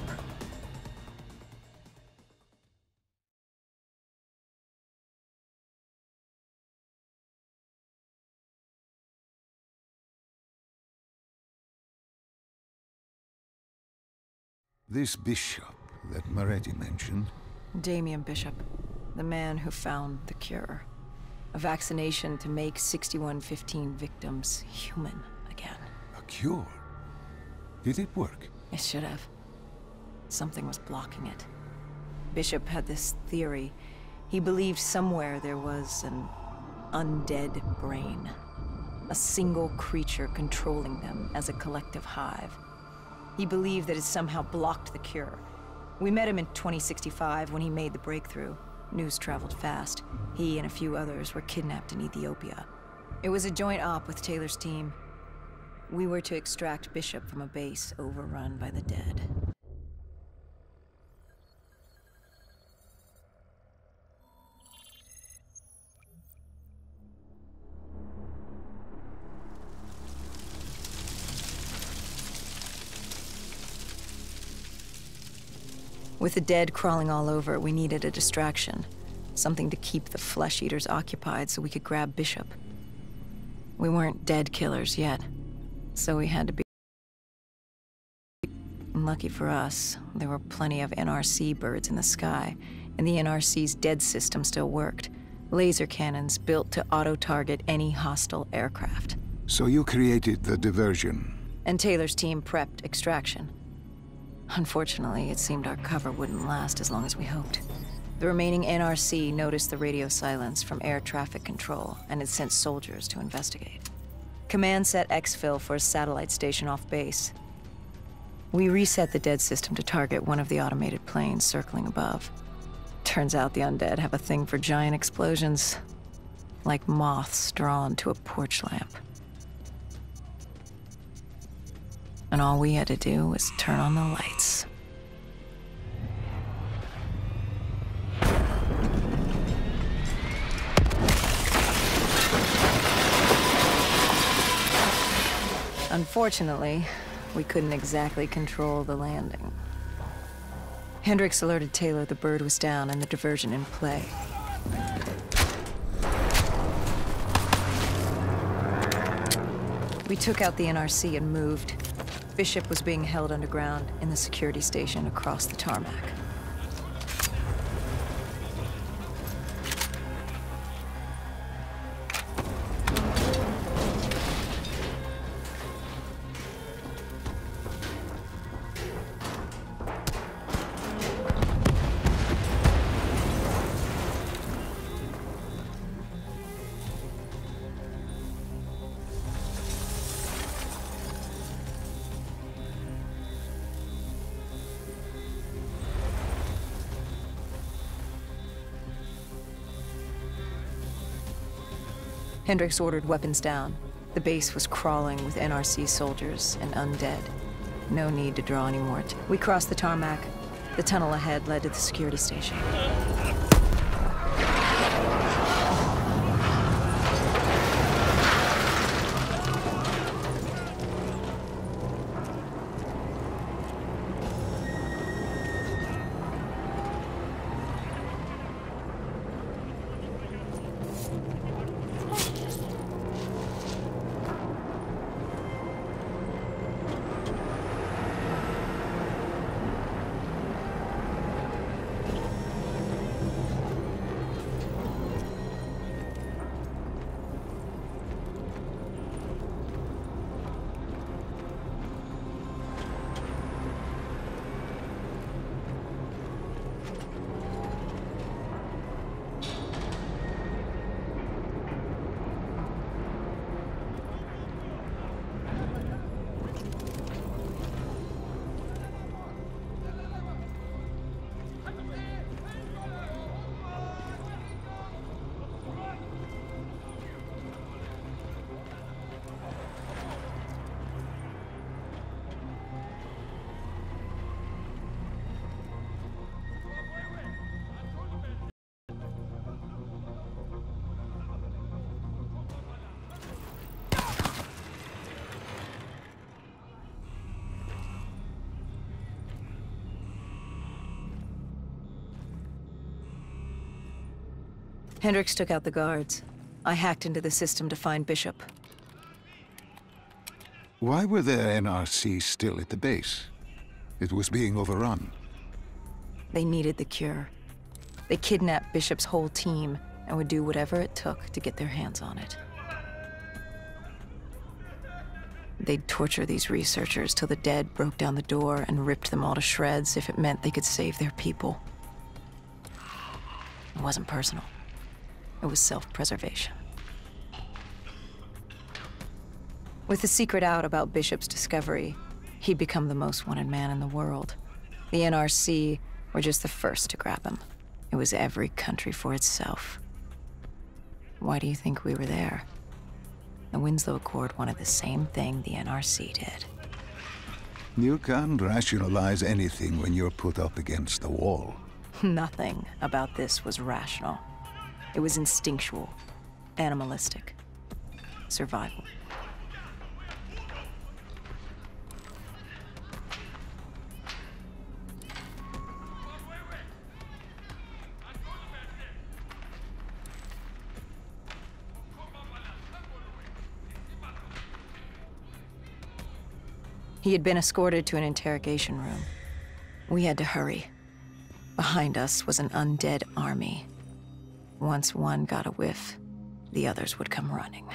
This bishop that Moretti mentioned, Damien Bishop, the man who found the cure. A vaccination to make 6115 victims human again. a cure. Did it work? It should have. Something was blocking it. Bishop had this theory. He believed somewhere there was an undead brain. A single creature controlling them as a collective hive. He believed that it somehow blocked the cure. We met him in 2065 when he made the breakthrough. News traveled fast. He and a few others were kidnapped in Ethiopia. It was a joint op with Taylor's team. We were to extract Bishop from a base overrun by the dead. With the dead crawling all over, we needed a distraction. Something to keep the flesh eaters occupied so we could grab Bishop. We weren't dead killers yet, so we had to be... Lucky for us, there were plenty of NRC birds in the sky, and the NRC's dead system still worked. Laser cannons built to auto-target any hostile aircraft. So you created the diversion. And Taylor's team prepped extraction. Unfortunately, it seemed our cover wouldn't last as long as we hoped. The remaining NRC noticed the radio silence from air traffic control, and had sent soldiers to investigate. Command set exfil for a satellite station off base. We reset the dead system to target one of the automated planes circling above. Turns out the undead have a thing for giant explosions, like moths drawn to a porch lamp. And all we had to do was turn on the lights. Unfortunately, we couldn't exactly control the landing. Hendricks alerted Taylor the bird was down and the diversion in play. We took out the NRC and moved. Bishop was being held underground in the security station across the tarmac. Hendricks ordered weapons down. The base was crawling with NRC soldiers and undead. No need to draw any more. We crossed the tarmac. The The tunnel ahead led to the security station. Hendricks took out the guards. I hacked into the system to find Bishop. Why were there NRC still at the base? It was being overrun. They needed the cure. They kidnapped Bishop's whole team and would do whatever it took to get their hands on it. They'd torture these researchers till the dead broke down the door and ripped them all to shreds if it meant they could save their people. It wasn't personal. It was self-preservation. With the secret out about Bishop's discovery, he'd become the most wanted man in the world. The NRC were just the first to grab him. It was every country for itself. Why do you think we were there? The Winslow Accord wanted the same thing the NRC did. You can't rationalize anything when you're put up against the wall. Nothing about this was rational. It was instinctual, animalistic, survival. He had been escorted to an interrogation room. We had to hurry. Behind us was an undead army. Once one got a whiff, the others would come running.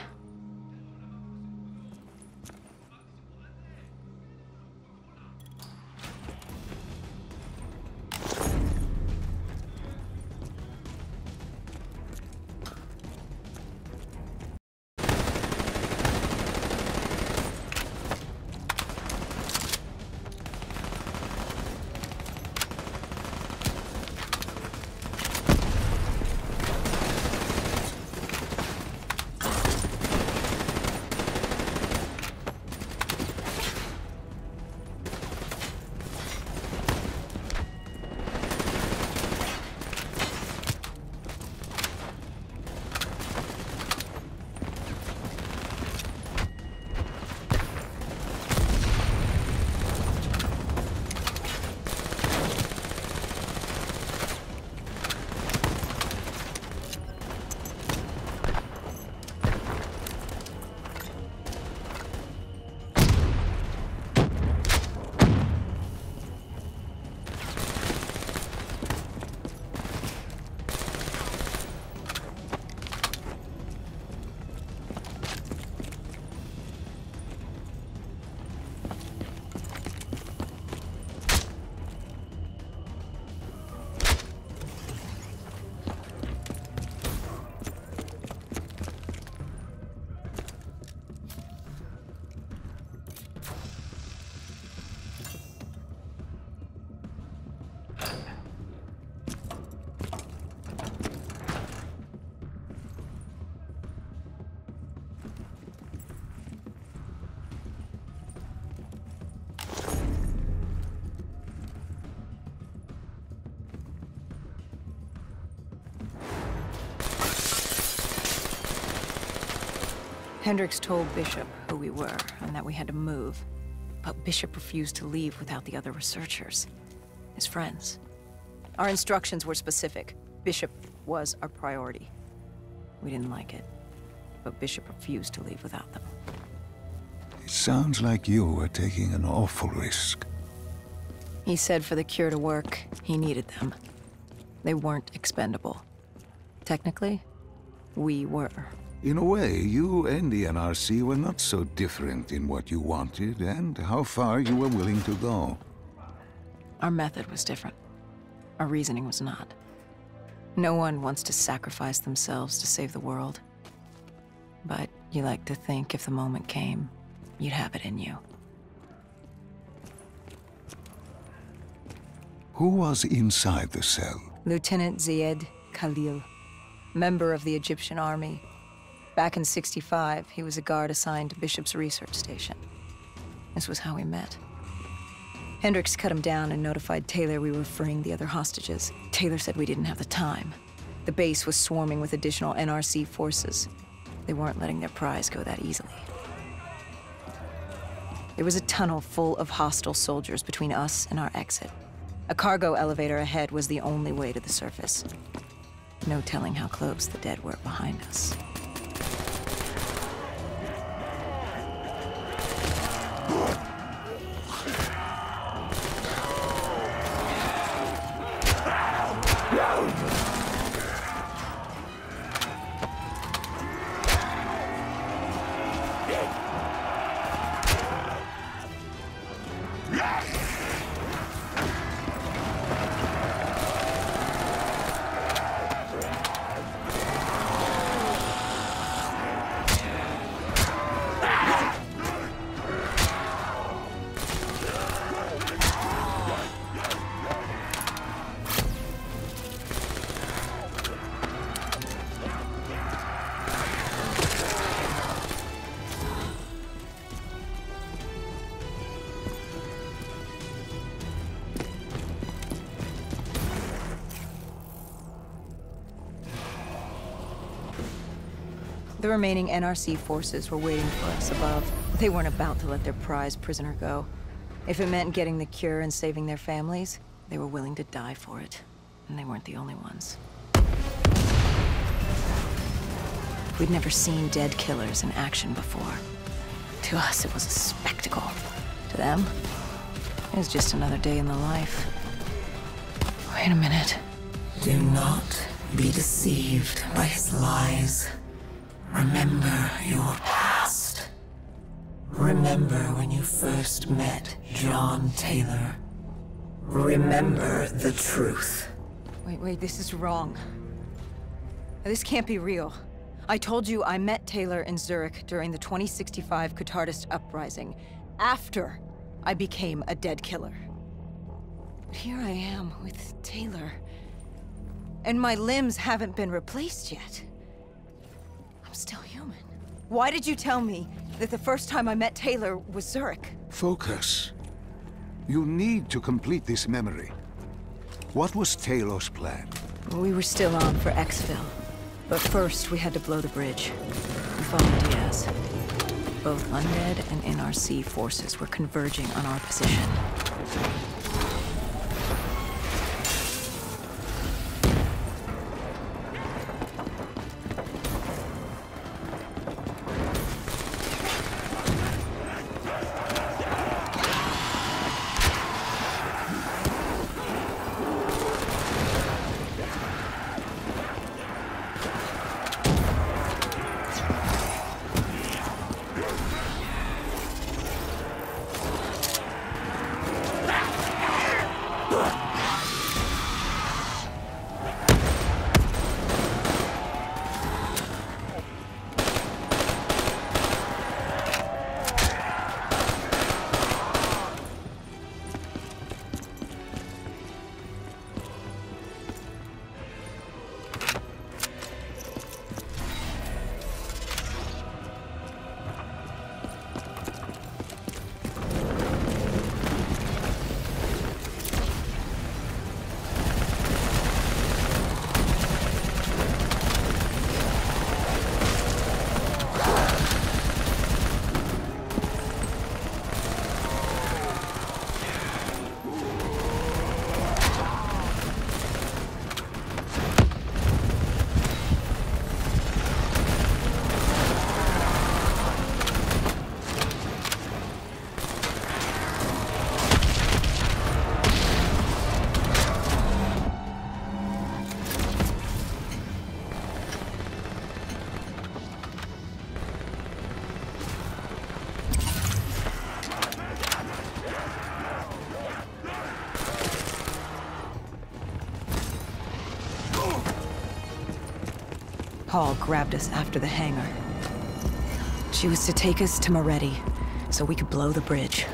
Hendricks told Bishop who we were and that we had to move. But Bishop refused to leave without the other researchers. His friends. Our instructions were specific. Bishop was our priority. We didn't like it, but Bishop refused to leave without them. It sounds like you were taking an awful risk. He said for the cure to work, he needed them. They weren't expendable. Technically, we were. In a way, you and the NRC were not so different in what you wanted and how far you were willing to go. Our method was different. Our reasoning was not. No one wants to sacrifice themselves to save the world. But you like to think if the moment came, you'd have it in you. Who was inside the cell? Lieutenant Ziyed Khalil, member of the Egyptian army. Back in '65, he was a guard assigned to Bishop's research station. This was how we met. Hendricks cut him down and notified Taylor we were freeing the other hostages. Taylor said we didn't have the time. The base was swarming with additional NRC forces. They weren't letting their prize go that easily. There was a tunnel full of hostile soldiers between us and our exit. A cargo elevator ahead was the only way to the surface. No telling how close the dead were behind us. The remaining NRC forces were waiting for us above. They weren't about to let their prize prisoner go. If it meant getting the cure and saving their families, they were willing to die for it. And they weren't the only ones. We'd never seen dead killers in action before. To us, it was a spectacle. To them, it was just another day in the life. Wait a minute. Do not be deceived by his lies. Remember your past. Remember when you first met John Taylor. Remember the truth. Wait, this is wrong. This can't be real. I told you I met Taylor in Zurich during the 2065 Qatarist uprising, after I became a dead killer. But here I am with Taylor, and my limbs haven't been replaced yet. I'm still human. Why did you tell me that the first time I met Taylor was Zurich? Focus. You need to complete this memory. What was Taylor's plan? We were still on for Exfil. But first, we had to blow the bridge. We followed Diaz. Both undead and NRC forces were converging on our position. call grabbed us after the hangar. She was to take us to Moretti, so we could blow the bridge.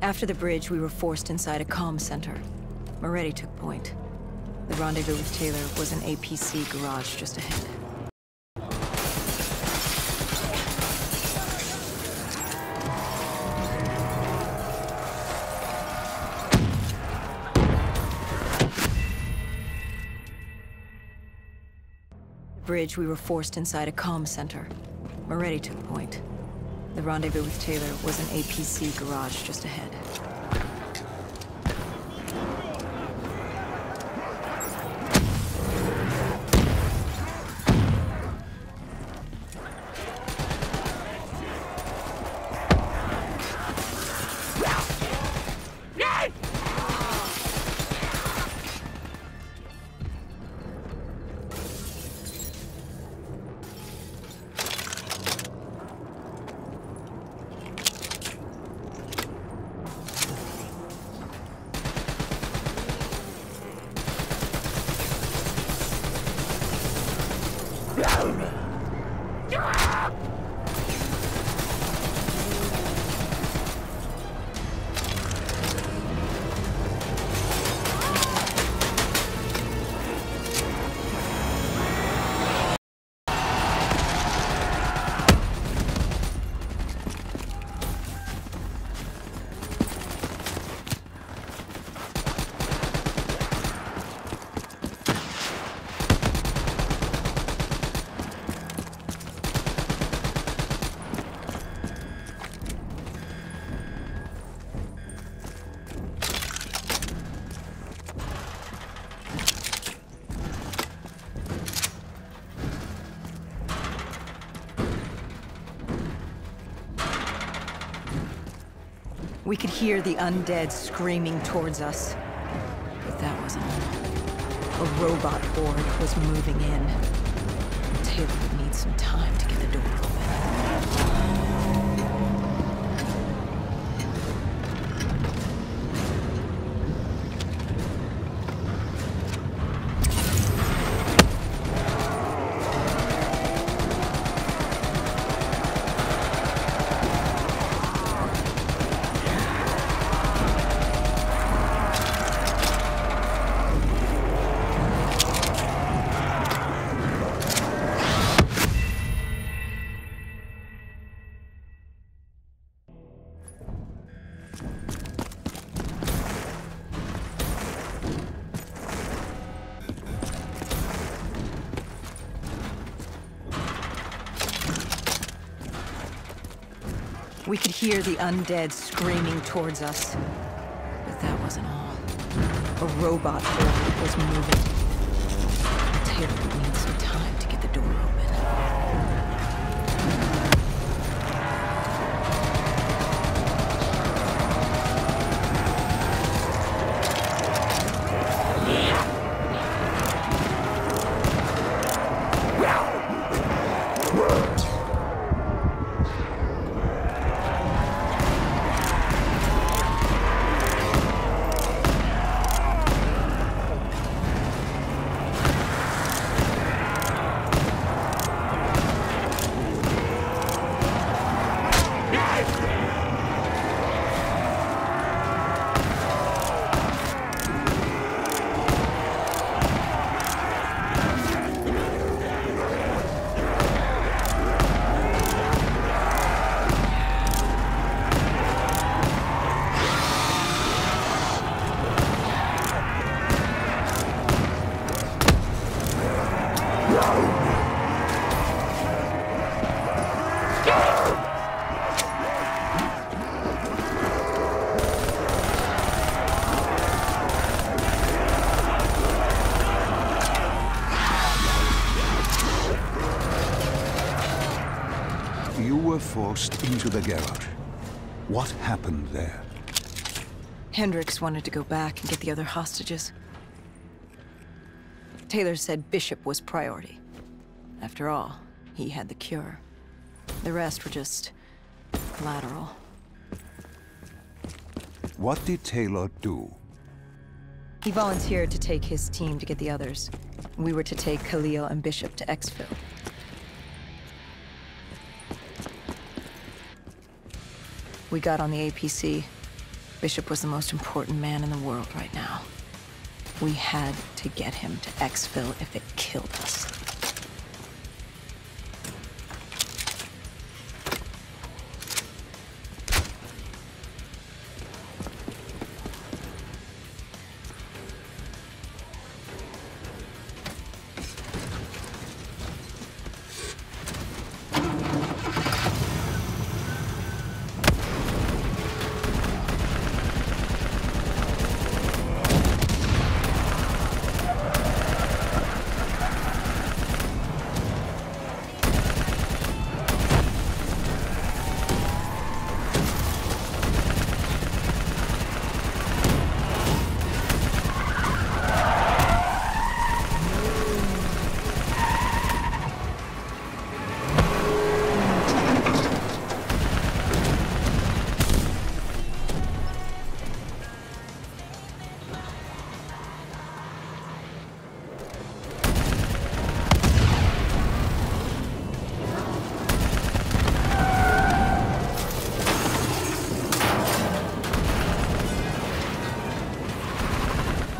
After the bridge, we were forced inside a comm center. Moretti took point. The rendezvous with Taylor was an APC garage just ahead. Bridge, we were forced inside a comm center. Moretti took point. The rendezvous with Taylor was an APC garage just ahead. We could hear the undead screaming towards us. But that wasn't all. A robot horde was moving in. Taylor would need some time to get the door open. We could hear the undead screaming towards us. But that wasn't all. A robot horde was moving. Taylor would need some time to get the door open. You were forced into the garage. What happened there? Hendricks wanted to go back and get the other hostages. Taylor said Bishop was priority. After all, he had the cure. The rest were just collateral. What did Taylor do? He volunteered to take his team to get the others. We were to take Khalil and Bishop to Exfil. We got on the APC. Bishop was the most important man in the world right now. We had to get him to exfil if it killed us.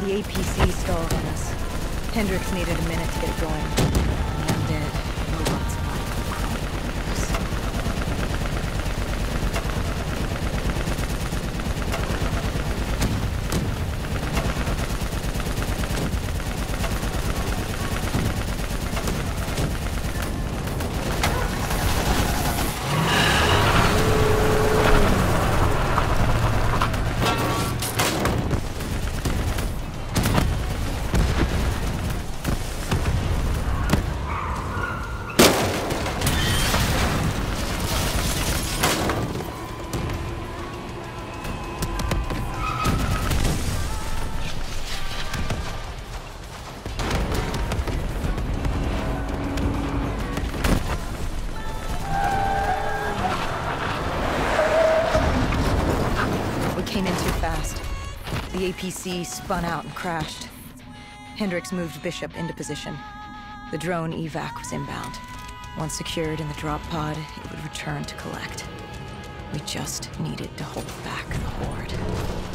The APC stalled on us. Hendricks needed a minute to get it going. The undead, robots, The APC spun out and crashed. Hendricks moved Bishop into position. The drone evac was inbound. Once secured in the drop pod, it would return to collect. We just needed to hold back the horde.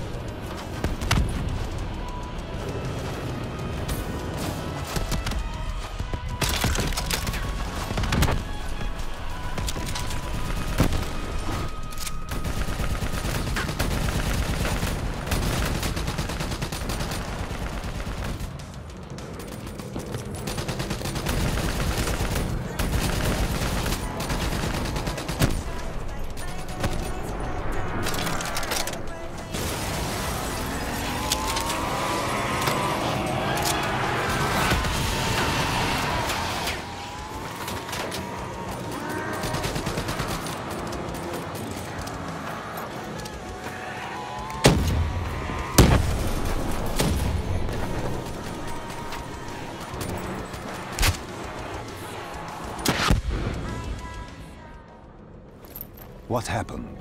What happened?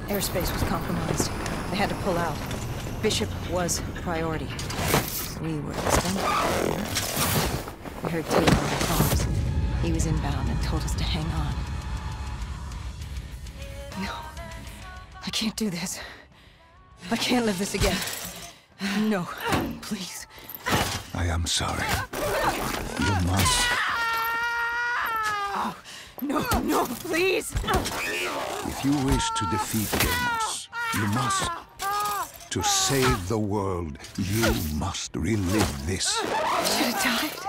Airspace was compromised. They had to pull out. Bishop was priority. We were expendable. We heard Tate on the comms. He was inbound and told us to hang on. No. I can't do this. I can't live this again. No. Please. I am sorry. You must. No, please! If you wish to defeat Deimos, you must. To save the world, you must relive this. I should have died.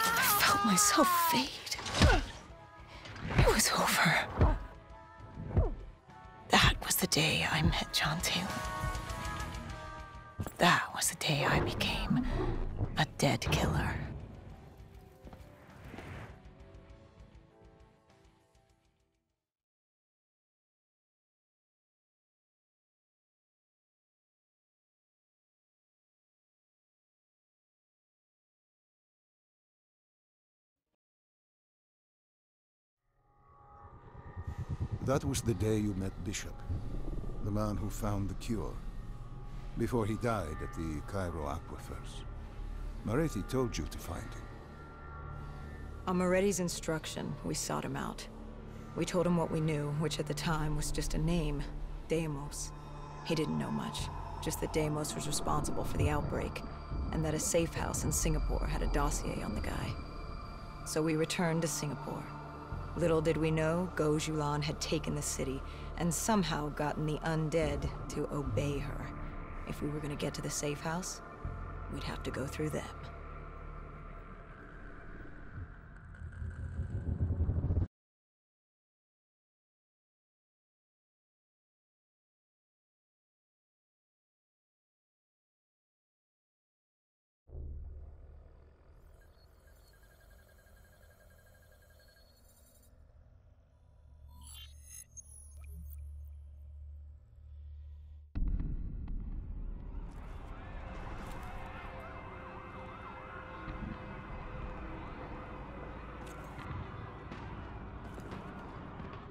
I felt myself fade. It was over. That was the day I met John Taylor. That was the day I became a dead killer. That was the day you met Bishop, the man who found the cure, before he died at the Cairo aquifers. Moretti told you to find him. On Moretti's instruction, we sought him out. We told him what we knew, which at the time was just a name, Deimos. He didn't know much, just that Deimos was responsible for the outbreak, and that a safe house in Singapore had a dossier on the guy. So we returned to Singapore. Little did we know, Gojulan had taken the city, and somehow gotten the undead to obey her. If we were gonna get to the safe house, we'd have to go through them.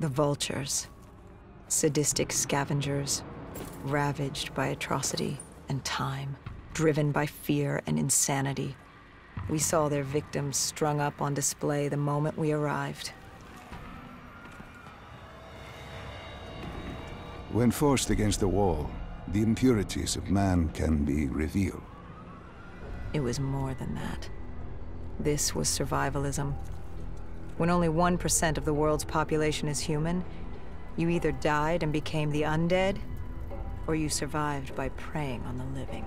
The vultures. Sadistic scavengers, ravaged by atrocity and time, driven by fear and insanity. We saw their victims strung up on display the moment we arrived. When forced against the wall, the impurities of man can be revealed. It was more than that. This was survivalism. When only 1% of the world's population is human, you either died and became the undead, or you survived by preying on the living.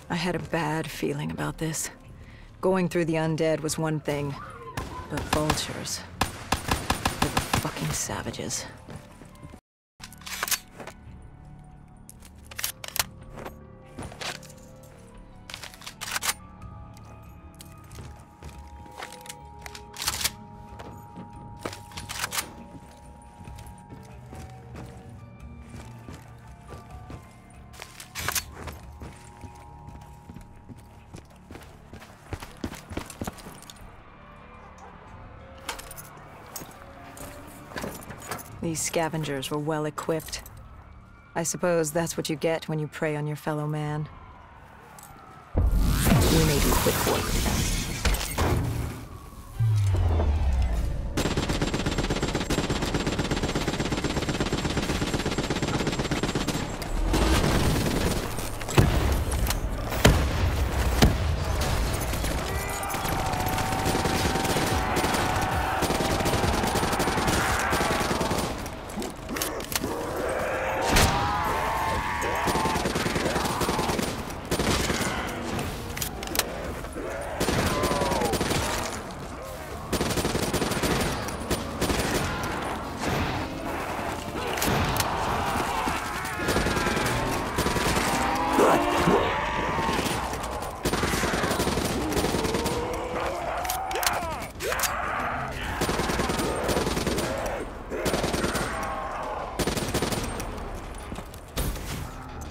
I had a bad feeling about this. Going through the undead was one thing, but vultures, they were fucking savages. These scavengers were well equipped. I suppose that's what you get when you prey on your fellow man. We made quick work of them.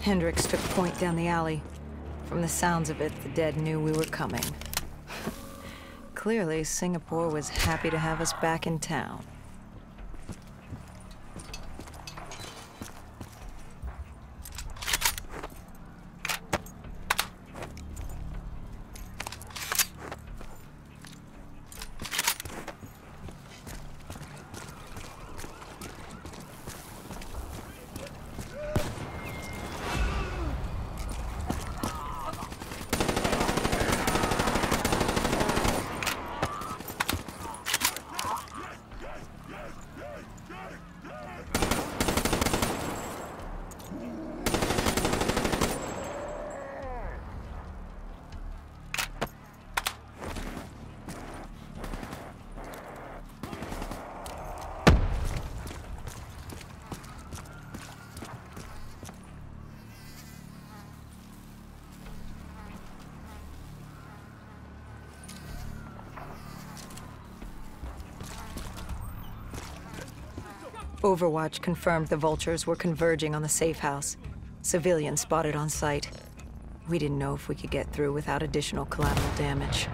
Hendricks took point down the alley. From the sounds of it, the dead knew we were coming. Clearly, Singapore was happy to have us back in town. Overwatch confirmed the vultures were converging on the safe house. Civilians spotted on site. We didn't know if we could get through without additional collateral damage.